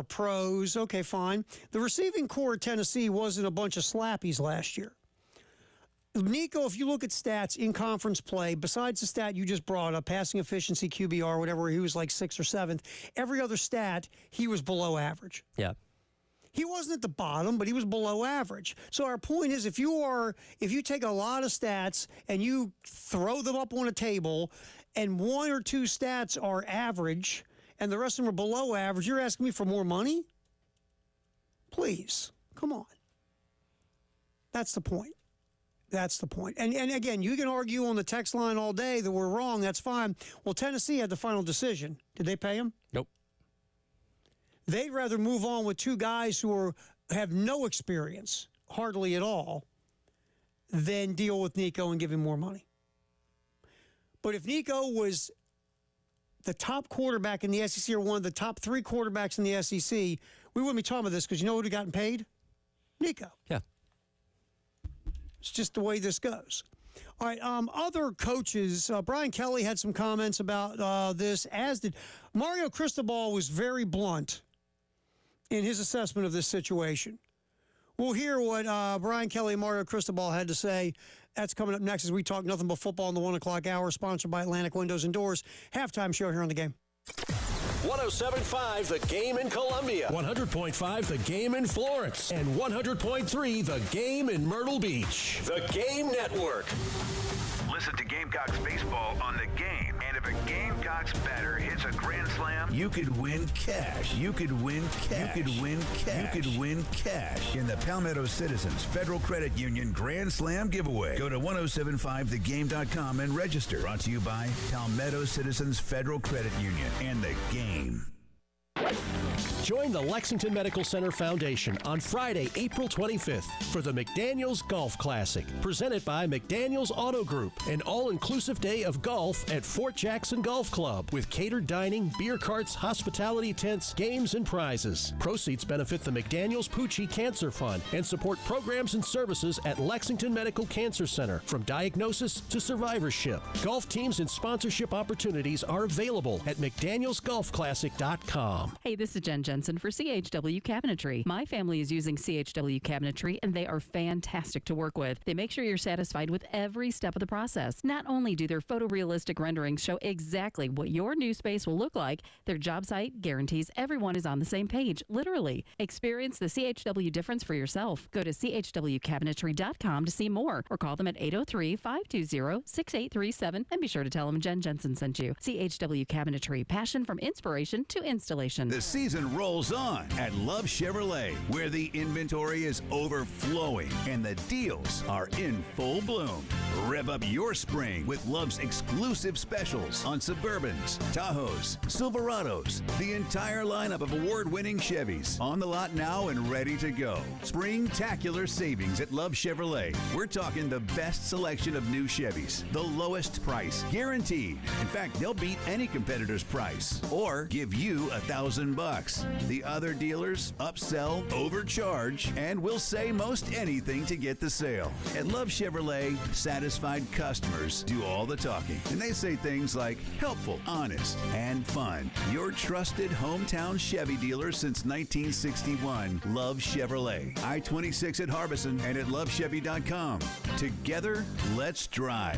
pros, okay, fine. The receiving core at Tennessee wasn't a bunch of slappies last year. Nico, if you look at stats in conference play, besides the stat you just brought up, passing efficiency, QBR, whatever, he was like 6th or 7th. Every other stat, he was below average. Yeah. He wasn't at the bottom, but he was below average. So our point is, if you take a lot of stats and you throw them up on a table, and 1 or 2 stats are average, and the rest of them are below average, you're asking me for more money? Please, come on. That's the point. That's the point. And again, you can argue on the text line all day that we're wrong. That's fine. Well, Tennessee had the final decision. Did they pay him? Nope. They'd rather move on with 2 guys who have no experience, hardly at all, than deal with Nico and give him more money. But if Nico was the top quarterback in the SEC or one of the top 3 quarterbacks in the SEC, we wouldn't be talking about this because you know who would have gotten paid? Nico. Yeah. It's just the way this goes. All right, other coaches, Brian Kelly had some comments about this, as did Mario Cristobal. Was very blunt in his assessment of this situation. We'll hear what Brian Kelly and Mario Cristobal had to say. That's coming up next as we talk nothing but football in the 1 o'clock hour, sponsored by Atlantic Windows and Doors. Halftime show here on The Game. 107.5 The Game in Columbia, 100.5 The Game in Florence, and 100.3 The Game in Myrtle Beach. The Game Network. Listen to Gamecocks baseball on The Game. And if a Gamecocks batter hits a grand slam, you could win cash. You could win cash. You could win cash. You could win cash in the Palmetto Citizens Federal Credit Union Grand Slam giveaway. Go to 1075thegame.com and register. Brought to you by Palmetto Citizens Federal Credit Union and The Game. Join the Lexington Medical Center Foundation on Friday, April 25th for the McDaniels Golf Classic, presented by McDaniels Auto Group, an all-inclusive day of golf at Fort Jackson Golf Club with catered dining, beer carts, hospitality tents, games, and prizes. Proceeds benefit the McDaniels Pucci Cancer Fund and support programs and services at Lexington Medical Cancer Center, from diagnosis to survivorship. Golf teams and sponsorship opportunities are available at McDanielsGolfClassic.com. Hey, this is Jen Jensen for CHW Cabinetry. My family is using CHW Cabinetry, and they are fantastic to work with. They make sure you're satisfied with every step of the process. Not only do their photorealistic renderings show exactly what your new space will look like, their job site guarantees everyone is on the same page, literally. Experience the CHW difference for yourself. Go to chwcabinetry.com to see more, or call them at 803-520-6837, and be sure to tell them Jen Jensen sent you. CHW Cabinetry, passion from inspiration to installation. The season rolls rolls on at Love Chevrolet, where the inventory is overflowing and the deals are in full bloom. Rev up your spring with Love's exclusive specials on Suburbans, Tahoes, Silverados, the entire lineup of award-winning Chevys on the lot now and ready to go. Spring-tacular savings at Love Chevrolet. We're talking the best selection of new Chevys, the lowest price, guaranteed. In fact, they'll beat any competitor's price or give you $1,000. The other dealers upsell, overcharge, and will say most anything to get the sale. At Love Chevrolet, satisfied customers do all the talking, and they say things like helpful, honest, and fun. Your trusted hometown Chevy dealer since 1961, Love Chevrolet. I-26 at Harbison and at lovechevy.com. Together, let's drive.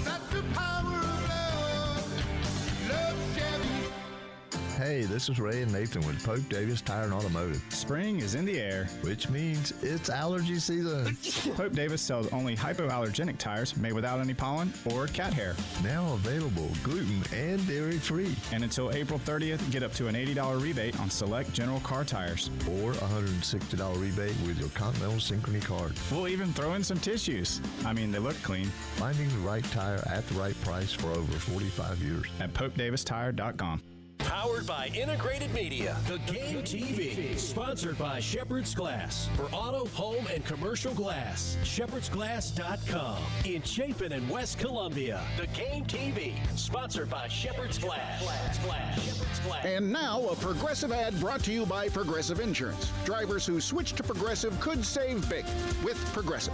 That's the power of love. Love Chevy. Hey, this is Ray and Nathan with Pope Davis Tire and Automotive. Spring is in the air, which means it's allergy season. Pope Davis sells only hypoallergenic tires made without any pollen or cat hair. Now available gluten and dairy free. And until April 30th, get up to an $80 rebate on select General Car tires. Or a $160 rebate with your Continental Synchrony card. We'll even throw in some tissues. I mean, they look clean. Finding the right tire at the right price for over 45 years. At PopeDavisTire.com. Powered by Integrated Media. The Game TV. Sponsored by Shepherd's Glass. For auto, home, and commercial glass. ShepherdsGlass.com. In Chapin and West Columbia. The Game TV. Sponsored by Shepherd's Glass. Shepherd's Glass. And now a Progressive ad brought to you by Progressive Insurance. Drivers who switch to Progressive could save big with Progressive.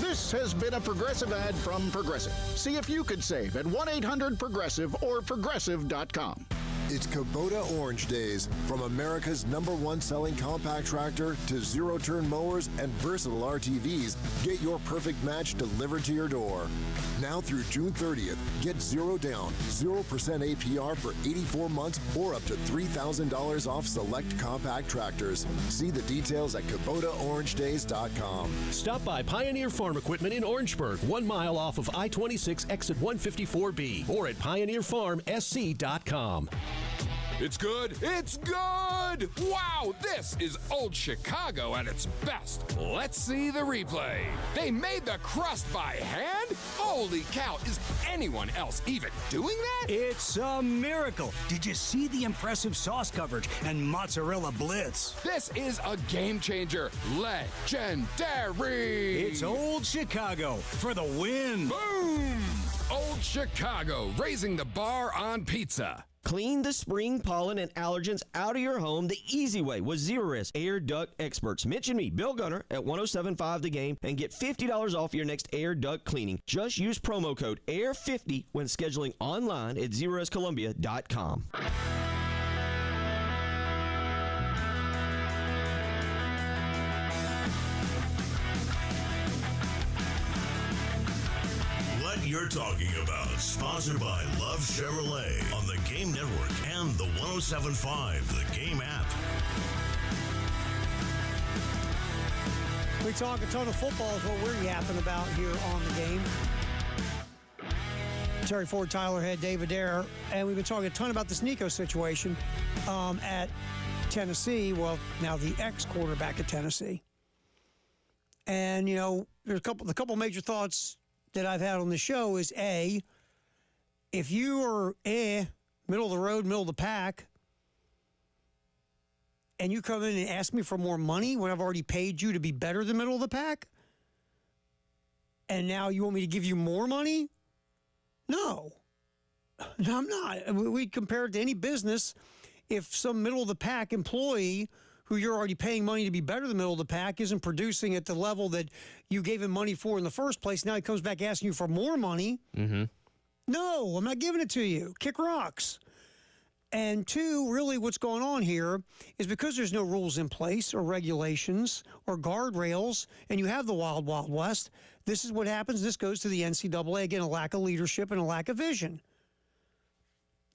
This has been a Progressive ad from Progressive. See if you could save at 1-800-PROGRESSIVE or Progressive.com. It's Kubota Orange Days. From America's #1 selling compact tractor to zero-turn mowers and versatile RTVs, get your perfect match delivered to your door. Now through June 30th, get 0 down, 0% APR for 84 months or up to $3,000 off select compact tractors. See the details at KubotaOrangeDays.com. Stop by Pioneer Farm Equipment in Orangeburg, 1 mile off of I-26 exit 154B, or at PioneerFarmSC.com. It's good. It's good. Wow, this is old Chicago at its best. Let's see the replay. They made the crust by hand? Holy cow, is anyone else even doing that? It's a miracle. Did you see the impressive sauce coverage and mozzarella blitz? This is a game changer. Legendary. It's old Chicago for the win. Boom. Old Chicago, raising the bar on pizza. Clean the spring pollen and allergens out of your home the easy way with Zero Risk Air Duct Experts. Mention me, Bill Gunner, at 107.5 The Game and get $50 off your next air duct cleaning. Just use promo code AIR50 when scheduling online at ZeroRiskColumbia.com. You're talking about, sponsored by Love Chevrolet on the Game Network and the 107.5 The Game app. We talk a ton of football is what we're yapping about here on the Game. Terry Ford, Tyler Head, David Dare, and we've been talking a ton about this Nico situation at Tennessee. Well, now the ex-quarterback at Tennessee. And, you know, there's a couple major thoughts that I've had on the show is, A, if you are middle of the road, middle of the pack, and you come in and ask me for more money when I've already paid you to be better than middle of the pack, and now you want me to give you more money? No, I'm not. We compare it to any business. If some middle of the pack employee who you're already paying money to be better than middle of the pack isn't producing at the level that you gave him money for in the first place, now he comes back asking you for more money. Mm-hmm. No, I'm not giving it to you. Kick rocks. And two, really what's going on here is because there's no rules in place or regulations or guardrails, and you have the wild, wild west, this is what happens. This goes to the NCAA. Again, a lack of leadership and a lack of vision.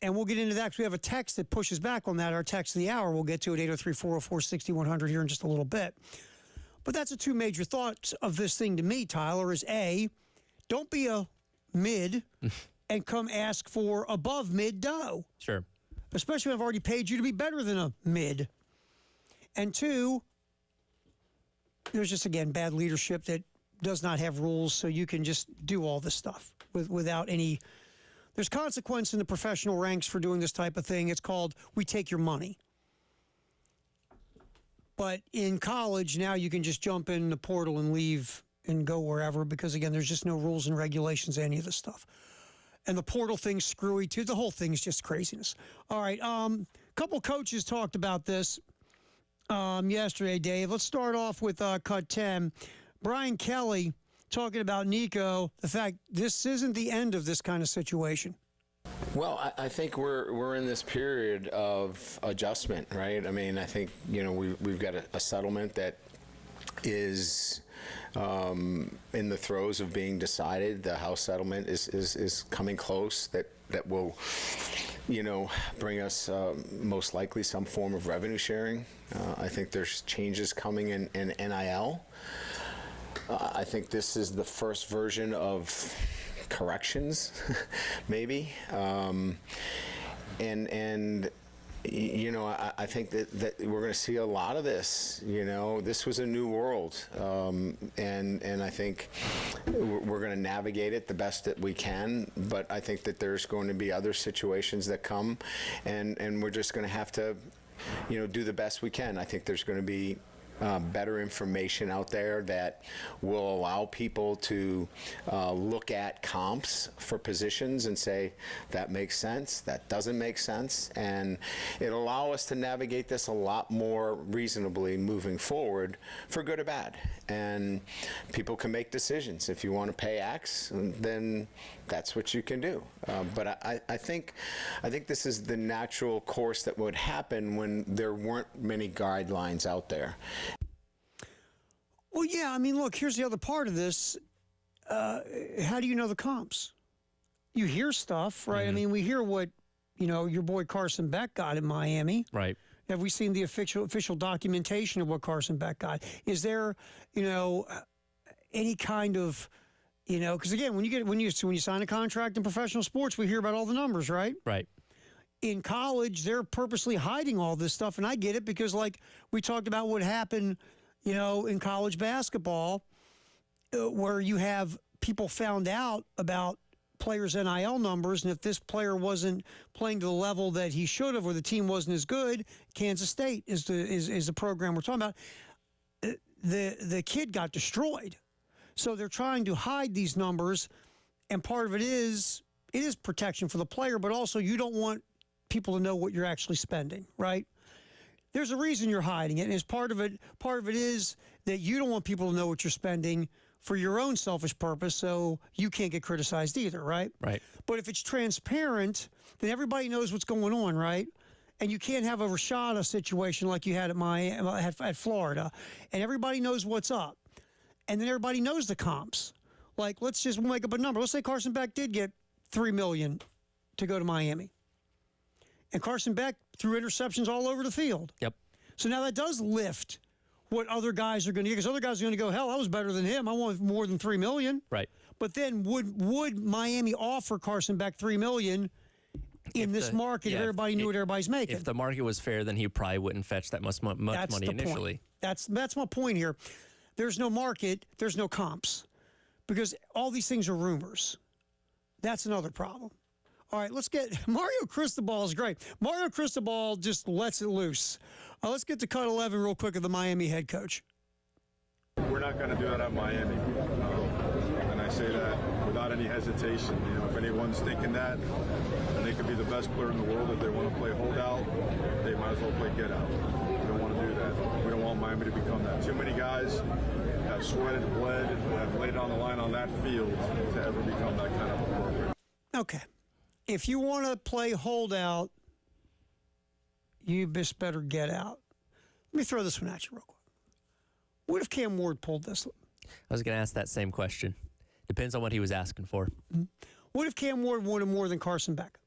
And we'll get into that because we have a text that pushes back on that. Our text of the hour, we'll get to at 803-404-6100 here in just a little bit. But that's the two major thoughts of this thing to me, Tyler, is A, don't be a mid and come ask for above mid dough. Sure. especially when I've already paid you to be better than a mid. And two, there's just, again, bad leadership that does not have rules, so you can just do all this stuff without any... There's consequence in the professional ranks for doing this type of thing. It's called, we take your money. But in college, now you can just jump in the portal and leave and go wherever because, again, there's just no rules and regulations, any of this stuff. And the portal thing's screwy, too. The whole thing's just craziness. All right, a couple coaches talked about this yesterday, Dave. Let's start off with Cut 10. Brian Kelly talking about Nico, the fact this isn't the end of this kind of situation. Well, I think we're in this period of adjustment, right? I mean, I think, we've got a settlement that is in the throes of being decided. The House settlement is coming close. That will, bring us most likely some form of revenue sharing. I think there's changes coming in NIL. I think this is the first version of corrections, maybe. I think that we're going to see a lot of this. This was a new world, and I think we're going to navigate it the best that we can. But I think that there's going to be other situations that come, and we're just going to have to, do the best we can. I think there's going to be better information out there that will allow people to look at comps for positions and say, that makes sense, that doesn't make sense, and it'll allow us to navigate this a lot more reasonably moving forward, for good or bad. And people can make decisions. If you want to pay X, then that's what you can do. But I think this is the natural course that would happen when there weren't many guidelines out there. Well, yeah, I mean, look, here's the other part of this. How do you know the comps? You hear stuff, right? Mm-hmm. I mean, we hear what, your boy Carson Beck got in Miami. Right. Have we seen the official documentation of what Carson Beck got? Is there, any kind of, because again, when you sign a contract in professional sports, we hear about all the numbers, right? Right. In college, they're purposely hiding all this stuff, and I get it because, like, we talked about what happened, in college basketball, where you have people found out about players' NIL numbers, and if this player wasn't playing to the level that he should have, or the team wasn't as good, Kansas State is the program we're talking about. The kid got destroyed, so they're trying to hide these numbers, and part of it is protection for the player, but also you don't want people to know what you're actually spending, right? There's a reason you're hiding it, and as part of it is that you don't want people to know what you're spending for your own selfish purpose, so you can't get criticized either, right? Right. But if it's transparent, then everybody knows what's going on, right? And you can't have a Rashada situation like you had at Florida, and everybody knows what's up, and then everybody knows the comps. Like, let's just make up a number. Let's say Carson Beck did get $3 million to go to Miami. And Carson Beck threw interceptions all over the field. Yep. So now that does lift what other guys are going to get, because other guys are going to go, hell, I was better than him. I want more than $3 million. Right. But then would Miami offer Carson Beck $3 million in this market if everybody knew what everybody's making? If the market was fair, then he probably wouldn't fetch that much money initially. That's my point here. There's no market. There's no comps, because all these things are rumors. That's another problem. All right, let's get Mario Cristobal is great. Mario Cristobal just lets it loose. Let's get to cut 11 real quick of the Miami head coach. We're not going to do that at Miami, and I say that without any hesitation. If anyone's thinking that, and they could be the best player in the world, if they want to play holdout, they might as well play get out. We don't want to do that. We don't want Miami to become that. Too many guys have sweated, bled, have laid on the line on that field to ever become that kind of a program. Okay. If you want to play holdout, you just better get out. Let me throw this one at you real quick. What if Cam Ward pulled this? I was going to ask that same question. Depends on what he was asking for. Mm-hmm. What if Cam Ward wanted more than Carson Beck?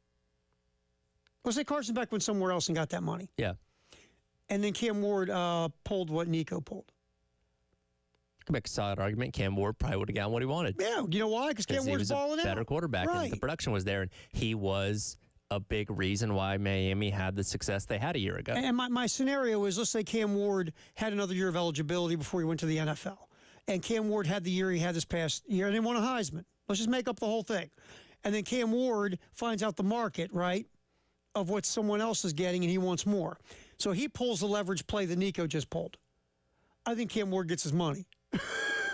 Let's say Carson Beck went somewhere else and got that money. Yeah. And then Cam Ward pulled what Nico pulled. Could make a solid argument. Cam Ward probably would have gotten what he wanted. Yeah, you know why? Because Cam Ward's balling out. Better quarterback, right. And the production was there, and he was a big reason why Miami had the success they had a year ago. And my scenario is, let's say Cam Ward had another year of eligibility before he went to the NFL. And Cam Ward had the year he had this past year and he won a Heisman. Let's just make up the whole thing. And then Cam Ward finds out the market, right, of what someone else is getting, and he wants more. So he pulls the leverage play that Nico just pulled. I think Cam Ward gets his money.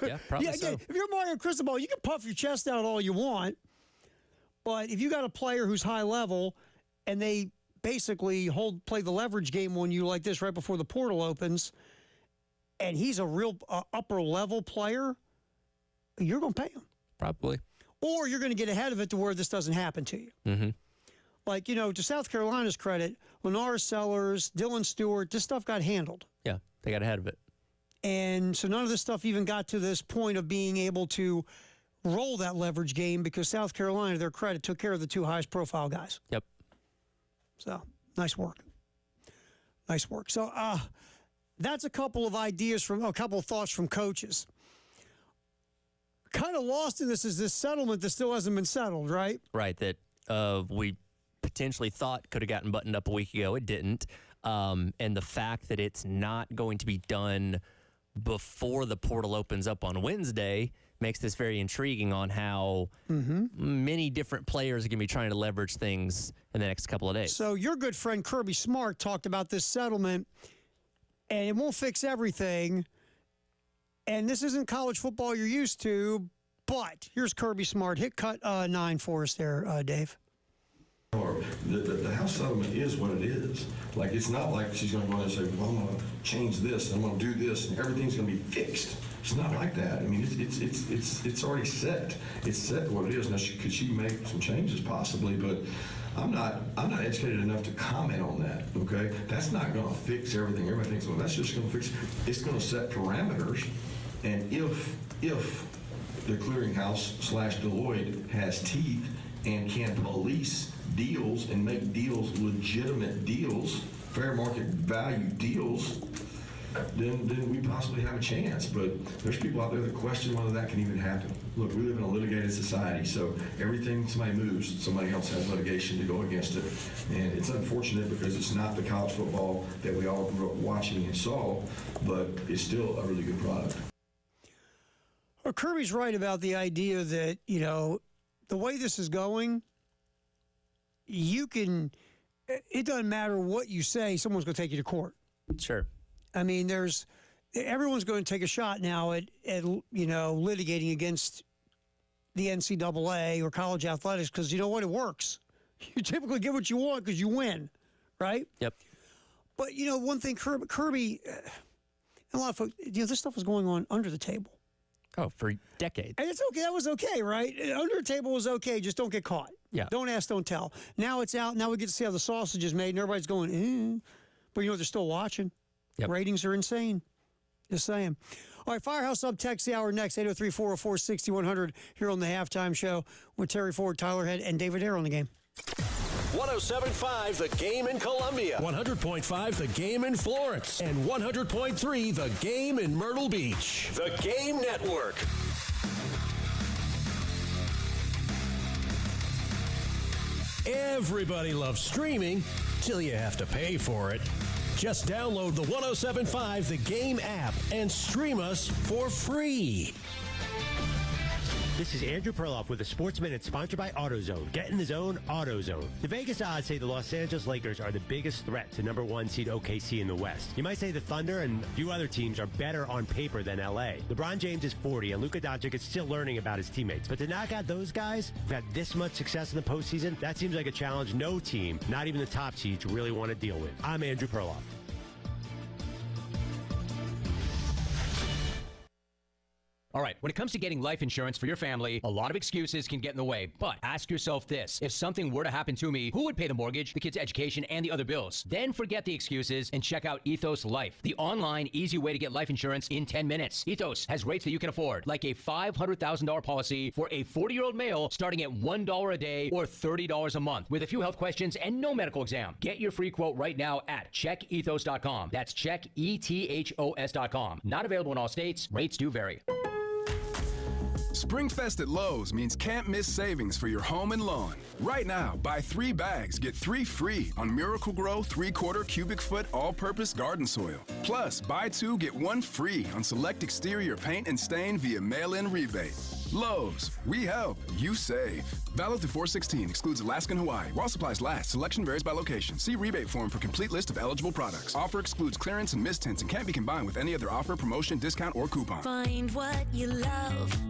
Yeah, probably Again, so. if you're Mario Cristobal, you can puff your chest out all you want, but if you got a player who's high level and they basically play the leverage game on you like this right before the portal opens, and he's a real upper level player, you're going to pay him. Probably. Or you're going to get ahead of it to where this doesn't happen to you. Mm-hmm. Like, to South Carolina's credit, Lennar Sellers, Dylan Stewart, this stuff got handled. Yeah, they got ahead of it. And so none of this stuff even got to this point of being able to roll that leverage game because South Carolina, to their credit, took care of the two highest profile guys. Yep. So, nice work. Nice work. So, that's a couple of thoughts from coaches. Kind of lost in this is this settlement that still hasn't been settled, right? Right, that we potentially thought could have gotten buttoned up a week ago. It didn't. And the fact that it's not going to be done before the portal opens up on Wednesday makes this very intriguing on how many different players are going to be trying to leverage things in the next couple of days. So your good friend Kirby Smart talked about this settlement, and it won't fix everything. And this isn't college football you're used to, but here's Kirby Smart. Hit cut 9 for us there, Dave. The house settlement is what it is. Like, it's not like she's going to go in and say, well, I'm going to change this, and I'm going to do this, and everything's going to be fixed. It's not like that. I mean, it's already set. It's set what it is. Now, could she make some changes? Possibly, but I'm not educated enough to comment on that, okay? That's not going to fix everything. Everybody thinks, well, that's just going to fix it. It's going to set parameters, and if the clearinghouse / Deloitte has teeth and can police deals and make deals legitimate deals, fair market value deals, then we possibly have a chance. But there's people out there that question whether that can even happen. Look, we live in a litigated society, so everything somebody moves, somebody else has litigation to go against it. And it's unfortunate because it's not the college football that we all grew up watching and saw, but it's still a really good product. Well, Kirby's right about the idea that, the way this is going, it doesn't matter what you say, someone's going to take you to court. Sure. I mean, everyone's going to take a shot now at litigating against the NCAA or college athletics because you know what? It works. You typically get what you want because you win, right? Yep. But, one thing, Kirby, a lot of folks, this stuff was going on under the table. Oh, for decades. And it's okay. That was okay, right? Under the table was okay. Just don't get caught. Yeah. Don't ask, don't tell. Now it's out. Now we get to see how the sausage is made, and everybody's going, But they're still watching. Yep. Ratings are insane. Just saying. All right, Firehouse Up text the hour next, 803-404-6100 here on the Halftime Show with Terry Ford, Tyler Head, and David Hare on the game. 107.5 The Game in Columbia, 100.5 The Game in Florence, and 100.3 The Game in Myrtle Beach. The Game Network. Everybody loves streaming till you have to pay for it. Just download the 107.5 The Game app and stream us for free. This is Andrew Perloff with a Sports Minute sponsored by AutoZone. Get in the zone, AutoZone. The Vegas odds say the Los Angeles Lakers are the biggest threat to #1 seed OKC in the West. You might say the Thunder and a few other teams are better on paper than LA. LeBron James is 40 and Luka Doncic is still learning about his teammates. But to knock out those guys who've had this much success in the postseason, that seems like a challenge no team, not even the top seeds, really want to deal with. I'm Andrew Perloff. All right, when it comes to getting life insurance for your family, a lot of excuses can get in the way. But ask yourself this. If something were to happen to me, who would pay the mortgage, the kids' education, and the other bills? Then forget the excuses and check out Ethos Life, the online, easy way to get life insurance in 10 minutes. Ethos has rates that you can afford, like a $500,000 policy for a 40-year-old male starting at $1 a day or $30 a month with a few health questions and no medical exam. Get your free quote right now at checkethos.com. That's checkethos.com. Not available in all states. Rates do vary. Springfest at Lowe's means can't miss savings for your home and lawn. Right now, buy 3 bags, get 3 free on Miracle-Gro 3/4 cubic foot all-purpose garden soil. Plus, buy 2, get 1 free on select exterior paint and stain via mail-in rebate. Lowe's, we help, you save. Valid through 4/16, excludes Alaska and Hawaii. While supplies last, selection varies by location. See rebate form for complete list of eligible products. Offer excludes clearance and mistints and can't be combined with any other offer, promotion, discount, or coupon. Find what you love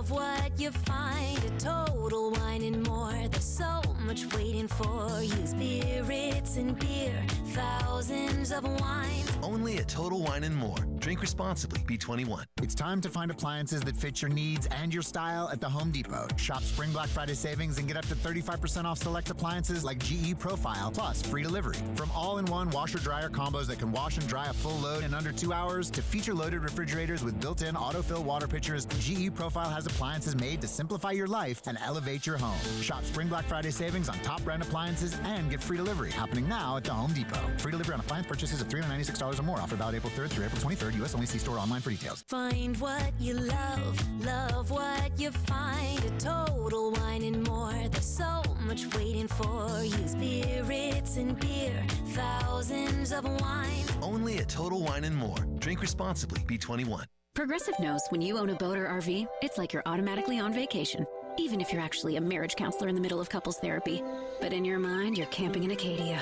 what you find. A Total Wine and More. There's so much waiting for you. Spirits and beer, thousands of wines. Only at Total Wine and More. Drink responsibly. Be 21. It's time to find appliances that fit your needs and your style at the Home Depot. Shop Spring Black Friday savings and get up to 35% off select appliances like GE Profile, plus free delivery. From all-in-one washer-dryer combos that can wash and dry a full load in under 2 hours to feature-loaded refrigerators with built-in autofill water pitchers, GE Profile has appliances made to simplify your life and elevate your home. Shop Spring Black Friday savings on top brand appliances and get free delivery happening now at the Home Depot. Free delivery on appliance purchases of $396 or more. Offer valid April 3rd through April 23rd. U.S. only. See store online for details. Find what you love what you find. A Total Wine and More. There's so much waiting for you. Spirits and beer, thousands of wines. Only at Total Wine and More. Drink responsibly. Be 21. Progressive knows when you own a boat or RV, it's like you're automatically on vacation, even if you're actually a marriage counselor in the middle of couples therapy. But in your mind, you're camping in Acadia,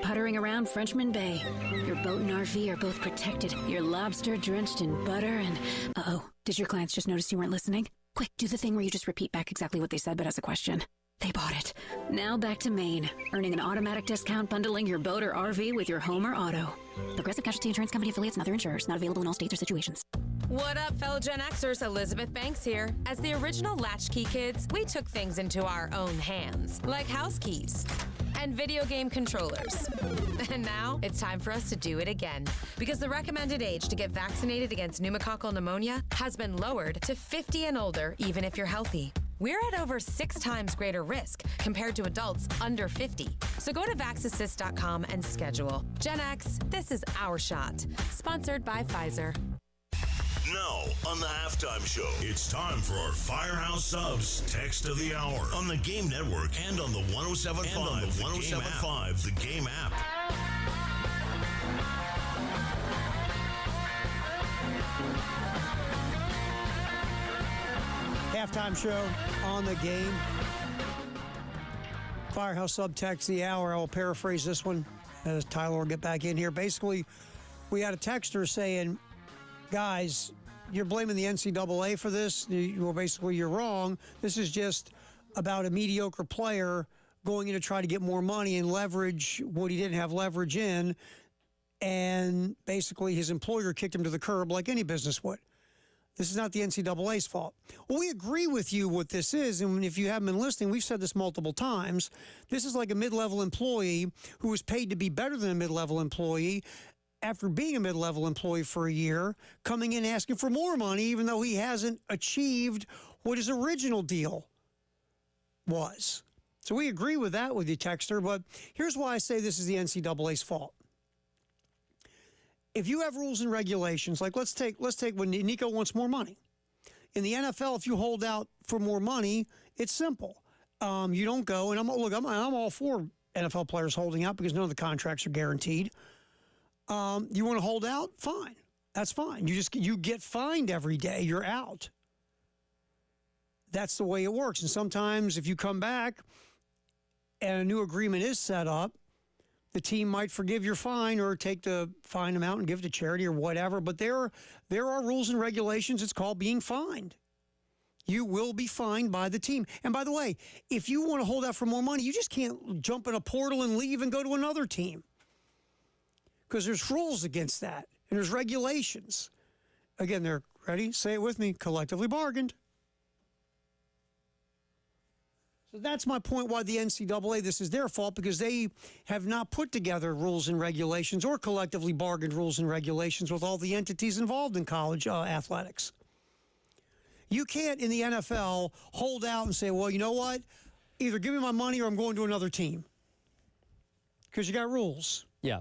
puttering around Frenchman Bay. Your boat and RV are both protected. You're lobster drenched in butter and... Uh-oh, did your clients just notice you weren't listening? Quick, do the thing where you just repeat back exactly what they said but as a question. They bought it. Now back to Maine, earning an automatic discount bundling your boat or RV with your home or auto. Progressive Casualty Insurance Company affiliates and other insurers. Not available in all states or situations. What up, fellow Gen Xers? Elizabeth Banks here. As the original Latchkey kids, we took things into our own hands, like house keys and video game controllers. And now it's time for us to do it again, because the recommended age to get vaccinated against pneumococcal pneumonia has been lowered to 50 and older, even if you're healthy. We're at over 6 times greater risk compared to adults under 50. So go to vaxassist.com and schedule. Gen X, this is our shot. Sponsored by Pfizer. Now, on the Halftime Show, it's time for our Firehouse Subs Text of the Hour on the Game Network and on the 107.5 The Game app. Halftime show on the Game. Firehouse Subtext the Hour. I'll paraphrase this one as Tyler will get back in here. Basically, we had a texter saying, guys, you're blaming the NCAA for this. Well, basically, you're wrong. This is just about a mediocre player going in to try to get more money and leverage what he didn't have leverage in. And basically, his employer kicked him to the curb like any business would. This is not the NCAA's fault. Well, we agree with you what this is, and if you haven't been listening, we've said this multiple times. This is like a mid-level employee who was paid to be better than a mid-level employee after being a mid-level employee for a year, coming in asking for more money even though he hasn't achieved what his original deal was. So we agree with that with you, texter, but here's why I say this is the NCAA's fault. If you have rules and regulations, like let's take when Nico wants more money. In the NFL, if you hold out for more money, it's simple. You don't go, and I'm all for NFL players holding out because none of the contracts are guaranteed. You want to hold out? Fine. That's fine. You get fined every day. You're out. That's the way it works. And sometimes if you come back and a new agreement is set up, the team might forgive your fine or take the fine amount and give it to charity or whatever. But there are rules and regulations. It's called being fined. You will be fined by the team. And by the way, if you want to hold out for more money, you just can't jump in a portal and leave and go to another team. Because there's rules against that. And there's regulations. Again, they're ready? Say it with me. Collectively bargained. So that's my point why the NCAA, this is their fault, because they have not put together rules and regulations or collectively bargained rules and regulations with all the entities involved in college athletics. You can't, in the NFL, hold out and say, well, you know what? Either give me my money or I'm going to another team. Because you got rules. Yeah.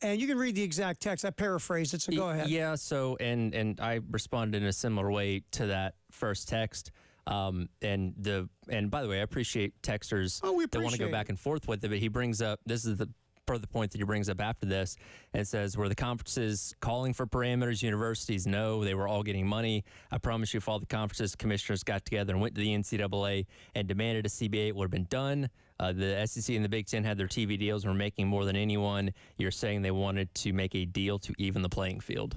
And you can read the exact text. I paraphrased it, so go ahead. Yeah, so, and I responded in a similar way to that first text. And by the way, I appreciate texters that want to go back and forth with it. But he brings up, this is the further point that he brings up after this, and it says, were the conferences calling for parameters? Universities, no, they were all getting money. I promise you, if all the conferences commissioners got together and went to the NCAA and demanded a CBA, it would have been done. The SEC and the Big Ten had their TV deals and were making more than anyone. You're saying they wanted to make a deal to even the playing field.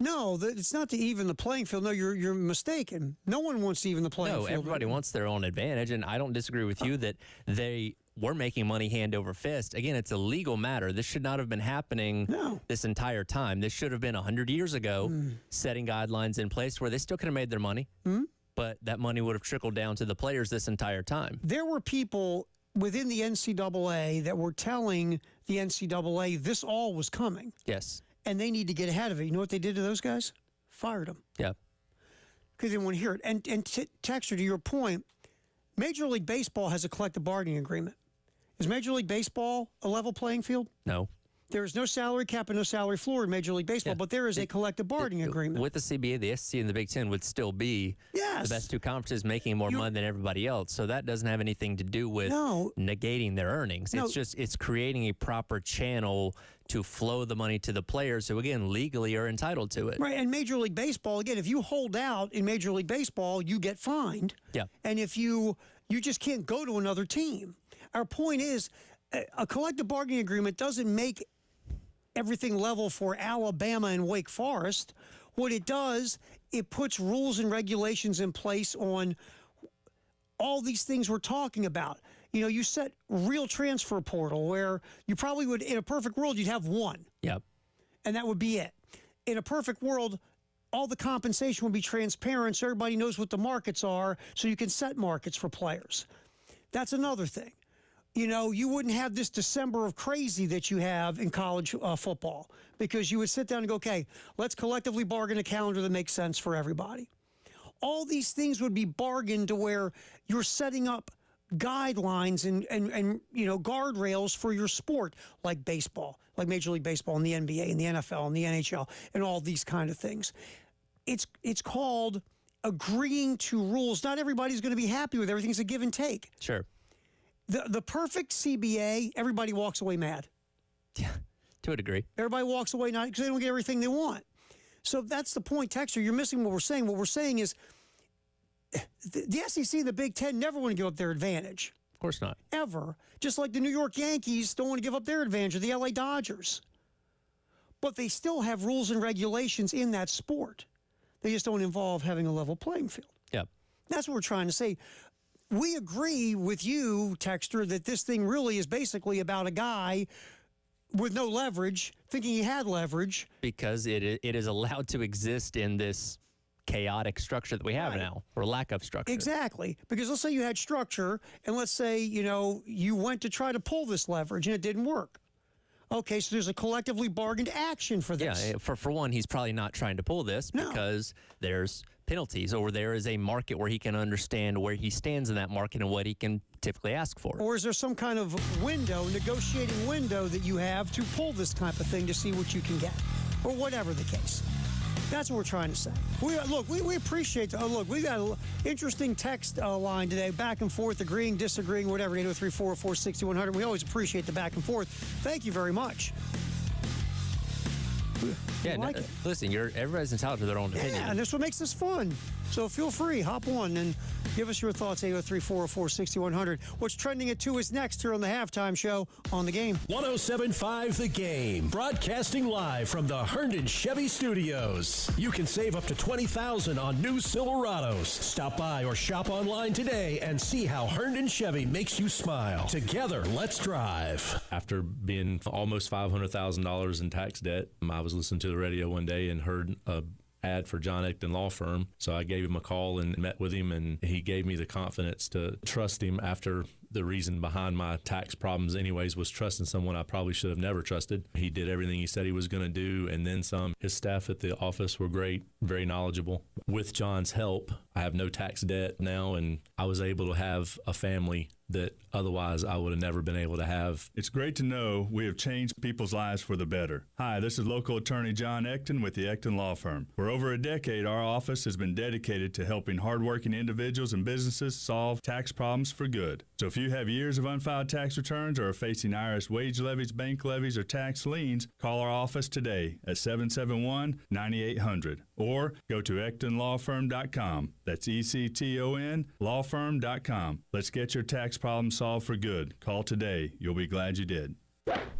No, it's not to even the playing field. No, you're mistaken. No one wants to even the playing field. No, everybody wants their own advantage, and I don't disagree with you that they were making money hand over fist. Again, it's a legal matter. This should not have been happening this entire time. This should have been 100 years ago, setting guidelines in place where they still could have made their money, but that money would have trickled down to the players this entire time. There were people within the NCAA that were telling the NCAA this all was coming. Yes. And they need to get ahead of it. You know what they did to those guys? Fired them. Yeah. Because they didn't want to hear it. And Texter, to your point, Major League Baseball has a collective bargaining agreement. Is Major League Baseball a level playing field? No. There is no salary cap and no salary floor in Major League Baseball, but there is a collective bargaining agreement. With the CBA, the SEC and the Big Ten would still be the best two conferences making more money than everybody else. So that doesn't have anything to do with negating their earnings. No. It's creating a proper channel to flow the money to the players who, again, legally are entitled to it. Right, and Major League Baseball, again, if you hold out in Major League Baseball, you get fined. Yeah. And if you just can't go to another team. Our point is, a collective bargaining agreement doesn't make everything level for Alabama and Wake Forest. What it does, it puts rules and regulations in place on all these things we're talking about. You know, you set real transfer portal where you probably would, in a perfect world, you'd have one. Yep. And that would be it. In a perfect world, all the compensation would be transparent so everybody knows what the markets are so you can set markets for players. That's another thing. You know, you wouldn't have this December of crazy that you have in college football because you would sit down and go, okay, let's collectively bargain a calendar that makes sense for everybody. All these things would be bargained to where you're setting up guidelines and you know, guardrails for your sport, like baseball, like Major League Baseball and the NBA and the NFL and the NHL and all these kind of things. It's called agreeing to rules. Not everybody's going to be happy with everything. It's a give and take. Sure. The perfect CBA, everybody walks away mad. Yeah, to a degree. Everybody walks away not because they don't get everything they want. So that's the point, Texter. You're missing what we're saying. What we're saying is the SEC and the Big Ten never want to give up their advantage. Of course not. Ever. Just like the New York Yankees don't want to give up their advantage, or the LA Dodgers. But they still have rules and regulations in that sport. They just don't involve having a level playing field. Yeah. That's what we're trying to say. We agree with you, Texter, that this thing really is basically about a guy with no leverage, thinking he had leverage. Because it is allowed to exist in this chaotic structure that we have now, or lack of structure. Exactly. Because let's say you had structure, and let's say, you know, you went to try to pull this leverage, and it didn't work. Okay, so there's a collectively bargained action for this. Yeah, for one, he's probably not trying to pull this because there's penalties, or there is a market where he can understand where he stands in that market and what he can typically ask for. Or is there some kind of negotiating window that you have to pull this type of thing to see what you can get, or whatever the case. That's what we're trying to say. We appreciate look, we got an interesting text line today, back and forth, agreeing, disagreeing, whatever. 803-404-6100. We always appreciate the back and forth. Thank you very much. Yeah, listen, everybody's entitled to their own opinion. Yeah, and that's what makes this fun. So feel free, hop on and give us your thoughts. 803-404-6100. What's trending at 2 is next here on the Halftime Show on The Game. 107.5 The Game, broadcasting live from the Herndon Chevy Studios. You can save up to $20,000 on new Silverados. Stop by or shop online today and see how Herndon Chevy makes you smile. Together, let's drive. After being almost $500,000 in tax debt, I was listening to the radio one day and heard a ad for John Ecton Law Firm. So I gave him a call and met with him, and he gave me the confidence to trust him after the reason behind my tax problems anyways was trusting someone I probably should have never trusted. He did everything he said he was going to do and then some. His staff at the office were great, very knowledgeable. With John's help, I have no tax debt now, and I was able to have a family that otherwise I would have never been able to have. It's great to know we have changed people's lives for the better. Hi, this is local attorney John Ecton with the Ecton Law Firm. For over a decade, our office has been dedicated to helping hardworking individuals and businesses solve tax problems for good. So if you have years of unfiled tax returns or are facing IRS wage levies, bank levies, or tax liens, call our office today at 771-9800 or go to EctonLawFirm.com. That's ECTON lawfirm.com. Let's get your tax problem solved for good. Call today. You'll be glad you did.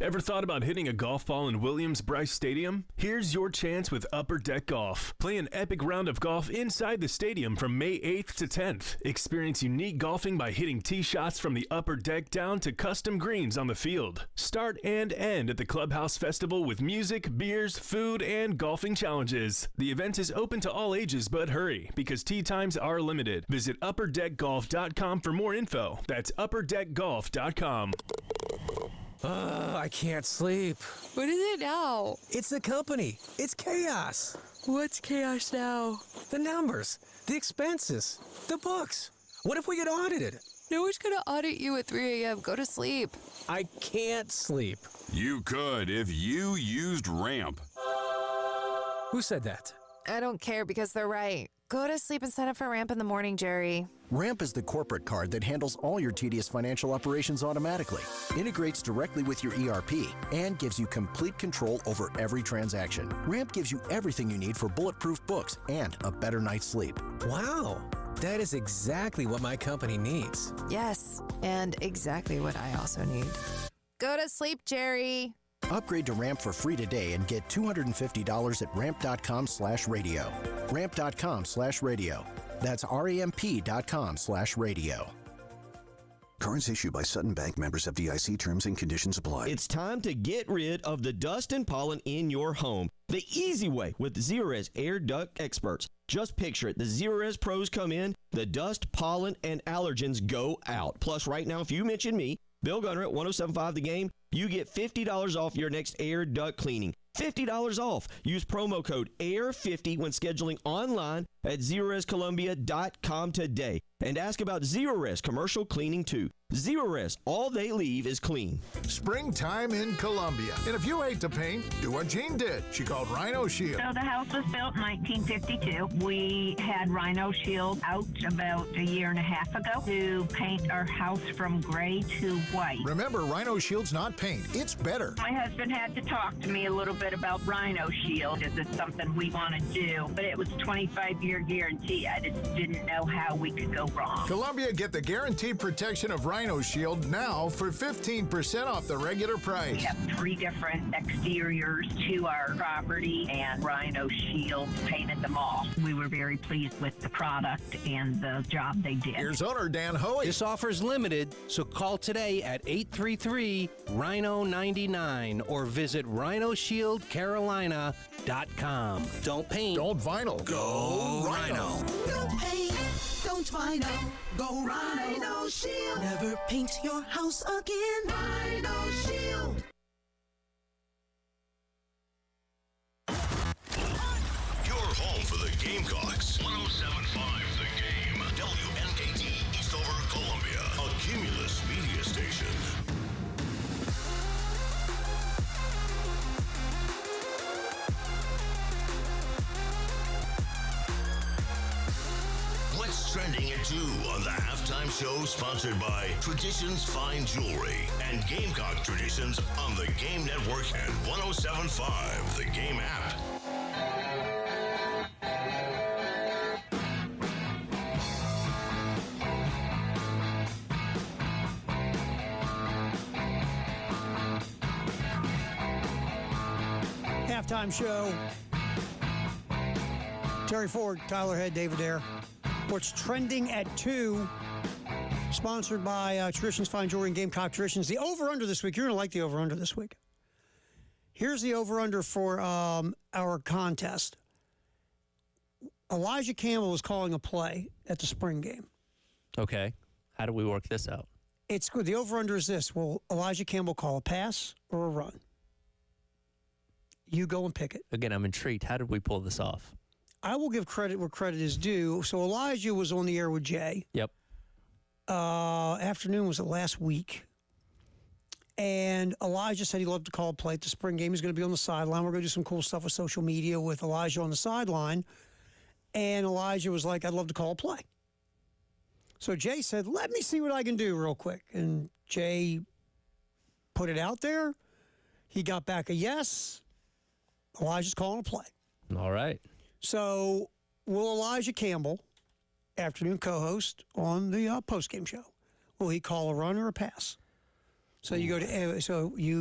Ever thought about hitting a golf ball in Williams-Brice Stadium? Here's your chance with Upper Deck Golf. Play an epic round of golf inside the stadium from May 8th to 10th. Experience unique golfing by hitting tee shots from the upper deck down to custom greens on the field. Start and end at the Clubhouse Festival with music, beers, food, and golfing challenges. The event is open to all ages, but hurry, because tee times are limited. Visit upperdeckgolf.com for more info. That's upperdeckgolf.com. I can't sleep. What is it now? It's the company. It's chaos. What's chaos now? The numbers, the expenses, the books. What if we get audited? No one's gonna audit you at 3 a.m. Go to sleep. I can't sleep. You could if you used Ramp. Who said that? I don't care because they're right. Go to sleep and sign up for Ramp in the morning, Jerry. Ramp is the corporate card that handles all your tedious financial operations automatically, integrates directly with your ERP, and gives you complete control over every transaction. Ramp gives you everything you need for bulletproof books and a better night's sleep. Wow, that is exactly what my company needs. Yes, and exactly what I also need. Go to sleep, Jerry. Upgrade to Ramp for free today and get $250 at ramp.com/radio. Ramp.com/radio. That's ramp.com/radio. Cards issued by Sutton Bank, members of FDIC. Terms and conditions apply. It's time to get rid of the dust and pollen in your home. The easy way with Zerorez Air Duct Experts. Just picture it. The Zerorez pros come in, the dust, pollen, and allergens go out. Plus, right now, if you mention me, Bill Gunner at 1075 The Game, you get $50 off your next air duct cleaning. $50 off. Use promo code AIR50 when scheduling online at ZerorezColumbia.com today. And ask about Zerorez commercial cleaning too. Zerorez, all they leave is clean. Springtime in Columbia. And if you hate to paint, do what Jean did. She called Rhino Shield. So the house was built in 1952. We had Rhino Shield out about a year and a half ago to paint our house from gray to white. Remember, Rhino Shield's not paint. It's better. My husband had to talk to me a little bit about Rhino Shield because it's something we want to do. But it was a 25-year guarantee. I just didn't know how we could go wrong. Columbia, get the guaranteed protection of Rhino Shield now for 15% off the regular price. We have 3 different exteriors to our property, and Rhino Shield painted them all. We were very pleased with the product and the job they did. Here's owner Dan Hoey. This offer is limited, so call today at 833-RHINO-99 or visit RhinoShieldCarolina.com. Don't paint. Don't vinyl. Go Rhino. Don't paint. Don't vinyl. Go Rhino Shield. Never paint your house again. Rhino Shield. Your home for the Gamecocks. 107.5 The Game. WNKT Eastover, Columbia. A Cumulus media station. What's trending at 2 on the halftime show, sponsored by Traditions Fine Jewelry and Gamecock Traditions on the Game Network and 107.5 The Game app. Halftime show. Terry Ford, Tyler Head, David Dare. What's trending at 2, sponsored by Traditions Fine Jewelry and Gamecock Traditions. The over-under this week, you're going to like the over-under this week. Here's the over-under for our contest. Elijah Campbell was calling a play at the spring game. Okay. How do we work this out? It's good. The over-under is this. Will Elijah Campbell call a pass or a run? You go and pick it. Again, I'm intrigued. How did we pull this off? I will give credit where credit is due. So Elijah was on the air with Jay. Yep. Afternoon was it last week? And Elijah said he'd love to call a play at the spring game. He's going to be on the sideline. We're going to do some cool stuff with social media with Elijah on the sideline. And Elijah was like, I'd love to call a play. So Jay said, let me see what I can do real quick. And Jay put it out there. He got back a yes. Elijah's calling a play. All right. So will Elijah Campbell, afternoon co-host on the postgame show, will he call a run or a pass? So you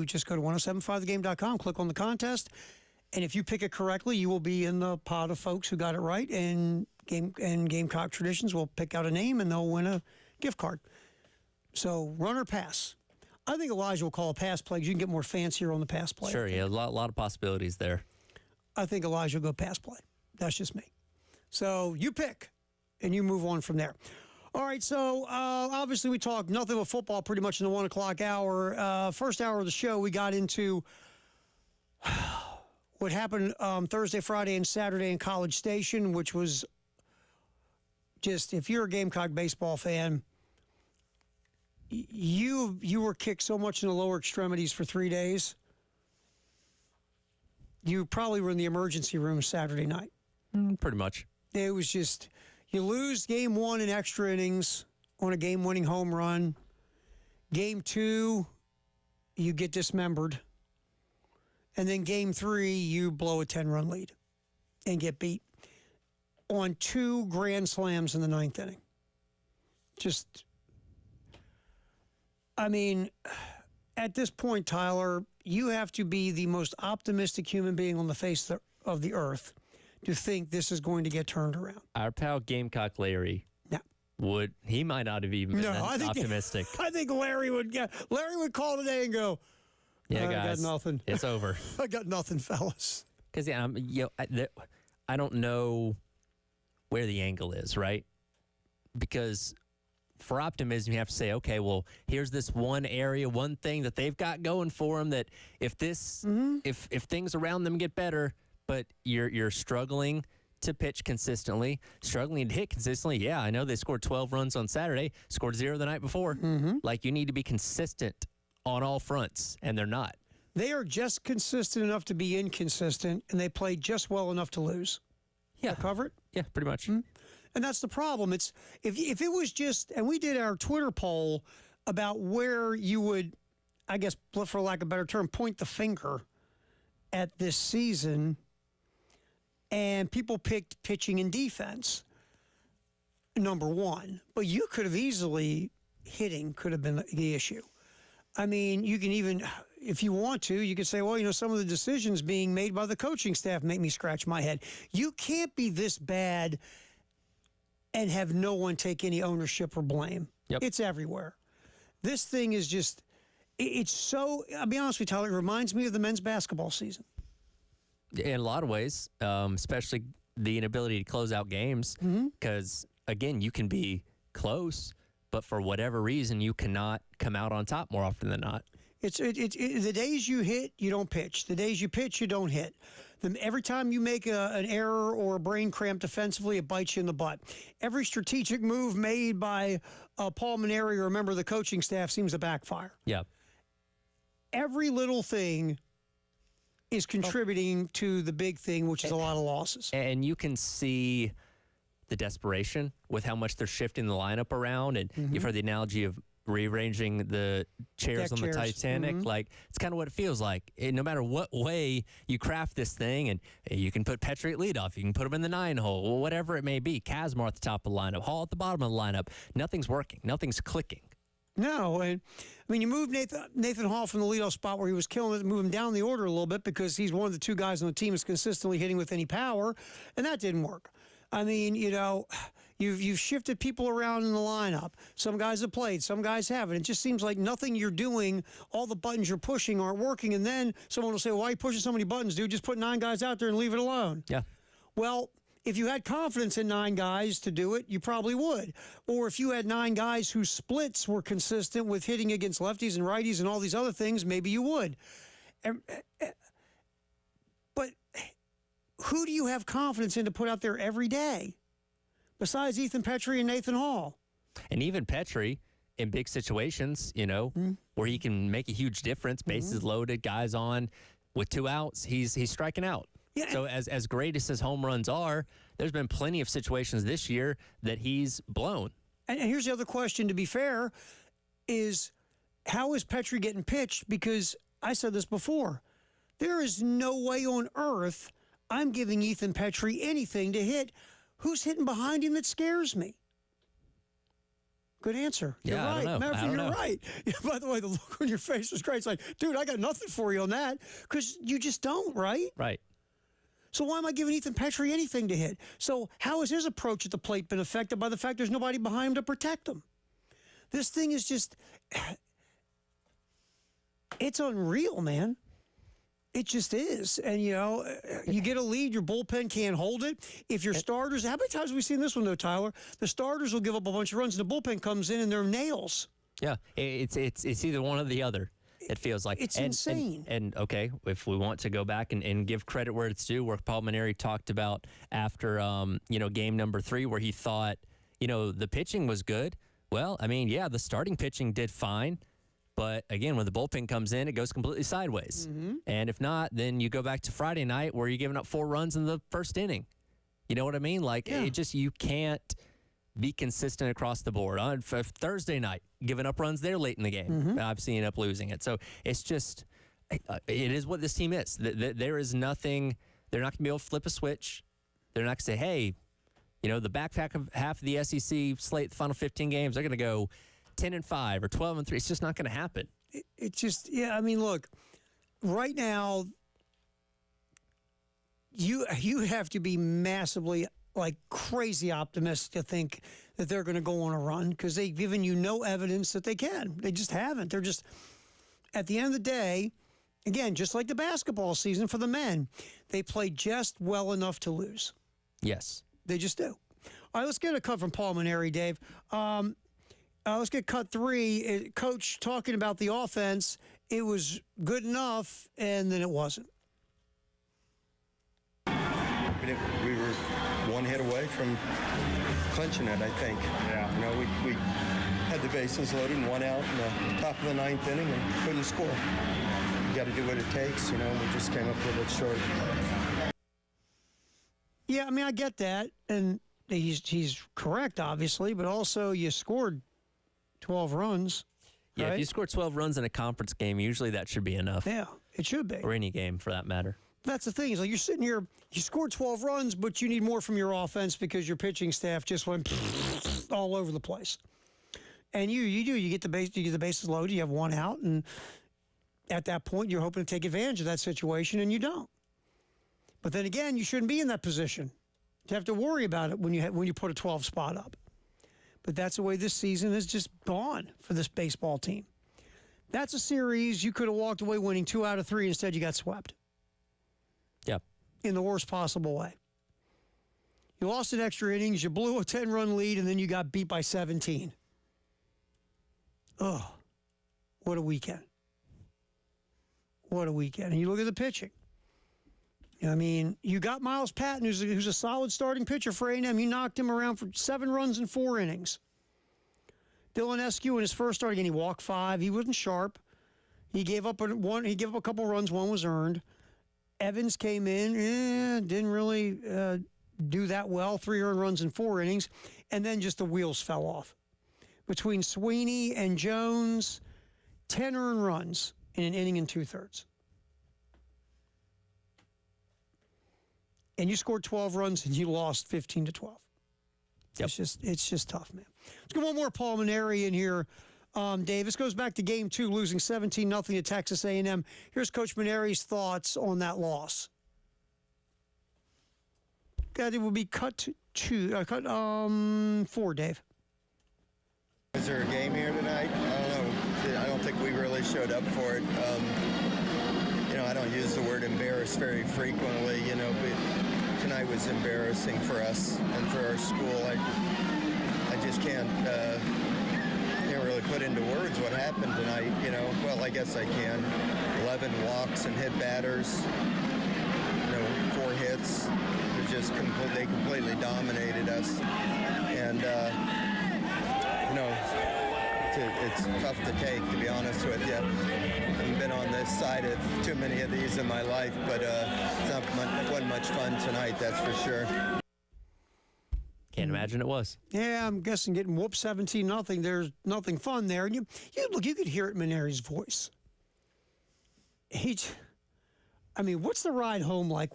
just go to 1075thegame.com, click on the contest, and if you pick it correctly, you will be in the pot of folks who got it right, and Gamecock Traditions will pick out a name and they'll win a gift card. So run or pass. I think Elijah will call a pass play because you can get more fancier on the pass play. Sure, yeah, a lot of possibilities there. I think Elijah will go pass play. That's just me. So you pick, and you move on from there. All right, so obviously we talked nothing but football pretty much in the 1 o'clock hour. First hour of the show, we got into what happened Thursday, Friday, and Saturday in College Station, which was just, if you're a Gamecock baseball fan, you were kicked so much in the lower extremities for 3 days. You probably were in the emergency room Saturday night. Pretty much. It was just, you lose game 1 in extra innings on a game-winning home run. Game 2, you get dismembered. And then game 3, you blow a 10-run lead and get beat on 2 grand slams in the 9th inning. Just, I mean, at this point, Tyler, you have to be the most optimistic human being on the face of the earth to think this is going to get turned around. Our pal Gamecock Larry he might not have even been optimistic. I think Larry would call today and go, yeah, I guys, got nothing. It's over. I got nothing, fellas. Because I don't know where the angle is, right? Because for optimism, you have to say, okay, well, here's this one area, one thing that they've got going for them that if things around them get better, but you're struggling to pitch consistently, struggling to hit consistently. Yeah, I know they scored 12 runs on Saturday, scored 0 the night before. Like, you need to be consistent on all fronts, and they're not. They are just consistent enough to be inconsistent, and they play just well enough to lose. Yeah. Cover it? Yeah, pretty much. And that's the problem. It's if it was just, and we did our Twitter poll about where you would, I guess, for lack of a better term, point the finger at this season, and people picked pitching and defense, number one. But you could have easily, hitting could have been the issue. I mean, you can even, if you want to, you could say, well, some of the decisions being made by the coaching staff make me scratch my head. You can't be this bad and have no one take any ownership or blame. Yep. It's everywhere. This thing is just, it's so, I'll be honest with you, Tyler, it reminds me of the men's basketball season. In a lot of ways, especially the inability to close out games, because, again, you can be close, but for whatever reason, you cannot come out on top more often than not. It's the days you hit, you don't pitch. The days you pitch, you don't hit. Every time you make an error or a brain cramp defensively, it bites you in the butt. Every strategic move made by Paul Maneri or a member of the coaching staff seems to backfire. Yeah. Every little thing is contributing to the big thing, which is a lot of losses. And you can see the desperation with how much they're shifting the lineup around. And you've heard the analogy of rearranging the chairs on the Titanic. Like, it's kind of what it feels like. No matter what way you craft this thing, and you can put Petry at leadoff, you can put him in the 9-hole, or whatever it may be. Kazmar at the top of the lineup, Hall at the bottom of the lineup. Nothing's working. Nothing's clicking. No, and I mean, you moved Nathan Hall from the leadoff spot where he was killing it, move him down the order a little bit because he's one of the 2 guys on the team that's consistently hitting with any power, and that didn't work. I mean, you've shifted people around in the lineup. Some guys have played, some guys haven't. It just seems like nothing you're doing, all the buttons you're pushing aren't working, and then someone will say, why are you pushing so many buttons, dude? Just put 9 guys out there and leave it alone. Yeah. Well, If you had confidence in 9 guys to do it, you probably would. Or if you had 9 guys whose splits were consistent with hitting against lefties and righties and all these other things, maybe you would. But who do you have confidence in to put out there every day besides Ethan Petrie and Nathan Hall? And even Petrie, in big situations, where he can make a huge difference, bases loaded, guys on, with 2 outs, he's striking out. Yeah. So as great as his home runs are, there's been plenty of situations this year that he's blown. And here's the other question, to be fair, is how is Petrie getting pitched? Because I said this before. There is no way on earth I'm giving Ethan Petrie anything to hit. Who's hitting behind him that scares me? Good answer. You're right. I don't know. Matter of fact, you're right. Yeah, by the way, the look on your face was great. It's like, dude, I got nothing for you on that, because you just don't, right? Right. So why am I giving Ethan Petrie anything to hit? So how has his approach at the plate been affected by the fact there's nobody behind him to protect him? This thing is just, it's unreal, man. It just is. And, you get a lead, your bullpen can't hold it. If your starters, how many times have we seen this one, though, Tyler? The starters will give up a bunch of runs, and the bullpen comes in, and they're nails. Yeah, it's either one or the other. It feels like it's insane. And okay, if we want to go back and give credit where it's due, where Paul Mainieri talked about after game number 3, where he thought the pitching was good. Well, I mean, yeah, the starting pitching did fine, but again, when the bullpen comes in, it goes completely sideways. And if not, then you go back to Friday night where you're giving up 4 runs in the first inning. You know what I mean? Like you can't be consistent across the board. On Thursday night, giving up runs there late in the game. I've seen up losing it. So it's just, it is what this team is. There is nothing, they're not going to be able to flip a switch. They're not going to say, hey, the back half of the SEC slate, the final 15 games, they're going to go 10-5 or 12-3. It's just not going to happen. It just, I mean, look, right now, you have to be massively, like, crazy optimistic to think that they're going to go on a run, because they've given you no evidence that they can. They just haven't. They're just, at the end of the day, again, just like the basketball season for the men, they play just well enough to lose. Yes. They just do. All right, let's get a cut from Paul Mainieri, Dave. Let's get cut 3. Coach talking about the offense. It was good enough, and then it wasn't. We were one hit away from clinching it, I think. Yeah. We had the bases loaded and 1 out in the top of the 9th inning and couldn't score. You got to do what it takes, we just came up a little bit short. Yeah, I mean, I get that, and he's correct, obviously, but also you scored 12 runs. Yeah, right? If you score 12 runs in a conference game, usually that should be enough. Yeah, it should be. Or any game, for that matter. That's the thing. Is like you're sitting here, you scored 12 runs, but you need more from your offense because your pitching staff just went all over the place. And you get the bases loaded, you have 1 out, and at that point you're hoping to take advantage of that situation, and you don't. But then again, you shouldn't be in that position to have to worry about it when you put a 12 spot up. But that's the way this season has just gone for this baseball team. That's a series you could have walked away winning 2 out of 3. Instead, you got swept. Yep. In the worst possible way. You lost in extra innings, you blew a 10-run lead, and then you got beat by 17. Oh, what a weekend. What a weekend. And you look at the pitching. I mean, you got Miles Patton, who's a solid starting pitcher for A&M. You knocked him around for 7 runs in 4 innings. Dylan Eskew in his first start, again, he walked 5. He wasn't sharp. He gave up a couple runs. 1 was earned. Evans came in, didn't really do that well. 3 earned runs in 4 innings. And then just the wheels fell off. Between Sweeney and Jones, 10 earned runs in an inning and 2/3. And you scored 12 runs and you lost 15-12. Yep. It's just tough, man. Let's get one more Paul Mainieri in here. Dave, this goes back to Game 2, losing 17-0 to Texas A&M. Here's Coach Mainieri's thoughts on that loss. God, it will be cut 4, Dave. Is there a game here tonight? I don't know. I don't think we really showed up for it. I don't use the word embarrassed very frequently, but tonight was embarrassing for us and for our school. I just can't really put into words what happened tonight. Well, I guess I can. 11 walks and hit batters. 4 hits. It was just they completely dominated us. And it's tough to take, to be honest with you. I haven't been on this side of too many of these in my life, but it wasn't much fun tonight, that's for sure. Can't imagine it was. Yeah, I'm guessing getting whooped 17-0. There's nothing fun there. And you could hear it in Maneri's voice. What's the ride home like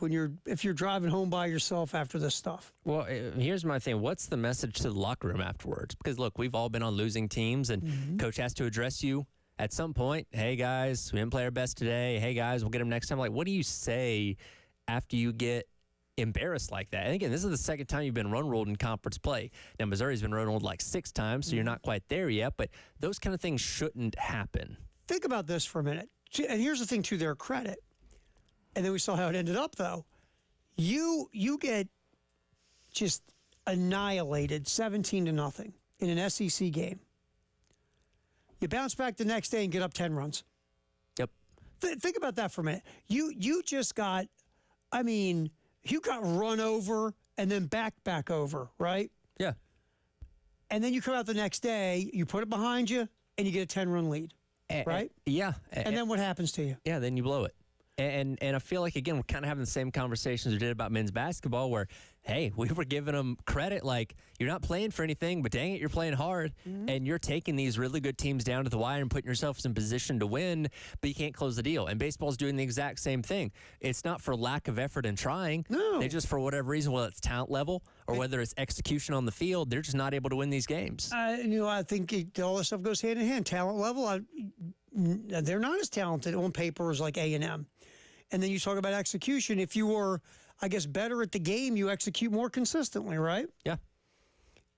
if you're driving home by yourself after this stuff? Well, here's my thing. What's the message to the locker room afterwards? Because, look, we've all been on losing teams, and coach has to address you at some point. Hey, guys, we didn't play our best today. Hey, guys, we'll get them next time. Like, what do you say after you get embarrassed like that? And, again, this is the second time you've been run-ruled in conference play. Now, Missouri's been run-ruled like 6 times, so you're not quite there yet, but those kind of things shouldn't happen. Think about this for a minute. And here's the thing, to their credit. And then we saw how it ended up, though. You get just annihilated 17-0 in an SEC game. You bounce back the next day and get up 10 runs. Yep. Think about that for a minute. You just got, you got run over and then back over, right? Yeah. And then you come out the next day, you put it behind you, and you get a 10-run lead, right? Yeah. And then what happens to you? Yeah, then you blow it. And I feel like, again, we're kind of having the same conversations we did about men's basketball where, hey, we were giving them credit like, you're not playing for anything, but dang it, you're playing hard. And you're taking these really good teams down to the wire and putting yourself in position to win, but you can't close the deal. And baseball's doing the exact same thing. It's not for lack of effort and trying. No. They just, for whatever reason, whether it's talent level or whether it's execution on the field, they're just not able to win these games. I think all this stuff goes hand in hand. Talent level, they're not as talented on paper as like A&M. And then you talk about execution. If you were, I guess, better at the game, you execute more consistently, right? Yeah.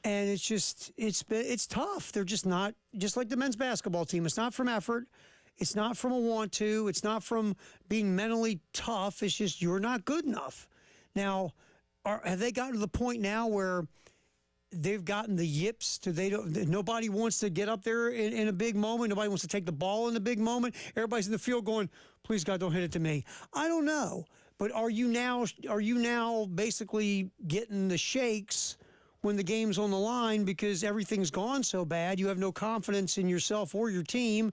And it's tough. They're just not, just like the men's basketball team. It's not from effort. It's not from a want to. It's not from being mentally tough. It's just you're not good enough. Now, have they gotten to the point now where they've gotten the yips nobody wants to get up there in a big moment. Nobody wants to take the ball in the big moment. Everybody's in the field going, please God, don't hit it to me. I don't know. But are you now basically getting the shakes when the game's on the line because everything's gone so bad? You have no confidence in yourself or your team.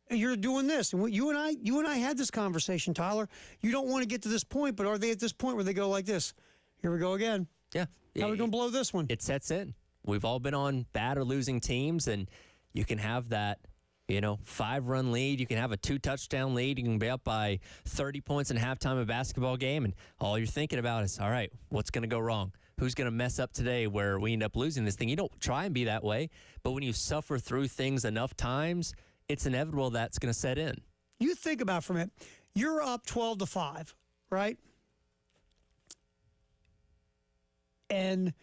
You're doing this. And you and I had this conversation, Tyler. You don't want to get to this point, but are they at this point where they go like this? Here we go again. Yeah. How are we going to blow this one? It sets in. We've all been on bad or losing teams, and you can have that, 5-run lead. You can have a 2-touchdown lead. You can be up by 30 points in halftime of a basketball game, and all you're thinking about is, all right, what's going to go wrong? Who's going to mess up today where we end up losing this thing? You don't try and be that way, but when you suffer through things enough times, it's inevitable that's going to set in. You think about from it, you're up 12-5, right? And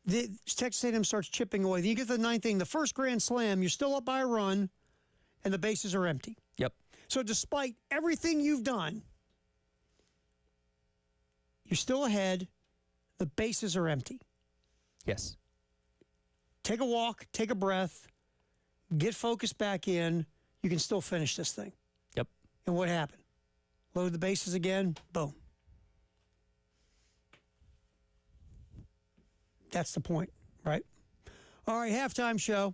the Texas A&M starts chipping away. Then you get to the 9th inning, the first grand slam, you're still up by a run, and the bases are empty. Yep. So despite everything you've done, you're still ahead. The bases are empty. Yes. Take a walk, take a breath, get focused back in. You can still finish this thing. Yep. And what happened? Load the bases again, boom. That's the point, right? All right, halftime show.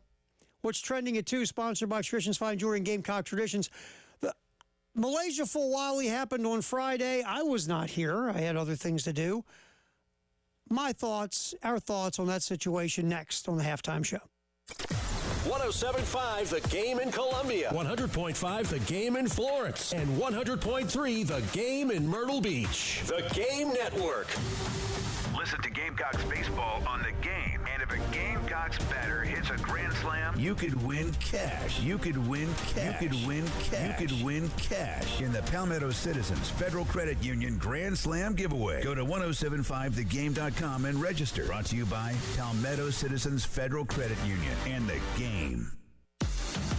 What's trending at 2, sponsored by Traditions Fine Jewelry and Gamecock Traditions. The Malaysia Full Wally happened on Friday. I was not here. I had other things to do. Our thoughts on that situation next on the halftime show. 107.5 The Game in Columbia, 100.5 The Game in Florence, and 100.3 The Game in Myrtle Beach. The Game Network. Listen to Gamecocks baseball on The Game. And if a Gamecocks batter hits a grand slam, you could win cash. You could win cash. You could win cash. You could win cash in the Palmetto Citizens Federal Credit Union Grand Slam giveaway. Go to 1075thegame.com and register. Brought to you by Palmetto Citizens Federal Credit Union and The Game.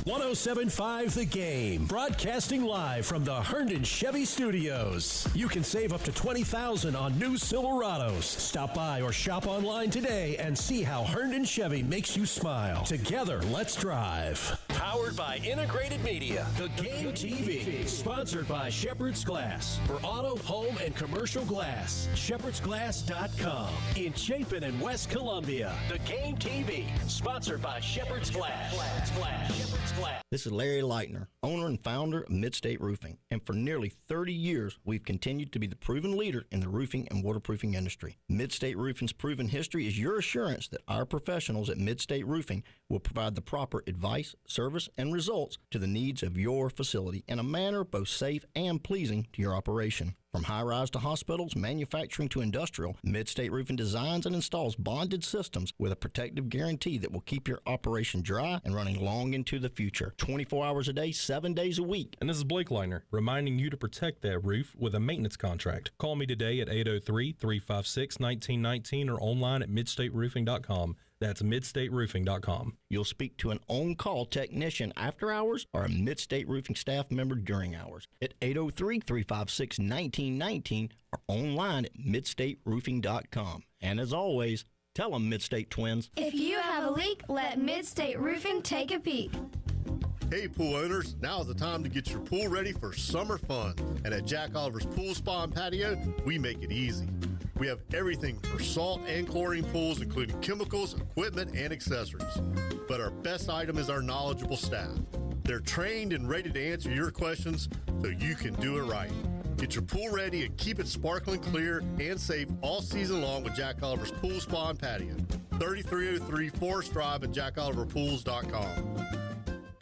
107.5 The Game, broadcasting live from the Herndon Chevy Studios. You can save up to $20,000 on new Silverados. Stop by or shop online today and see how Herndon Chevy makes you smile. Together, let's drive. Powered by Integrated Media, The Game TV, sponsored by Shepherd's Glass. For auto, home, and commercial glass, shepherdsglass.com. In Chapin and West Columbia, The Game TV, sponsored by Shepherd's Glass. Shepherd's Glass. This is Larry Leitner, owner and founder of Midstate Roofing, and for nearly 30 years, we've continued to be the proven leader in the roofing and waterproofing industry. Midstate Roofing's proven history is your assurance that our professionals at Midstate Roofing will provide the proper advice, service, and results to the needs of your facility in a manner both safe and pleasing to your operation. From high-rise to hospitals, manufacturing to industrial, Midstate Roofing designs and installs bonded systems with a protective guarantee that will keep your operation dry and running long into the future. 24 hours a day, 7 days a week. And this is Blake Leitner, reminding you to protect that roof with a maintenance contract. Call me today at 803-356-1919 or online at midstateroofing.com. That's midstateroofing.com. You'll speak to an on-call technician after hours or a Midstate Roofing staff member during hours at 803-356-1919 or online at midstateroofing.com. And as always, tell them Midstate Twins. If you have a leak, let Midstate Roofing take a peek. Hey pool owners, now is the time to get your pool ready for summer fun. And at Jack Oliver's Pool Spa and Patio, we make it easy. We have everything for salt and chlorine pools, including chemicals, equipment, and accessories. But our best item is our knowledgeable staff. They're trained and ready to answer your questions so you can do it right. Get your pool ready and keep it sparkling clear and safe all season long with Jack Oliver's Pool Spa and Patio. 3303 Forest Drive at jackoliverpools.com.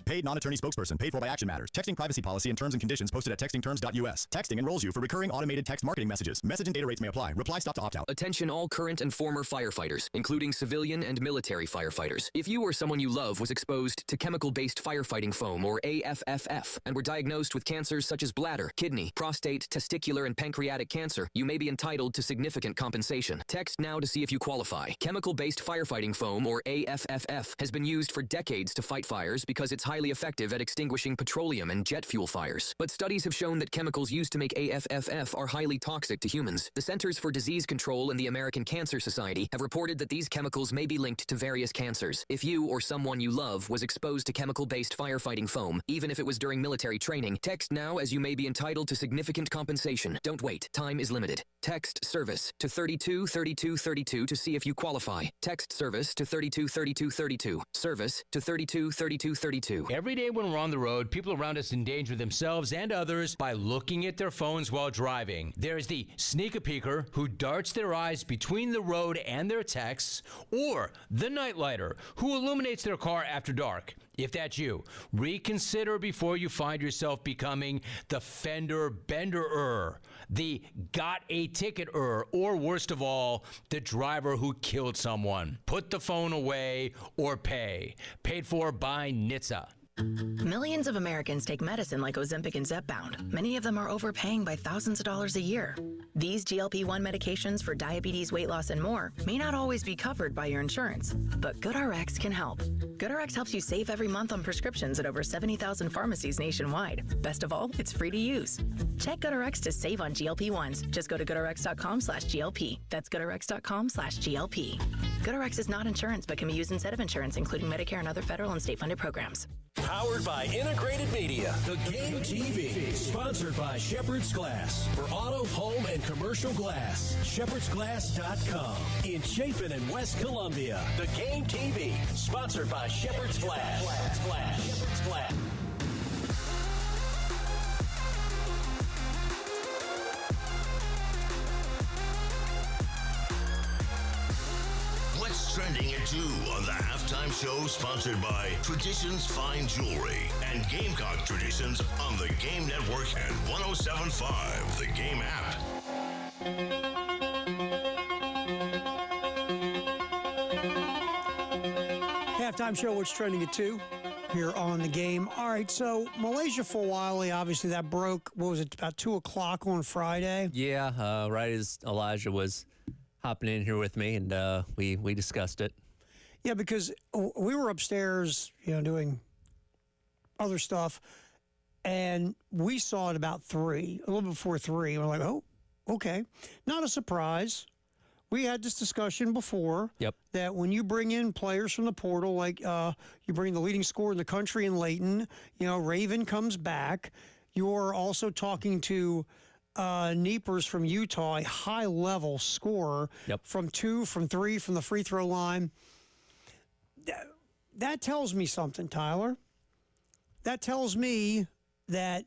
Paid non-attorney spokesperson paid for by Action Matters. Texting privacy policy and terms and conditions posted at textingterms.us. Texting enrolls you for recurring automated text marketing messages. Message and data rates may apply. Reply stop to opt out. Attention all current and former firefighters, including civilian and military firefighters. If you or someone you love was exposed to chemical-based firefighting foam, or AFFF, and were diagnosed with cancers such as bladder, kidney, prostate, testicular, and pancreatic cancer, you may be entitled to significant compensation. Text now to see if you qualify. Chemical-based firefighting foam, or AFFF, has been used for decades to fight fires because it's highly effective at extinguishing petroleum and jet fuel fires. But studies have shown that chemicals used to make AFFF are highly toxic to humans. The Centers for Disease Control and the American Cancer Society have reported that these chemicals may be linked to various cancers. If you or someone you love was exposed to chemical-based firefighting foam, even if it was during military training, text now as you may be entitled to significant compensation. Don't wait. Time is limited. Text service to 323232 to see if you qualify. Text service to 323232. Service to 323232. Every day when we're on the road, people around us endanger themselves and others by looking at their phones while driving. There's the sneak-a-peeker who darts their eyes between the road and their texts, or the nightlighter who illuminates their car after dark. If that's you, reconsider before you find yourself becoming the fender bender-er, the got a ticket-er, or worst of all, the driver who killed someone. Put the phone away or pay. Paid for by NHTSA. Millions of Americans take medicine like Ozempic and Zepbound. Many of them are overpaying by thousands of dollars a year. These GLP-1 medications for diabetes, weight loss, and more may not always be covered by your insurance, but GoodRx can help. GoodRx helps you save every month on prescriptions at over 70,000 pharmacies nationwide. Best of all, it's free to use. Check GoodRx to save on GLP-1s. Just go to goodrx.com/GLP. That's goodrx.com/GLP. GoodRx is not insurance, but can be used instead of insurance, including Medicare and other federal and state-funded programs. Powered by Integrated Media, The Game TV, sponsored by Shepherd's Glass. For auto, home, and commercial glass, shepherdsglass.com. In Chapin and West Columbia, The Game TV, sponsored by Shepherd's Glass. Shepherd's Glass. What's trending at 2 on the halftime show, sponsored by Traditions Fine Jewelry and Gamecock Traditions on the Game Network and 107.5, the Game app. Halftime show, what's trending at 2 here on the Game. All right, so Malaysia Fawali, obviously that broke, what was it, about 2 o'clock on Friday? Yeah, right as Elijah was hopping in here with me, and we discussed it. Yeah, because we were upstairs, doing other stuff. And we saw it about 3, a little before 3. We're like, oh, okay. Not a surprise. We had this discussion before that when you bring in players from the portal, like you bring the leading scorer in the country in Leighton, Raven comes back. You're also talking to Niepers from Utah, a high-level scorer from 2, from 3, from the free throw line. That tells me something, Tyler. That tells me that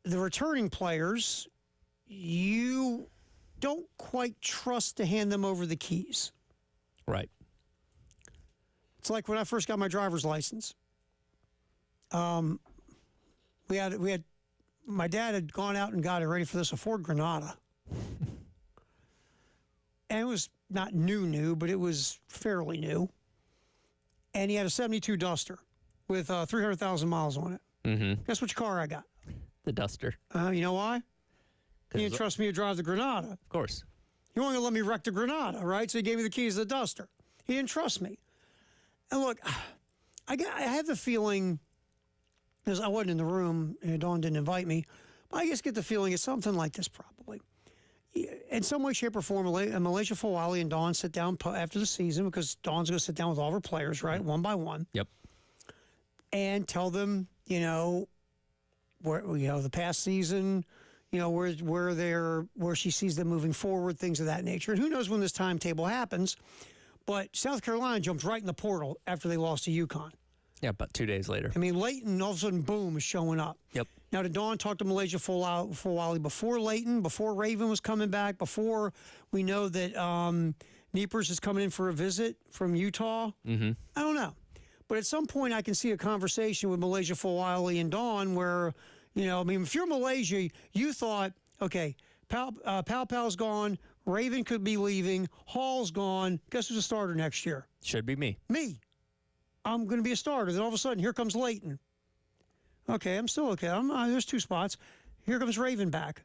the returning players, you don't quite trust to hand them over the keys. Right. It's like when I first got my driver's license. We had my dad had gone out and got it ready for this, a Ford Granada. And it was not new, but it was fairly new. And he had a 72 Duster with 300,000 miles on it. Mm-hmm. Guess which car I got? The Duster. You know why? He didn't trust me to drive the Granada. Of course. He wasn't going to let me wreck the Granada, right? So he gave me the keys to the Duster. He didn't trust me. And look, I have the feeling, because I wasn't in the room and Dawn didn't invite me, but I just get the feeling it's something like this probably. In some way, shape, or form, Malaysia Fawali and Dawn sit down after the season, because Dawn's going to sit down with all of her players, right, one by one. Yep. And tell them, where the past season, where she sees them moving forward, things of that nature. And who knows when this timetable happens? But South Carolina jumped right in the portal after they lost to UConn. Yeah, about 2 days later. I mean, Leighton, all of a sudden, boom, is showing up. Yep. Now, did Dawn talk to Malaysia Fawali before Leighton, before Raven was coming back, before we know that Niepers is coming in for a visit from Utah? Mm-hmm. I don't know. But at some point, I can see a conversation with Malaysia Fawali and Dawn where, if you're Malaysia, you thought, okay, Pal's gone, Raven could be leaving, Hall's gone. Guess who's a starter next year? Should be me. Me. I'm going to be a starter. Then all of a sudden, here comes Leighton. Okay, I'm still okay. There's 2 spots. Here comes Raven back.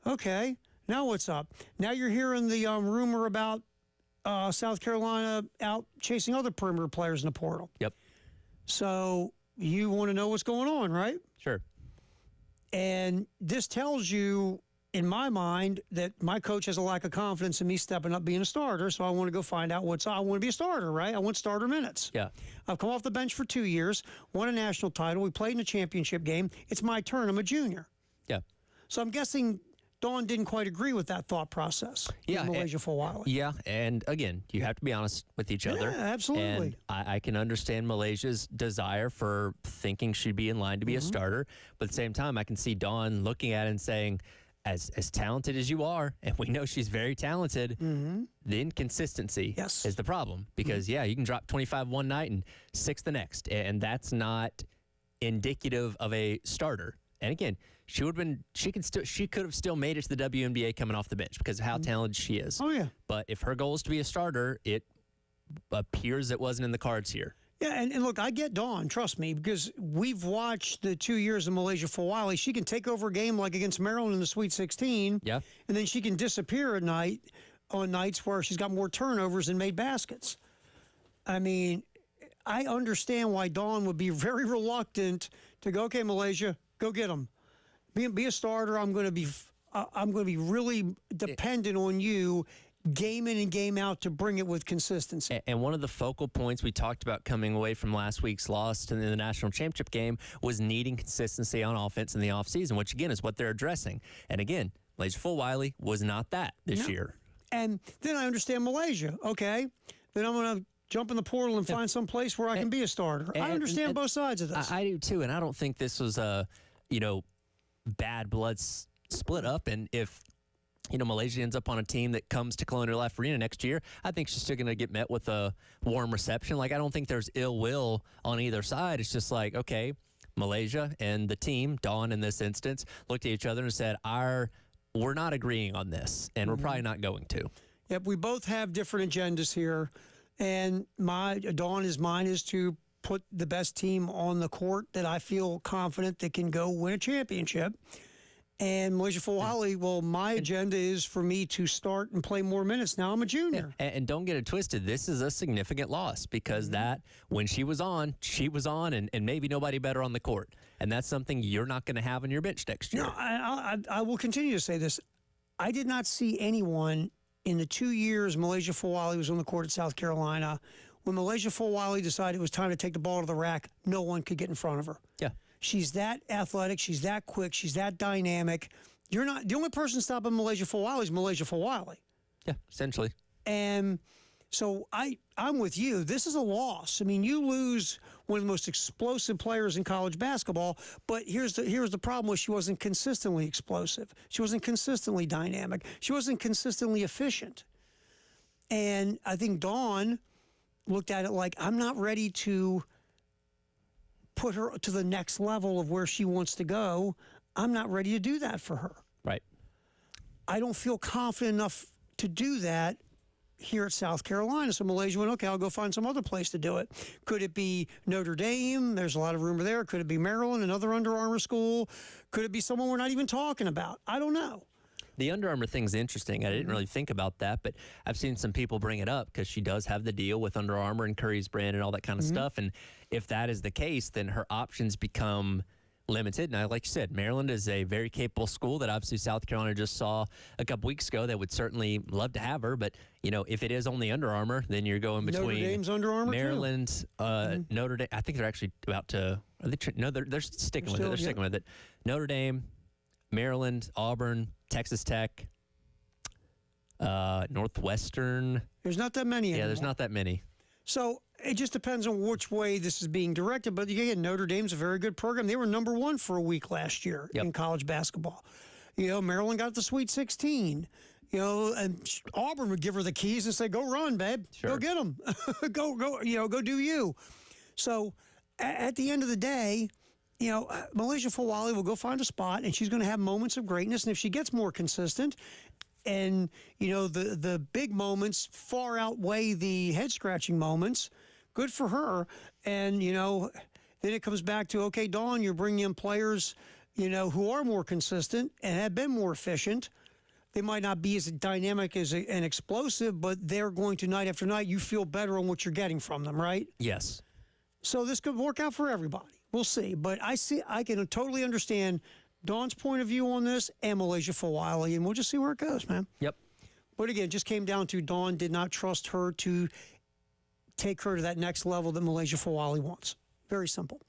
Okay, now what's up? Now you're hearing the rumor about South Carolina out chasing other perimeter players in the portal. Yep. So you want to know what's going on, right? Sure. And this tells you, in my mind, that my coach has a lack of confidence in me stepping up being a starter, so I want to go find out I want to be a starter, right? I want starter minutes. Yeah. I've come off the bench for 2 years, won a national title. We played in a championship game. It's my turn. I'm a junior. Yeah. So I'm guessing Dawn didn't quite agree with that thought process. Yeah. Malaysia for a while. Yeah. And again, you have to be honest with each other. Yeah, absolutely. And I can understand Malaysia's desire for thinking she'd be in line to be a starter. But at the same time, I can see Dawn looking at it and saying, as talented as you are, and we know she's very talented, the inconsistency is the problem. Because, you can drop 25 one night and 6 the next, and that's not indicative of a starter. And again, she could have still made it to the WNBA coming off the bench because of how talented she is. Oh, yeah. But if her goal is to be a starter, it appears it wasn't in the cards here. Yeah, and look, I get Dawn, trust me, because we've watched the 2 years of Malaysia Fawali. She can take over a game like against Maryland in the Sweet 16, and then she can disappear on nights where she's got more turnovers and made baskets. I mean, I understand why Dawn would be very reluctant to go, okay, Malaysia, go get them. Be a starter. I'm going to be really dependent on you game in and game out to bring it with consistency. And one of the focal points we talked about coming away from last week's loss in the national championship game was needing consistency on offense in the offseason, which, again, is what they're addressing. And, again, Malaysia Fawali was not that this year. And then I understand Malaysia. Okay, then I'm going to jump in the portal and find some place where I can be a starter. I understand both sides of this. I do, too, and I don't think this was a, bad blood split up. And if Malaysia ends up on a team that comes to Colonial Life Arena next year, I think she's still going to get met with a warm reception. Like, I don't think there's ill will on either side. It's just like, okay, Malaysia and the team, Dawn in this instance, looked at each other and said, we're not agreeing on this, and we're probably not going to. Yep, we both have different agendas here, and mine is to put the best team on the court that I feel confident that can go win a championship. And Malaysia Fawali, well, my agenda is for me to start and play more minutes. Now I'm a junior. Yeah. And don't get it twisted. This is a significant loss because that, when she was on, and maybe nobody better on the court. And that's something you're not going to have on your bench next year. No, I will continue to say this. I did not see anyone in the 2 years Malaysia Fawali was on the court at South Carolina. When Malaysia Fawali decided it was time to take the ball to the rack, no one could get in front of her. Yeah. She's that athletic. She's that quick. She's that dynamic. You're not the only person stopping Malaysia Fawali is Malaysia Fawali. Yeah, essentially. And so I'm with you. This is a loss. I mean, you lose one of the most explosive players in college basketball, but here's the problem: she wasn't consistently explosive. She wasn't consistently dynamic. She wasn't consistently efficient. And I think Dawn looked at it like, I'm not ready to put her to the next level of where she wants to go. I'm not ready to do that for her. Right. I don't feel confident enough to do that here at South Carolina. So Malaysia went, okay, I'll go find some other place to do it. Could it be Notre Dame? There's a lot of rumor there. Could it be Maryland, another Under Armour school? Could it be someone we're not even talking about? I don't know. The Under Armour thing's interesting. I didn't really think about that, but I've seen some people bring it up because she does have the deal with Under Armour and Curry's brand and all that kind of stuff. And if that is the case, then her options become limited. Now, like you said, Maryland is a very capable school that obviously South Carolina just saw a couple weeks ago that would certainly love to have her. But, if it is only Under Armour, then you're going between Notre Dame's Under Armour Maryland, Notre Dame. I think they're actually about to. They're sticking with it. They're sticking with it. Notre Dame, Maryland, Auburn, Texas Tech, Northwestern. There's not that many anymore. Yeah, there's not that many. So it just depends on which way this is being directed. But again, Notre Dame's a very good program. They were number one for a week last year in college basketball. Maryland got the Sweet 16. And Auburn would give her the keys and say, "Go run, babe. Sure. Go get them. go. Go do you." So at the end of the day, Malaysia Fawali will go find a spot, and she's going to have moments of greatness. And if she gets more consistent, and the big moments far outweigh the head scratching moments, good for her. And then it comes back to, okay, Dawn, you're bringing in players who are more consistent and have been more efficient. They might not be as dynamic as and explosive, but they're going to, night after night, you feel better on what you're getting from them, right? Yes. So this could work out for everybody. We'll see. But I can totally understand Dawn's point of view on this and Malaysia Fawali, and we'll just see where it goes, man. Yep. But again, it just came down to Dawn did not trust her to take her to that next level that Malaysia Fawali wants. Very simple.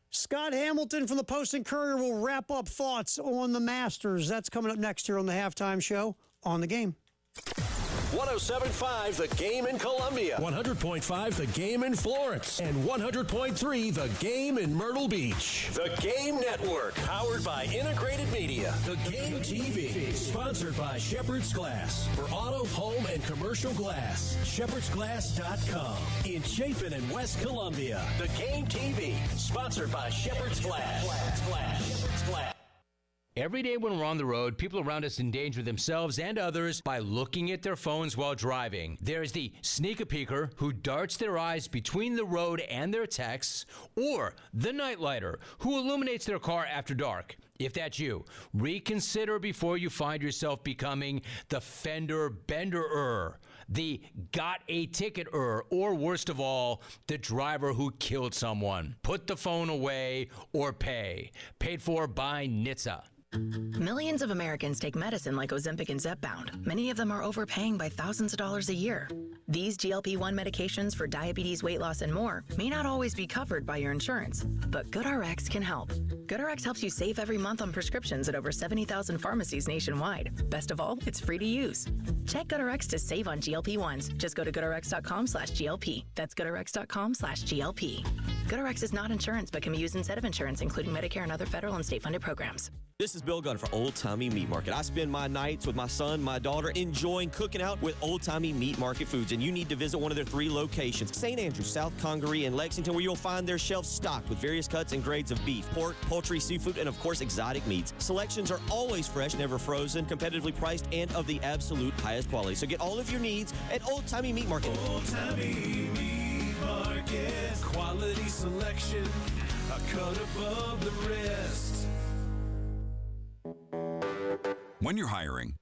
Scott Hamilton from the Post and Courier will wrap up thoughts on the Masters. That's coming up next here on the Halftime Show on The Game. 107.5 The Game in Columbia, 100.5 The Game in Florence, and 100.3 The Game in Myrtle Beach. The Game Network, powered by Integrated Media. The Game TV, sponsored by Shepherd's Glass. For auto, home, and commercial glass, shepherdsglass.com. In Chapin and West Columbia. The Game TV, sponsored by Shepherd's Glass. Shepherd's Glass. Every day when we're on the road, people around us endanger themselves and others by looking at their phones while driving. There's the sneak-a-peeker who darts their eyes between the road and their texts, or the nightlighter who illuminates their car after dark. If that's you, reconsider before you find yourself becoming the fender bender-er, the got a ticket-er, or worst of all, the driver who killed someone. Put the phone away or pay. Paid for by NHTSA. Millions of Americans take medicine like Ozempic and Zepbound. Many of them are overpaying by thousands of dollars a year. These GLP-1 medications for diabetes, weight loss, and more may not always be covered by your insurance, but GoodRx can help. GoodRx helps you save every month on prescriptions at over 70,000 pharmacies nationwide. Best of all, it's free to use. Check GoodRx to save on GLP-1s. Just go to GoodRx.com/GLP. That's GoodRx.com/GLP. GoodRx is not insurance, but can be used instead of insurance, including Medicare and other federal and state-funded programs. This is Bill Gunn for Old Timey Meat Market. I spend my nights with my son, my daughter, enjoying cooking out with Old Timey Meat Market Foods, and you need to visit one of their 3 locations, St. Andrews, South Congaree, and Lexington, where you'll find their shelves stocked with various cuts and grades of beef, pork, poultry, seafood, and of course, exotic meats. Selections are always fresh, never frozen, competitively priced, and of the absolute highest quality. So get all of your needs at Old Timey Meat Market. Old Timey Meat Market. Quality selection, a cut above the rest. When you're hiring,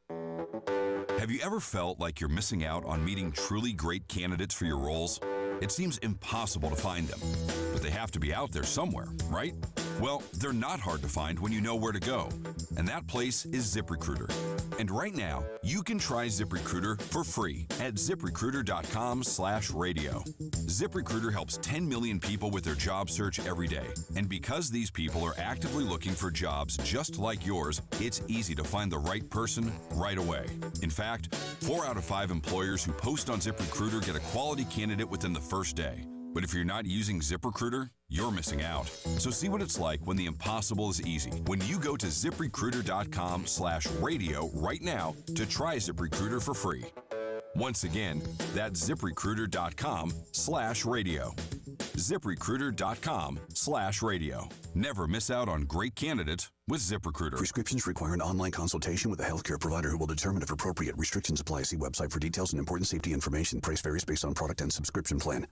have you ever felt like you're missing out on meeting truly great candidates for your roles? It seems impossible to find them, but they have to be out there somewhere, right? Well, they're not hard to find when you know where to go, and that place is ZipRecruiter. And right now, you can try ZipRecruiter for free at ZipRecruiter.com/radio. ZipRecruiter helps 10 million people with their job search every day, and because these people are actively looking for jobs just like yours, it's easy to find the right person right away. In fact, 4 out of 5 employers who post on ZipRecruiter get a quality candidate within the first day. But if you're not using ZipRecruiter, you're missing out. So see what it's like when the impossible is easy. When you go to ZipRecruiter.com/radio right now to try ZipRecruiter for free. Once again, that's ZipRecruiter.com/radio. ZipRecruiter.com/radio. Never miss out on great candidates with ZipRecruiter. Prescriptions require an online consultation with a healthcare provider who will determine if appropriate. Restrictions apply. See website for details and important safety information. Price varies based on product and subscription plan.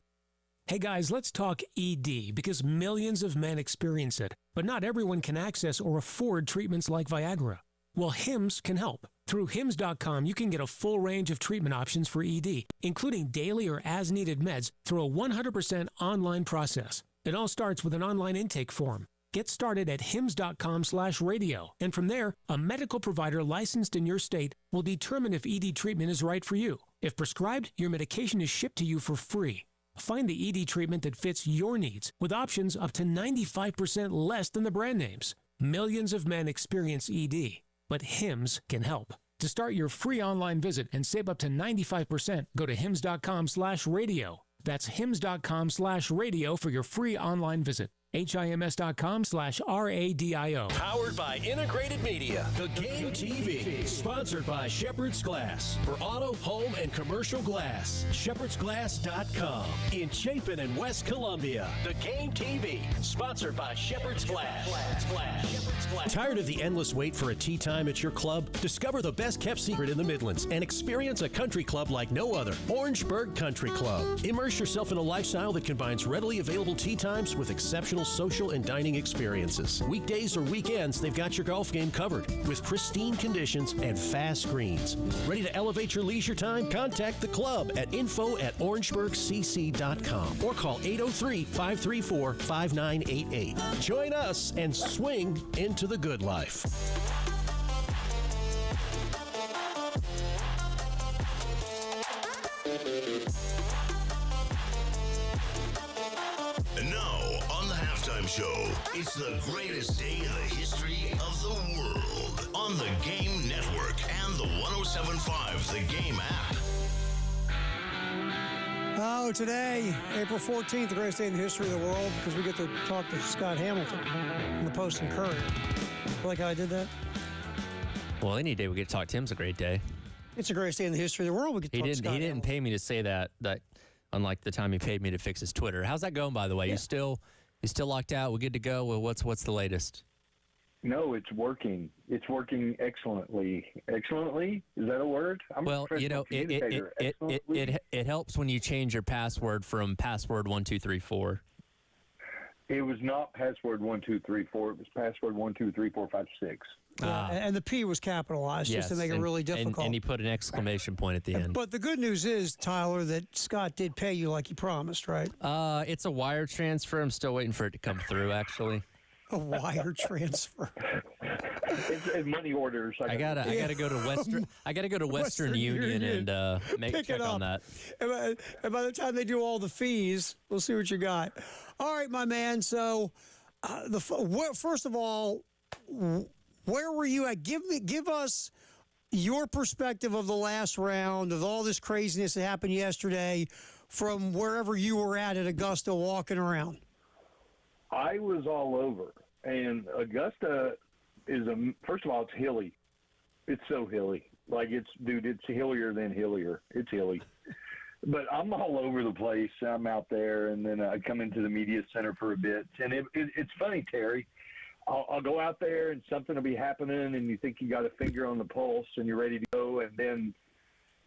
Hey guys, let's talk ED because millions of men experience it, but not everyone can access or afford treatments like Viagra. Well, HIMS can help. Through HIMS.com, you can get a full range of treatment options for ED, including daily or as-needed meds through a 100% online process. It all starts with an online intake form. Get started at HIMS.com/radio, and from there, a medical provider licensed in your state will determine if ED treatment is right for you. If prescribed, your medication is shipped to you for free. Find the ED treatment that fits your needs with options up to 95% less than the brand names. Millions of men experience ED, but HIMS can help. To start your free online visit and save up to 95%, go to HIMS.com/radio. That's HIMS.com/radio for your free online visit. HIMS.com/RADIO. Powered by Integrated Media. The Game TV. Sponsored by Shepherd's Glass. For auto, home, and commercial glass. ShepherdsGlass.com. In Chapin and West Columbia. The Game TV. Sponsored by Shepherd's Glass. Tired of the endless wait for a tea time at your club? Discover the best kept secret in the Midlands and experience a country club like no other. Orangeburg Country Club. Immerse yourself in a lifestyle that combines readily available tea times with exceptional social and dining experiences. Weekdays or weekends, they've got your golf game covered with pristine conditions and fast greens. Ready to elevate your leisure time? Contact the club at info@orangeburgcc.com or call 803-534-5988. Join us and swing into the good life. And now, on the Halftime Show, it's the greatest day in the history of the world on the Game Network and the 107.5 The Game app. Oh, today, April 14th, the greatest day in the history of the world because we get to talk to Scott Hamilton from the Post and Courier. You like how I did that? Well, any day we get to talk to him's a great day. It's the greatest day in the history of the world. We get to talk to Scott He didn't pay me to say that. Unlike the time he paid me to fix his Twitter. How's that going, by the way? Yeah. You still locked out? We're good to go? Well, what's the latest? No, it's working. It's working excellently. Excellently? Is that a word? Well, it helps when you change your password from password 1234. It was not password 1234. It was password 123456. And the P was capitalized just to make it really difficult. And he put an exclamation point at the end. But the good news is, Tyler, that Scott did pay you like he promised, right? It's a wire transfer. I'm still waiting for it to come through, actually. A wire transfer. It's money orders. I gotta go to Western. I gotta go to Western Union and check on that. And by the time they do all the fees, we'll see what you got. All right, my man. So, first of all, where were you at? Give us your perspective of the last round of all this craziness that happened yesterday, from wherever you were at Augusta, walking around. I was all over, and Augusta is first of all, it's hilly. It's so hilly. Like it's hillier than hillier. It's hilly. But I'm all over the place. I'm out there, and then I come into the media center for a bit. And it's funny, Terry. I'll go out there, and something will be happening, and you think you got a finger on the pulse, and you're ready to go, and then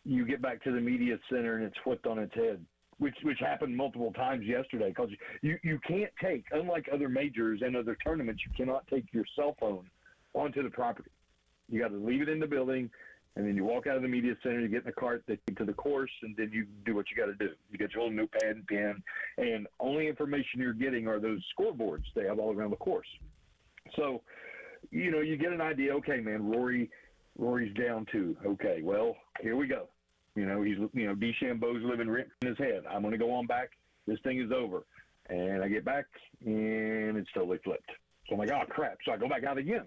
you get back to the media center, and it's flipped on its head, which happened multiple times yesterday. Because you can't unlike other majors and other tournaments, you cannot take your cell phone onto the property. You got to leave it in the building, and then you walk out of the media center, you get in the cart, they take you to the course, and then you do what you got to do. You get your little notepad and pen, and only information you're getting are those scoreboards they have all around the course. So, you get an idea, okay, man, Rory's down 2. Okay, well, here we go. He's, DeChambeau's living rent in his head. I'm going to go on back. This thing is over. And I get back, and it's totally flipped. So I'm like, oh, crap. So I go back out again.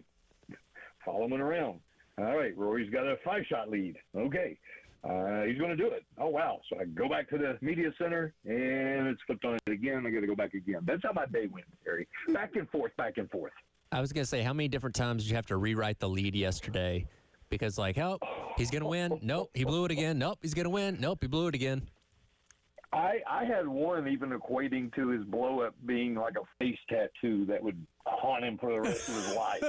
Follow him around. All right, Rory's got a 5-shot lead. Okay. He's going to do it. Oh, wow. So I go back to the media center, and it's flipped on it again. I got to go back again. That's how my day went, Harry. Back and forth, back and forth. I was going to say, how many different times did you have to rewrite the lead yesterday? Because, he's going to win. Nope, he blew it again. Nope, he's going to win. Nope, he blew it again. I had one even equating to his blow-up being like a face tattoo that would haunt him for the rest of his life.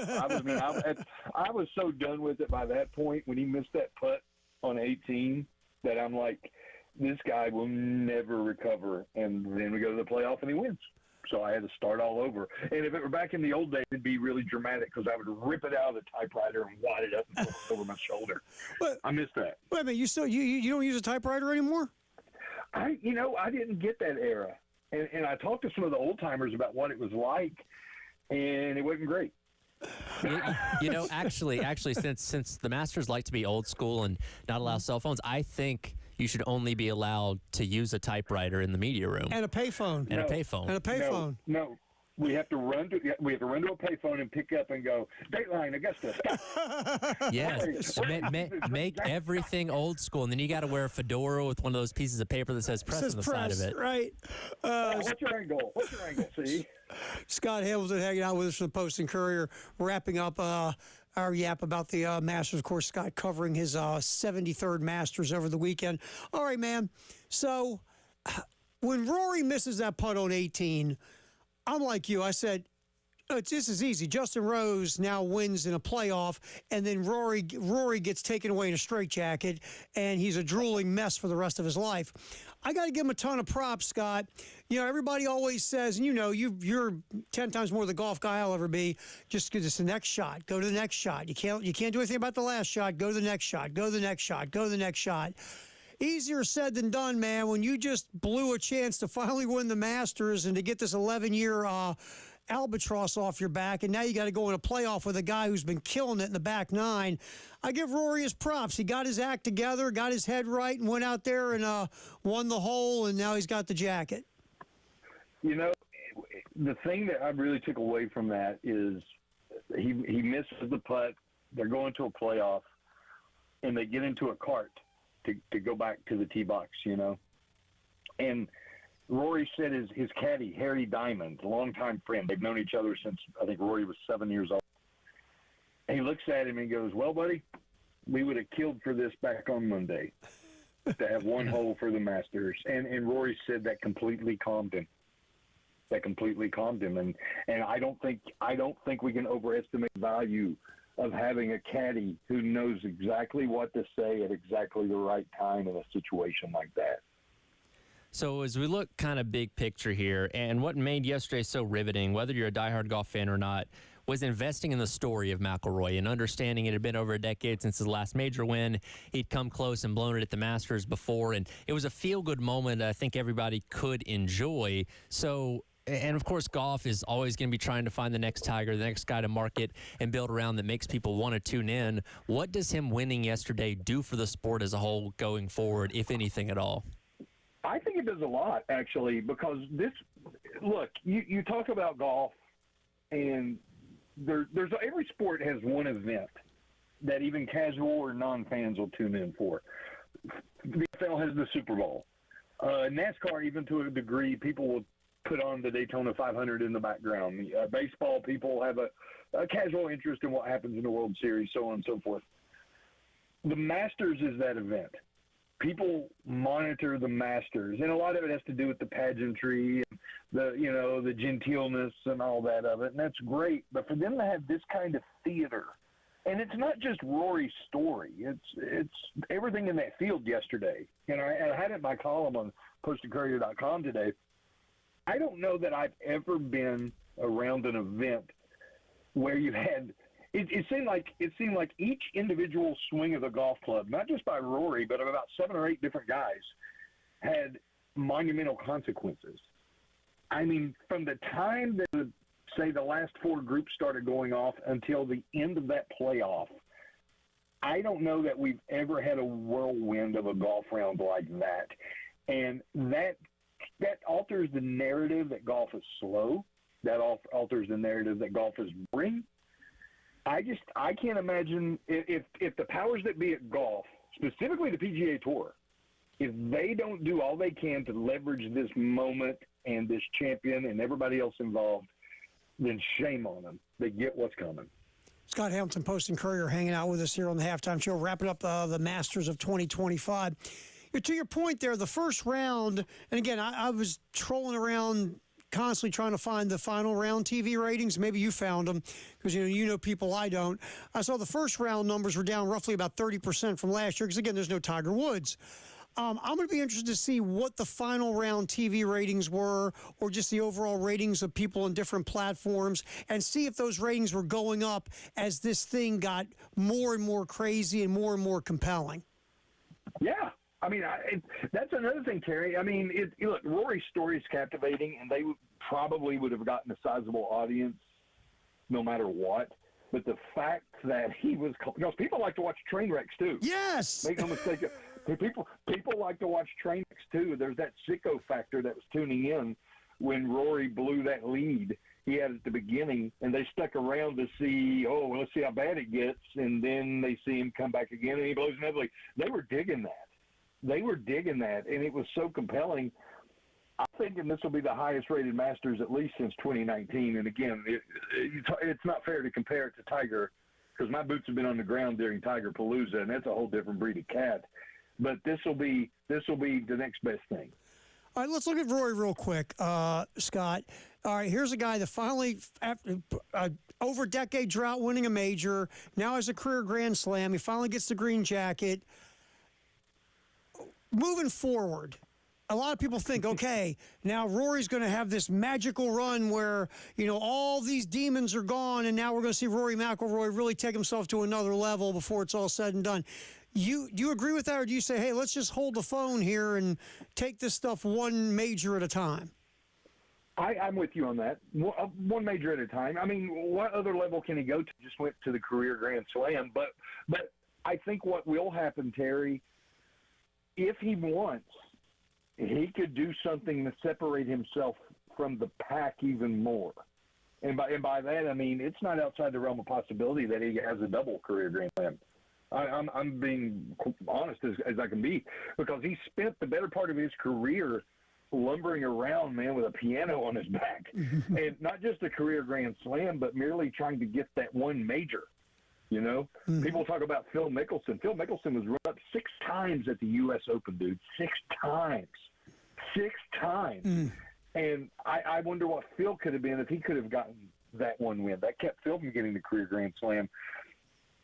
I was so done with it by that point when he missed that putt on 18 that I'm like, this guy will never recover. And then we go to the playoff and he wins. So I had to start all over. And if it were back in the old days, it'd be really dramatic because I would rip it out of the typewriter and wad it up and throw it over my shoulder. I missed that. Wait a minute, you don't use a typewriter anymore? I didn't get that era. And I talked to some of the old timers about what it was like, and it wasn't great. Actually, since the Masters like to be old school and not allow cell phones, I think you should only be allowed to use a typewriter in the media room. And a payphone. No. We have to run to a payphone and pick up and go, Dateline, Augusta. Yes. Make everything old school, and then you got to wear a fedora with one of those pieces of paper that says press on the side of it. Right. What's your angle? See? Scott Hamilton hanging out with us from the Post and Courier, wrapping up our yap about the Masters. Of course, Scott covering his 73rd Masters over the weekend. All right, man. So when Rory misses that putt on 18, I'm like you. I said, this is easy. Justin Rose now wins in a playoff, and then Rory gets taken away in a straitjacket, and he's a drooling mess for the rest of his life. I got to give him a ton of props, Scott. Everybody always says, and you're 10 times more the golf guy I'll ever be. Just because it's the next shot. Go to the next shot. You can't do anything about the last shot. Go to the next shot. Go to the next shot. Go to the next shot. Easier said than done, man, when you just blew a chance to finally win the Masters and to get this 11-year albatross off your back, and now you got to go in a playoff with a guy who's been killing it in the back nine. I give Rory his props. He got his act together, got his head right, and went out there and won the hole, and now he's got the jacket. The thing that I really took away from that is he misses the putt. They're going to a playoff, and they get into a cart to go back to the tee box, And Rory said his caddy, Harry Diamond, a longtime friend, they've known each other since I think Rory was 7 years old. And he looks at him and goes, well, buddy, we would have killed for this back on Monday to have one hole for the Masters. And Rory said that completely calmed him. And I don't think we can overestimate the value of having a caddy who knows exactly what to say at exactly the right time in a situation like that. So as we look kind of big picture here, and what made yesterday so riveting, whether you're a diehard golf fan or not, was investing in the story of McIlroy and understanding it had been over a decade since his last major win. He'd come close and blown it at the Masters before, and it was a feel-good moment I think everybody could enjoy. So, and of course, golf is always going to be trying to find the next Tiger, the next guy to market and build around that makes people want to tune in. What does him winning yesterday do for the sport as a whole going forward, if anything at all? I think it does a lot, actually, because you talk about golf, and there's every sport has one event that even casual or non-fans will tune in for. The NFL has the Super Bowl. NASCAR, even to a degree, people will put on the Daytona 500 in the background. Baseball, people have a casual interest in what happens in the World Series, so on and so forth. The Masters is that event. People monitor the Masters, and a lot of it has to do with the pageantry and the genteelness and all that of it, and that's great. But for them to have this kind of theater, and it's not just Rory's story, it's everything in that field yesterday. And I had it in my column on postandcourier.com today. I don't know that I've ever been around an event where you had it seemed like each individual swing of the golf club, not just by Rory, but of about 7 or 8 different guys, had monumental consequences. I mean, from the time that, say, the last 4 groups started going off until the end of that playoff, I don't know that we've ever had a whirlwind of a golf round like that. And that alters the narrative that golf is slow. That alters the narrative that golf is boring. I can't imagine if the powers that be at golf, specifically the PGA Tour, if they don't do all they can to leverage this moment and this champion and everybody else involved, then shame on them. They get what's coming. Scott Hamilton, Post and Courier, hanging out with us here on the Halftime Show, wrapping up the Masters of 2025. To your point there, the first round, and again, I was trolling around constantly trying to find the final round TV ratings. Maybe you found them because you know people I don't. I saw the first round numbers were down roughly about 30% from last year because, again, there's no Tiger Woods. I'm going to be interested to see what the final round TV ratings were, or just the overall ratings of people on different platforms, and see if those ratings were going up as this thing got more and more crazy and more compelling. Yeah. I mean, that's another thing, Terry. I mean, look, Rory's story is captivating, and they probably would have gotten a sizable audience no matter what. But the fact that he was – because people like to watch train wrecks too. Yes. Make no mistake. People like to watch train wrecks too. There's that sicko factor that was tuning in when Rory blew that lead he had at the beginning, and they stuck around to see, let's see how bad it gets, and then they see him come back again, and he blows another lead. They were digging that. And it was so compelling. I'm thinking this will be the highest-rated Masters at least since 2019. And, again, it's not fair to compare it to Tiger because my boots have been on the ground during Tiger Palooza, and that's a whole different breed of cat. But this will be the next best thing. All right, let's look at Rory real quick, Scott. All right, here's a guy that finally, after over a decade drought, winning a major, now has a career Grand Slam. He finally gets the green jacket. Moving forward, a lot of people think, okay, now Rory's going to have this magical run where, all these demons are gone, and now we're going to see Rory McIlroy really take himself to another level before it's all said and done. Do you agree with that, or do you say, hey, let's just hold the phone here and take this stuff one major at a time? I'm with you on that. One major at a time. I mean, what other level can he go to? Just went to the career Grand Slam. But I think what will happen, Terry, if he wants, he could do something to separate himself from the pack even more. And by that, I mean, it's not outside the realm of possibility that he has a double career Grand Slam. I'm being honest as I can be, because he spent the better part of his career lumbering around, man, with a piano on his back. And not just a career Grand Slam, but merely trying to get that one major. People talk about Phil Mickelson. Phil Mickelson was run up 6 times at the U.S. Open, dude. 6 times. 6 times. And I wonder what Phil could have been if he could have gotten that one win. That kept Phil from getting the career Grand Slam.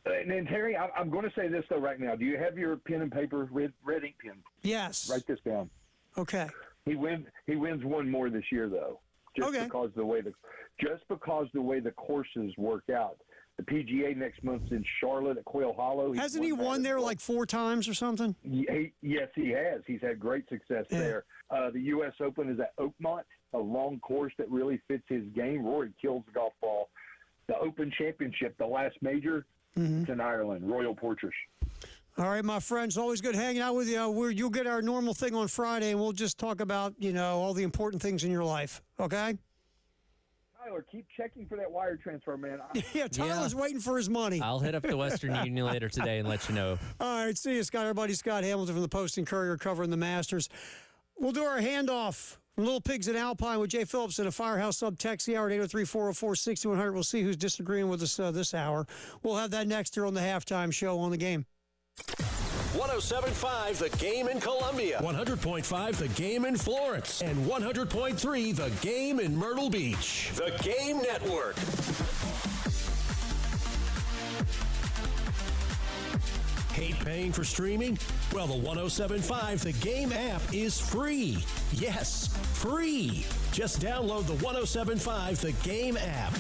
And Terry, I'm going to say this, though, right now. Do you have your pen and paper, red ink pen? Yes. Write this down. Okay. He wins one more this year, though. Because the way the courses work out. The PGA next month's in Charlotte at Quail Hollow. Hasn't he won there like 4 times or something? Yes, he has. He's had great success there. The U.S. Open is at Oakmont, a long course that really fits his game. Rory kills the golf ball. The Open Championship, the last major, it's in Ireland, Royal Portrush. All right, my friends, always good hanging out with you. You'll get our normal thing on Friday, and we'll just talk about, all the important things in your life, okay? Tyler, keep checking for that wire transfer, man. Tyler's waiting for his money. I'll hit up the Western Union later today and let you know. All right, see you, Scott. Everybody, Scott Hamilton from the Post and Courier covering the Masters. We'll do our handoff from Little Pigs in Alpine with Jay Phillips in a Firehouse Sub text the hour at 803-404-6100. We'll see who's disagreeing with us this hour. We'll have that next here on the Halftime Show on the Game. 107.5 The Game in Columbia, 100.5 The Game in Florence, and 100.3 The Game in Myrtle Beach. The Game Network. Hate paying for streaming? Well, the 107.5 The Game app is free. Yes, free. Just download the 107.5 The Game app.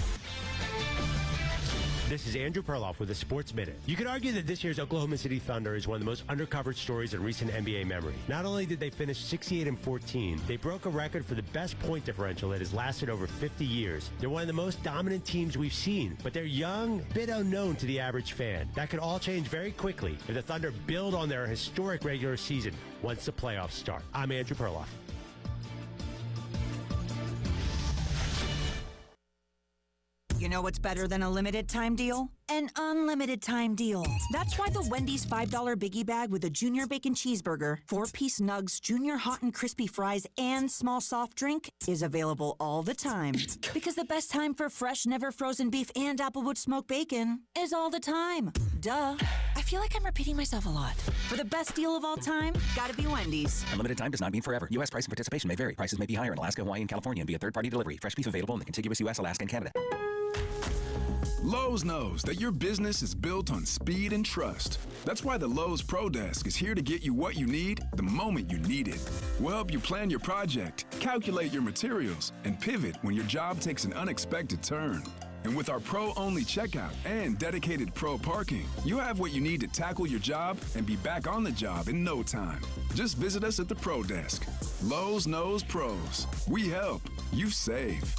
This is Andrew Perloff with a Sports Minute. You could argue that this year's Oklahoma City Thunder is one of the most undercovered stories in recent NBA memory. Not only did they finish 68-14, they broke a record for the best point differential that has lasted over 50 years. They're one of the most dominant teams we've seen, but they're young, a bit unknown to the average fan. That could all change very quickly if the Thunder build on their historic regular season once the playoffs start. I'm Andrew Perloff. You know what's better than a limited time deal? An unlimited time deal. That's why the Wendy's $5 Biggie Bag with a Junior Bacon Cheeseburger, 4-piece nugs, Junior Hot and Crispy Fries, and small soft drink is available all the time. Because the best time for fresh, never frozen beef and Applewood smoked bacon is all the time. Duh. I feel like I'm repeating myself a lot. For the best deal of all time, gotta be Wendy's. Unlimited time does not mean forever. U.S. price and participation may vary. Prices may be higher in Alaska, Hawaii, and California and via third-party delivery. Fresh beef available in the contiguous U.S., Alaska, and Canada. Lowe's knows that your business is built on speed and trust. That's why the Lowe's Pro Desk is here to get you what you need the moment you need it. We'll help you plan your project, calculate your materials, and pivot when your job takes an unexpected turn. And with our pro-only checkout and dedicated pro parking, you have what you need to tackle your job and be back on the job in no time. Just visit us at the Pro Desk. Lowe's knows pros. We help. You save.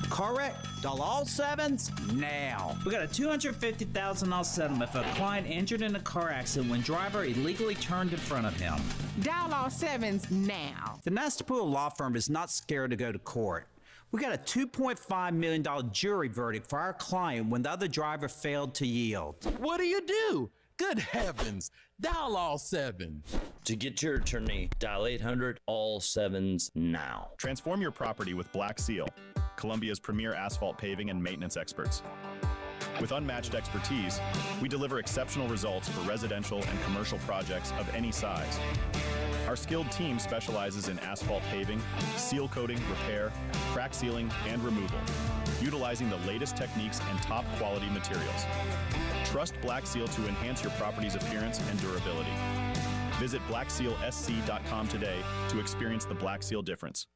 Correct. All sevens now. We got a $250,000 settlement for a client injured in a car accident when driver illegally turned in front of him. Dial all sevens now. The Nestapool Law Firm is not scared to go to court. We got a $2.5 million jury verdict for our client when the other driver failed to yield. What do? Good heavens. Dial all sevens. To get your attorney, dial 800 all sevens now. Transform your property with Black Seal, Columbia's premier asphalt paving and maintenance experts. With unmatched expertise, we deliver exceptional results for residential and commercial projects of any size. Our skilled team specializes in asphalt paving, seal coating, repair, crack sealing, and removal, utilizing the latest techniques and top quality materials. Trust Black Seal to enhance your property's appearance and durability. Visit blacksealsc.com today to experience the Black Seal difference.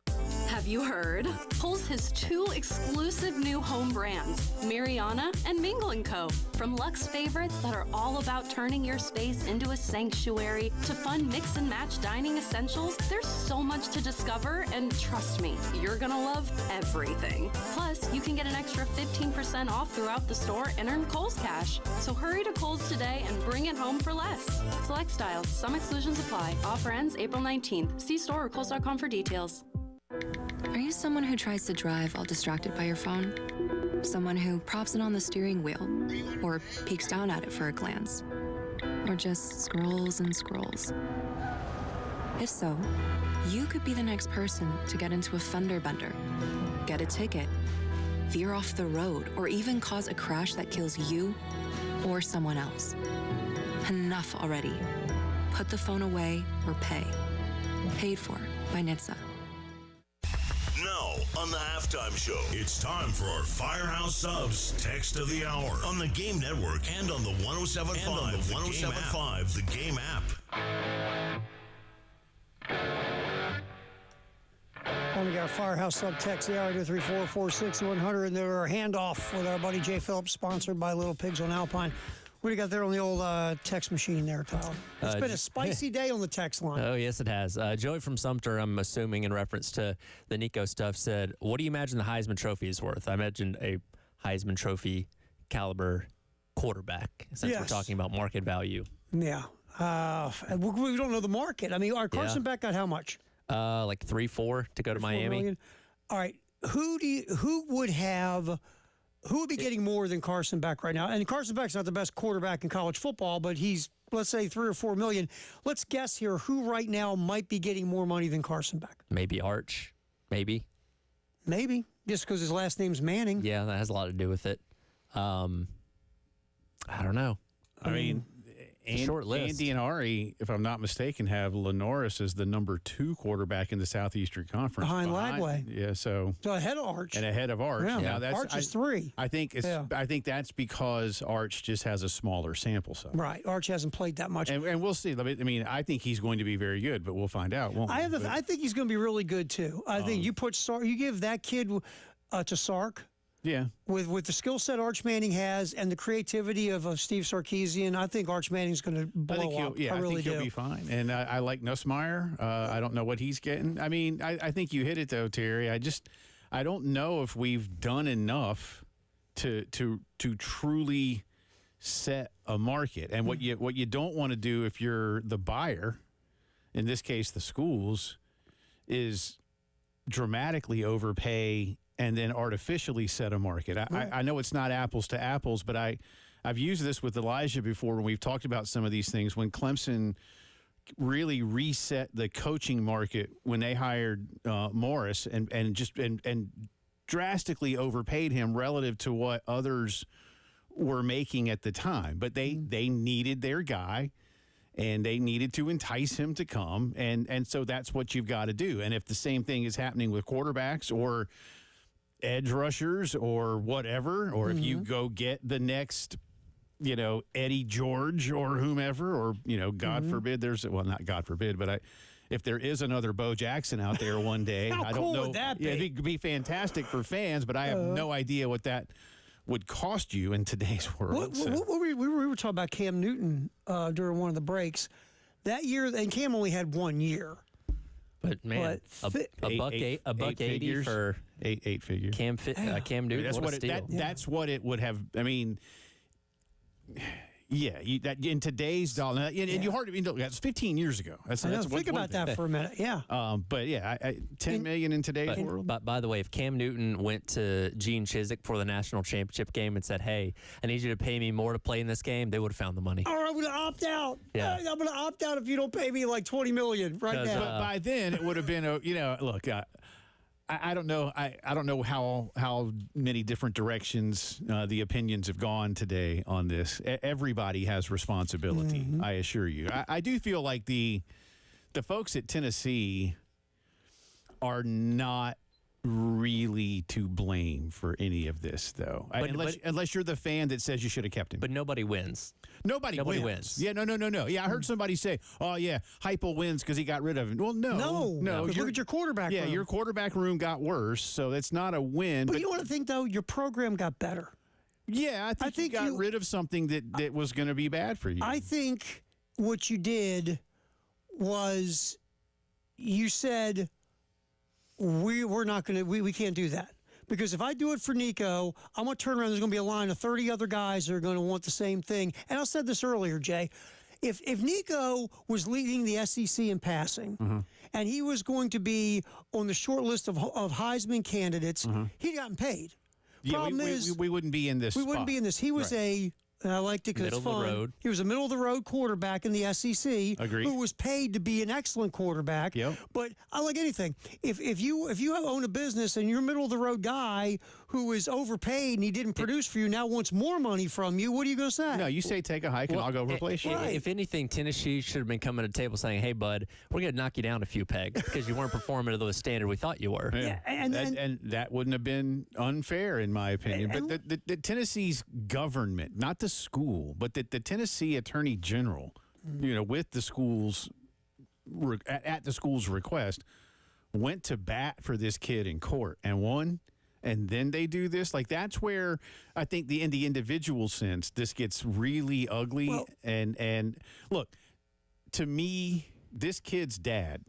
Have you heard? Kohl's has 2 exclusive new home brands, Mariana and Mingle & Co. From luxe favorites that are all about turning your space into a sanctuary to fun mix and match dining essentials, there's so much to discover, and trust me, you're gonna love everything. Plus, you can get an extra 15% off throughout the store and earn Kohl's cash. So hurry to Kohl's today and bring it home for less. Select styles, some exclusions apply. Offer ends April 19th. See store or Kohls.com for details. Are you someone who tries to drive while distracted by your phone? Someone who props it on the steering wheel or peeks down at it for a glance? Or just scrolls and scrolls? If so, you could be the next person to get into a fender bender, get a ticket, veer off the road, or even cause a crash that kills you or someone else. Enough already. Put the phone away or pay. Paid for by NHTSA. Now, on the halftime show, it's time for our Firehouse Subs Text of the Hour on the Game Network and on the 107.5 The Game app. We got a Firehouse Sub Text the hour 234-46100, and there are handoff with our buddy Jay Phillips, sponsored by Little Pigs on Alpine. What do you got there on the old text machine there, Tyler? It's been a spicy day on the text line. Oh, yes, it has. Joey from Sumter, I'm assuming in reference to the Nico stuff, said, what do you imagine the Heisman Trophy is worth? I imagine a Heisman Trophy caliber quarterback, since we're talking about market value. Yeah. We don't know the market. I mean, our Carson Beck got how much? Like 3-4 to go to Miami. Million. All right. Who would be getting more than Carson Beck right now? And Carson Beck's not the best quarterback in college football, but he's, let's say, 3 or 4 million. Let's guess here who right now might be getting more money than Carson Beck. Maybe Arch. Maybe, just because his last name's Manning. Yeah, that has a lot to do with it. I don't know. I mean, short list. Andy and Ari, if I'm not mistaken, have Lenoris as the number 2 quarterback in the Southeastern Conference. Behind Lagway. Yeah, so ahead of Arch. And ahead of Arch. Yeah. Now, Arch is 3. I think that's because Arch just has a smaller sample size. Right. Arch hasn't played that much. And we'll see. I mean, I think he's going to be very good, but we'll find out, won't we? I think he's going to be really good, too. I think you give that kid to Sark. Yeah. With the skill set Arch Manning has and the creativity of Steve Sarkisian, I think Arch Manning's going to blow up. I really think he'll do. be fine. And I like Nussmeier. I don't know what he's getting. I mean, I think you hit it, though, Terry. I don't know if we've done enough to truly set a market. And what you don't want to do if you're the buyer, in this case the schools, is dramatically overpay and then artificially set a market. I know it's not apples to apples, but I've used this with Elijah before when we've talked about some of these things. When Clemson really reset the coaching market when they hired Morris and drastically overpaid him relative to what others were making at the time. But they needed their guy, and they needed to entice him to come, and so that's what you've got to do. And if the same thing is happening with quarterbacks or edge rushers or whatever, or if you go get the next, Eddie George or whomever, or, God forbid not God forbid, but if there is another Bo Jackson out there one day, How I don't cool know. would that be? Yeah, it could be fantastic for fans, but I have no idea what that would cost you in today's world. We were talking about Cam Newton during one of the breaks. That year, and Cam only had 1 year. But man, a buck $80 for eight figures. Cam Newton. That's what a steal. That's what it would have. I mean, yeah, that in today's dollar, and you hardly that's 15 years ago. Think about that for a minute. Yeah. But yeah, $10 million in today's world. But by the way, if Cam Newton went to Gene Chizik for the national championship game and said, "Hey, I need you to pay me more to play in this game," they would have found the money. All right, I'm going to opt out. Yeah. I'm going to opt out if you don't pay me like $20 million right now. But by then, it would have been look. I don't know. I don't know how many different directions the opinions have gone today on this. Everybody has responsibility. I assure you. I do feel like the folks at Tennessee are not really to blame for any of this, though. Unless you're the fan that says you should have kept him. But nobody wins. Nobody wins. Yeah, no. Yeah, I heard somebody say, "Oh yeah, Heupel wins because he got rid of him." Well, no. Look at your quarterback room. Yeah, your quarterback room got worse, so it's not a win. But you know what I think, though? Your program got better. Yeah, I think you got rid of something that was going to be bad for you. I think what you did was you said, we're not going to, we can't do that. Because if I do it for Nico, I'm going to turn around. There's going to be a line of 30 other guys that are going to want the same thing. And I said this earlier, Jay. If Nico was leading the SEC in passing, and he was going to be on the short list of Heisman candidates, he'd gotten paid. Problem is, we wouldn't be in this. We wouldn't be in this. He was and I liked it because it's fun. Road. He was a middle-of-the-road quarterback in the SEC who was paid to be an excellent quarterback. But I like anything. If you own a business and you're a middle-of-the-road guy who is overpaid and he didn't produce for you, now wants more money from you, what are you going to say? No, you say take a hike and I'll go replace you. Right. If anything, Tennessee should have been coming to the table saying, "Hey, bud, we're going to knock you down a few pegs because you weren't performing to the standard we thought you were." Yeah, and that wouldn't have been unfair, in my opinion. But the Tennessee's government, not the school, but the Tennessee Attorney General, with the schools at the school's request, went to bat for this kid in court and won. And then they do this. Like, that's where I think in the individual sense, this gets really ugly. Well, and look, to me, this kid's dad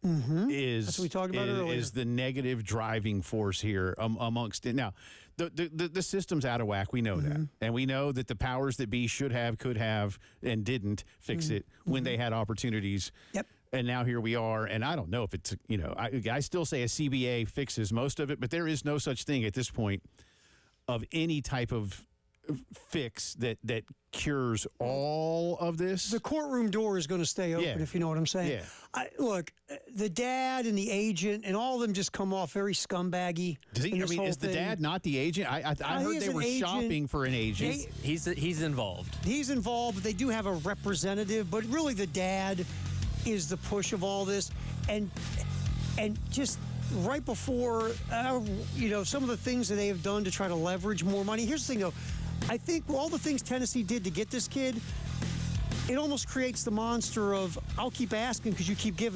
that's what we talked about earlier. Is the negative driving force here amongst it. Now, the system's out of whack. We know that. And we know that the powers that be should have, could have, and didn't fix it when they had opportunities. Yep. And now here we are, and I don't know if it's, I still say a CBA fixes most of it, but there is no such thing at this point of any type of fix that cures all of this. The courtroom door is going to stay open, if you know what I'm saying. Yeah. Look, the dad and the agent and all of them just come off very scumbaggy. Is the dad not the agent? I heard they were shopping for an agent. He's involved. He's involved, but they do have a representative, but really the dad is the push of all this, and just right before some of the things that they have done to try to leverage more money. Here's the thing, though. I think all the things Tennessee did to get this kid, it almost creates the monster of, I'll keep asking because you keep giving it